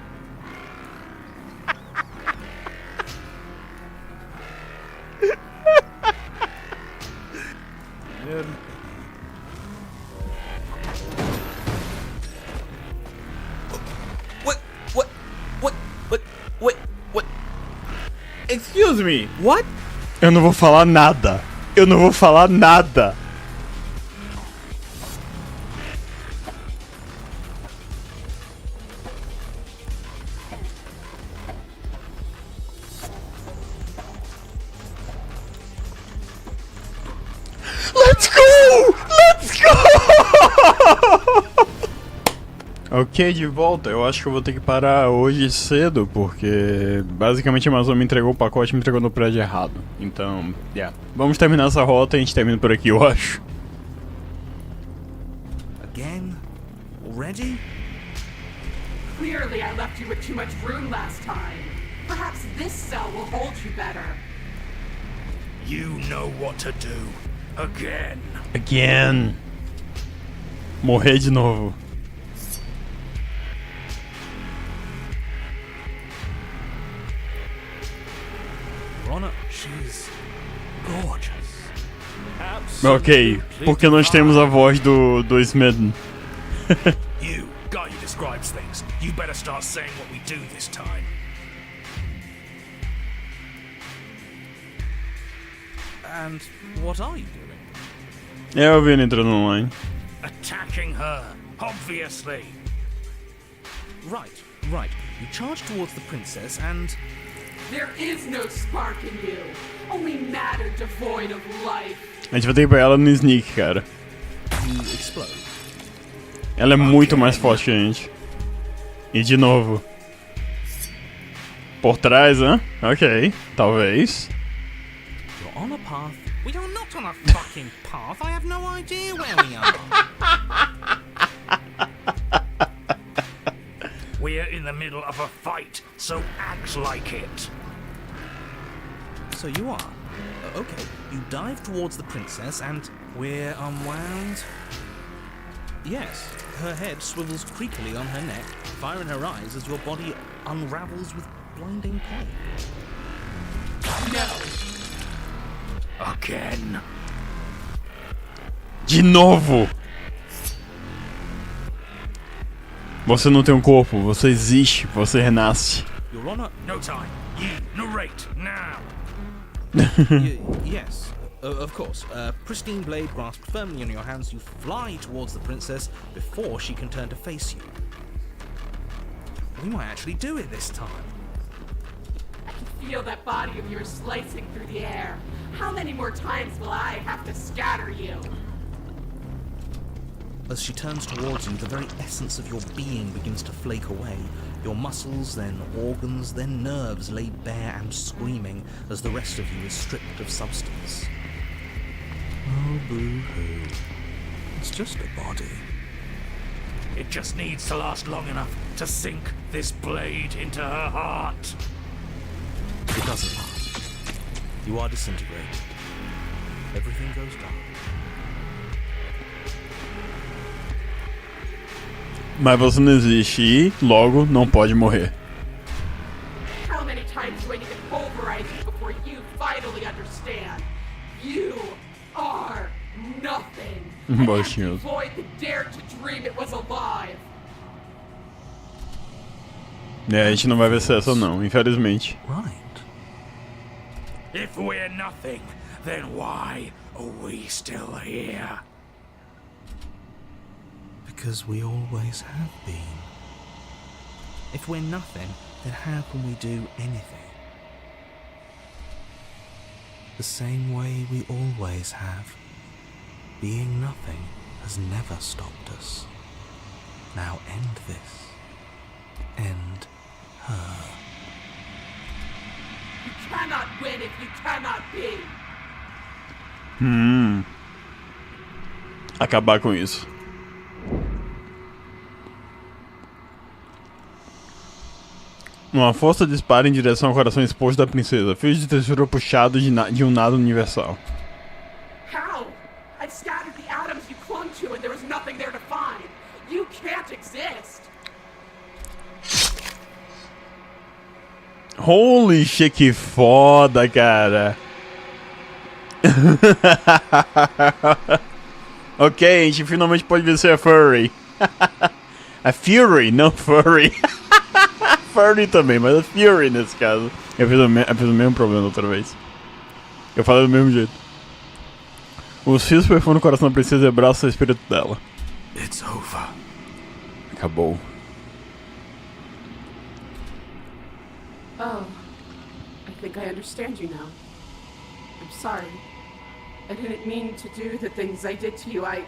What? Excuse me. What? Eu não vou falar nada. Eu não vou falar nada. Let's go! Let's go! Ok, de volta. Eu acho que eu vou ter que parar hoje cedo, porque basicamente a Amazon me entregou o pacote e me entregou no prédio errado. Então, yeah. Vamos terminar essa rota e a gente termina por aqui, eu acho. Again? Already? Clearly, I left you with too much room last time. Perhaps this cell will hold you better. You know what to do. Again. Again. Morrer de novo. Ronna, she's gorgeous. Ok, porque nós temos a voz do Smedden. You, guy who describes things, you better start saying what we do this time. And what are you doing? É, eu vi ele entrando online. Attacking her, obviously. Right. You charge towards the princess and... There is no spark in you, only matter devoid of life. A gente vai ter que pegar ela no sneak, cara. you explode. Ela é muito mais forte que a gente. E de novo. Por trás, hã? Ok, talvez. You're on a path. We are not on a fucking path. I have no idea where we are. We're in the middle of a fight, so act like it. So you are. Okay, you dive towards the princess and we're unwound. Yes, her head swivels creakily on her neck, fire in her eyes as your body unravels with blinding pain. No. Again. De novo! Você não tem um corpo, você existe, você renasce. Your Honor, No time. You narrate now. yes, of course. Pristine blade grasped firmly in your hands, you fly towards the princess before she can turn to face you. We might actually do it this time. I can feel that body of yours slicing through the air. How many more times will I have to scatter you? As she turns towards you, the very essence of your being begins to flake away. Your muscles, then organs, then nerves lay bare and screaming as the rest of you is stripped of substance. Oh, boo-hoo. It's just a body. It just needs to last long enough to sink this blade into her heart. It doesn't last. You are disintegrated. Everything goes dark. Mas você não existe e, logo, não pode morrer. How many times do I need to pulverize you before you finally understand? You are nothing. And Baixinho. that void that dared to dream it was alive. É, a gente não vai ver essa não, infelizmente. Right. If we're nothing, then why are we still here? Because we always have been. If we're nothing, then how can we do anything? The same way we always have. Being nothing has never stopped us. Now end this. End her. You cannot win if you cannot be. Acabar com isso. Uma força dispara em direção ao coração exposto da princesa. Fios de textura puxados de um nado universal. How? I've scattered the atoms you clung to and there was nothing there to find. You can't exist. Holy shit, que foda, cara. Ok, a gente finalmente pode vencer a Furry. A Fury, não Furry. Furry também, mas a Fury nesse caso. Eu fiz o mesmo problema da outra vez. Eu falei do mesmo jeito. Os fios perfuram o coração da princesa e abraçam o espírito dela. It's over. Acabou. Oh, I think I understand you now. I'm sorry. I didn't mean to do the things I did to you. I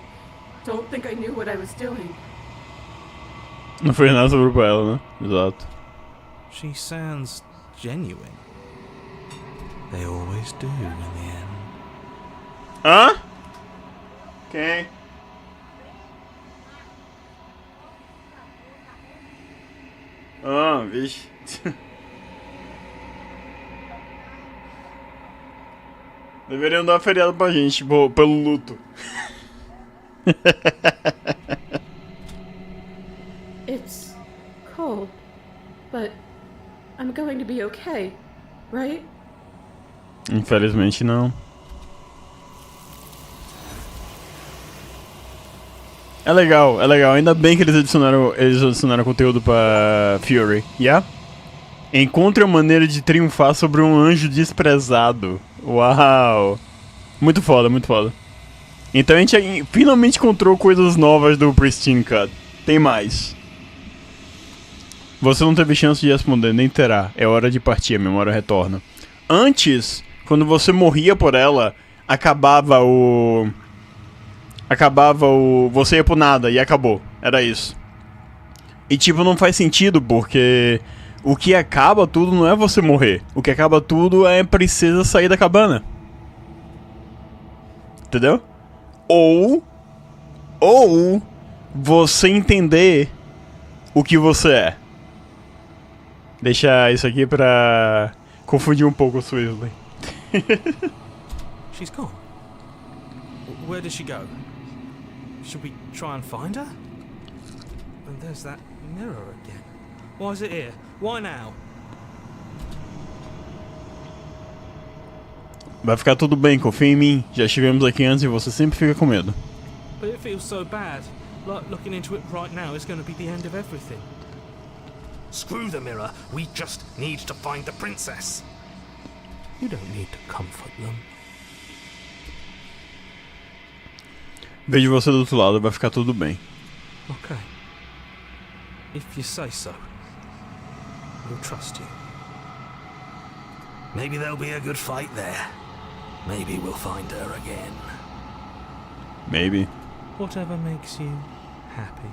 don't think I knew what I was doing. Não foi nada sobre ela, né? Exato. She sounds genuine. They always do in the end. Hã? Quem? Ah, vixe. Deveriam dar feriado pra gente, pelo luto. It's cold, but I'm going to be okay, right? Infelizmente não. É legal, é legal. Ainda bem que eles adicionaram conteúdo pra Fury. Yeah? Encontre a maneira de triunfar sobre um anjo desprezado. Uau! Muito foda, muito foda. Então a gente finalmente encontrou coisas novas do Pristine Cut. Tem mais. Você não teve chance de responder, nem terá. É hora de partir, a memória retorna. Antes, quando você morria por ela, acabava o... Você ia pro nada e acabou. Era isso. E tipo, não faz sentido, porque... O que acaba tudo não é você morrer. O que acaba tudo é a princesa sair da cabana. Entendeu? Ou você entender o que você é. Deixa isso aqui pra confundir um pouco o Swisley. She's gone. Where did she go? Should we try and find her? And there's that mirror again. Why is it here? Why now? Vai ficar tudo bem, confia em mim. Já estivemos aqui antes e você sempre fica com medo. But it feels so bad. Like looking into it right now is going to be the end of everything. Screw the mirror. We just need to find the princess. You don't need to comfort them. Vejo você do outro lado, vai ficar tudo bem. Okay. If you say so. We'll trust you. Maybe there'll be a good fight there. Maybe we'll find her again. Maybe. Whatever makes you happy.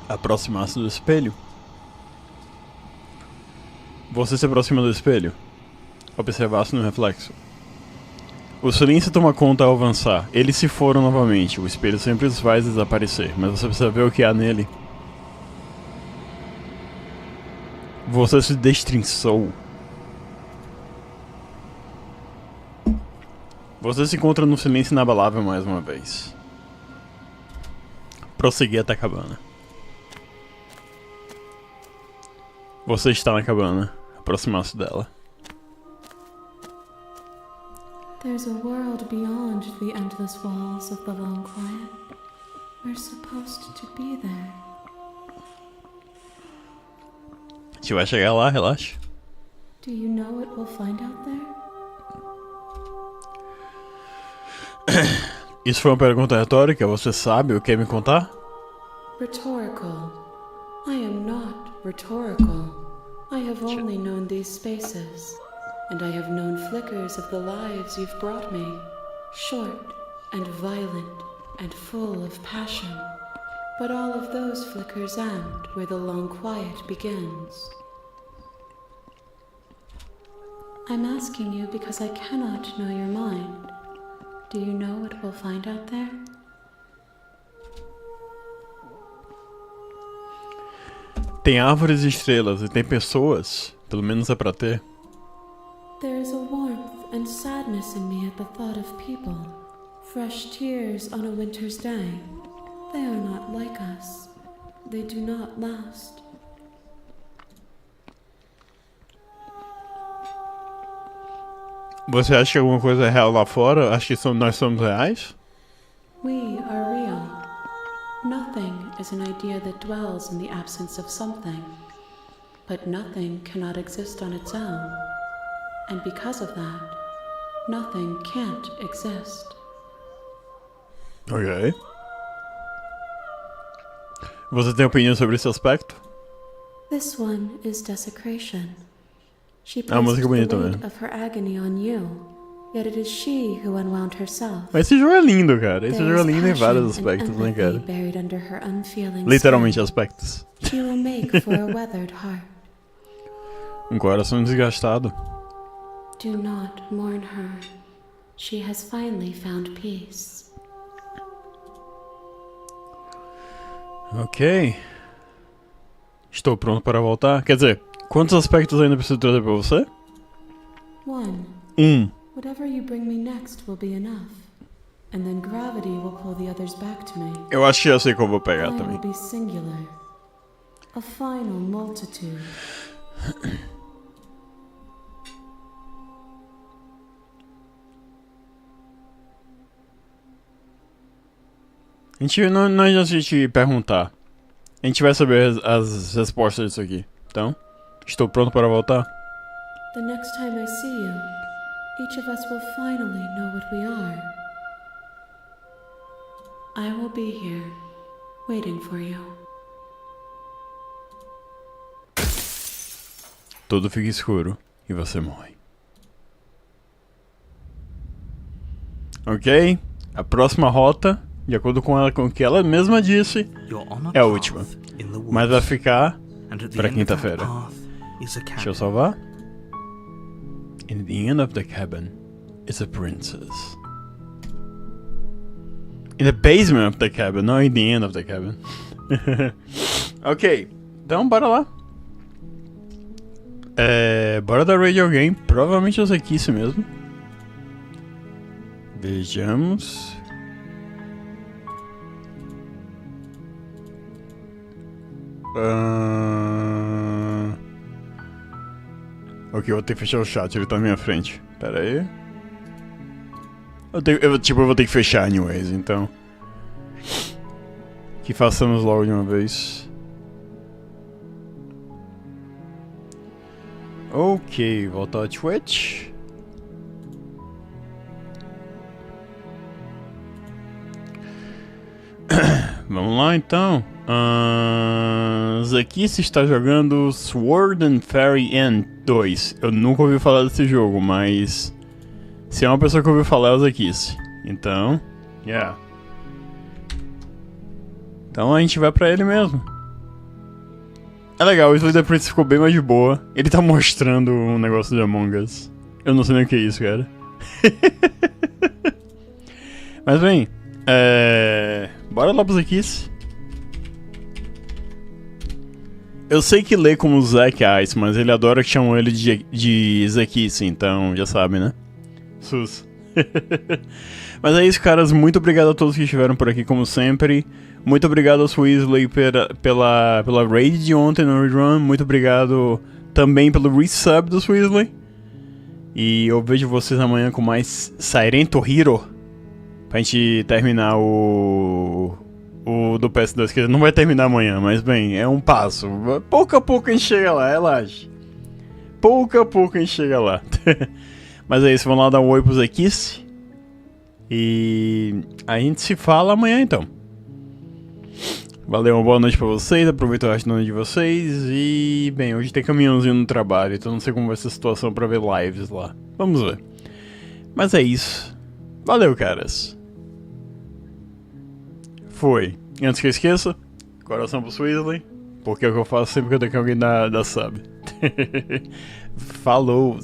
Aproximar-se do espelho. Você se aproxima do espelho. Observar-se no reflexo. O silêncio toma conta ao avançar. Eles se foram novamente. O espelho sempre os faz desaparecer, mas você precisa ver o que há nele. Você se destrinçou. Você se encontra no silêncio inabalável mais uma vez. Prosseguir até a cabana. Você está na cabana. Aproximar-se dela. There's a world beyond the endless walls of the long quiet. We're supposed to be there. A gente vai chegar lá, relaxa. Do you know what we'll find out there? Isso foi uma pergunta retórica? Você sabe o que me contar? Rhetorical. I am not rhetorical. I have only known these spaces, and I have known flickers of the lives you've brought me, short and violent and full of passion. But all of those flickers end where the long quiet begins. I'm asking you because I cannot know your mind. Do you know what we'll find out there? Tem árvores e estrelas e tem pessoas. Pelo menos é pra ter. There is a warmth and sadness in me at the thought of people. Fresh tears on a winter's day. They are not like us. They do not last. Você acha que alguma coisa é real lá fora? Acha que nós somos reais? We are real. Nothing is an idea that dwells in the absence of something. But nothing cannot exist on its own. And because of that, nothing can't exist. Ok. Você tem opinião sobre esse aspecto? This one is desecration. She Ah, música placed the bonita weight mesmo. of her agony on you, yet it is she who unwound herself. Mas esse jogo é lindo, cara. Esse There jogo é is lindo em vários passion and aspectos, né, empathy cara? buried under her unfeeling Literalmente skin. aspectos. She will make for a weathered heart. Um coração desgastado. Do not mourn her. She has finally found peace. Ok. Estou pronto para voltar. Quer dizer, quantos aspectos ainda preciso trazer pra você? One. Whatever you bring me next will be enough. And then gravity will pull the others back to me. Eu acho que já sei qual eu vou pegar I will também. be singular. A final multitude. A gente não adianta a gente perguntar. A gente vai saber as respostas disso aqui. Então, estou pronto para voltar. The next time I see you, each of us will finally know what we are. I will be here, waiting for you. Tudo fica escuro e você morre. Ok? A próxima rota, de acordo com o que ela mesma disse, You're on a é a path última. in the woods, Mas vai ficar and at the pra end of that quinta-feira. path is a Deixa eu cabin. salvar. In the end of the cabin is a princess. In the basement of the cabin, not in the end of the cabin. Ok, então bora lá. Bora dar radio game. Provavelmente essa aqui isso mesmo. Vejamos. Ok, eu vou ter que fechar o chat, ele tá na minha frente. Pera aí. Eu vou ter que fechar anyways, então. Que façamos logo de uma vez. Ok, voltar ao Twitch. Vamos lá então. Aqui se está jogando Sword and Fairy End 2. Eu nunca ouvi falar desse jogo, mas se é uma pessoa que ouviu falar, é o Zakice. Então, yeah. Então a gente vai pra ele mesmo. É legal, o Slither Prince ficou bem mais de boa. Ele tá mostrando um negócio de Among Us. Eu não sei nem o que é isso, cara. Mas bem, bora lá pro Zakice. Eu sei que lê como Zack Ice, mas ele adora que chamam ele de Zakice, então já sabe, né? Sus. Mas é isso, caras. Muito obrigado a todos que estiveram por aqui, como sempre. Muito obrigado ao Weasley pela raid de ontem no Rerun. Muito obrigado também pelo resub do Weasley. E eu vejo vocês amanhã com mais Silent Hero. Pra gente terminar o do PS2, que não vai terminar amanhã, mas bem, é um passo. Pouco a pouco a gente chega lá, relaxa. Pouco a pouco a gente chega lá. Mas é isso, vamos lá dar um oi pros Zakice. E a gente se fala amanhã então. Valeu, uma boa noite pra vocês, aproveita o resto da noite de vocês. E, bem, hoje tem caminhãozinho no trabalho, então não sei como vai ser a situação pra ver lives lá. Vamos ver. Mas é isso. Valeu, caras. Foi. E antes que eu esqueça, coração pro Weasley, porque é o que eu faço sempre que eu tenho que alguém da sub. Falou!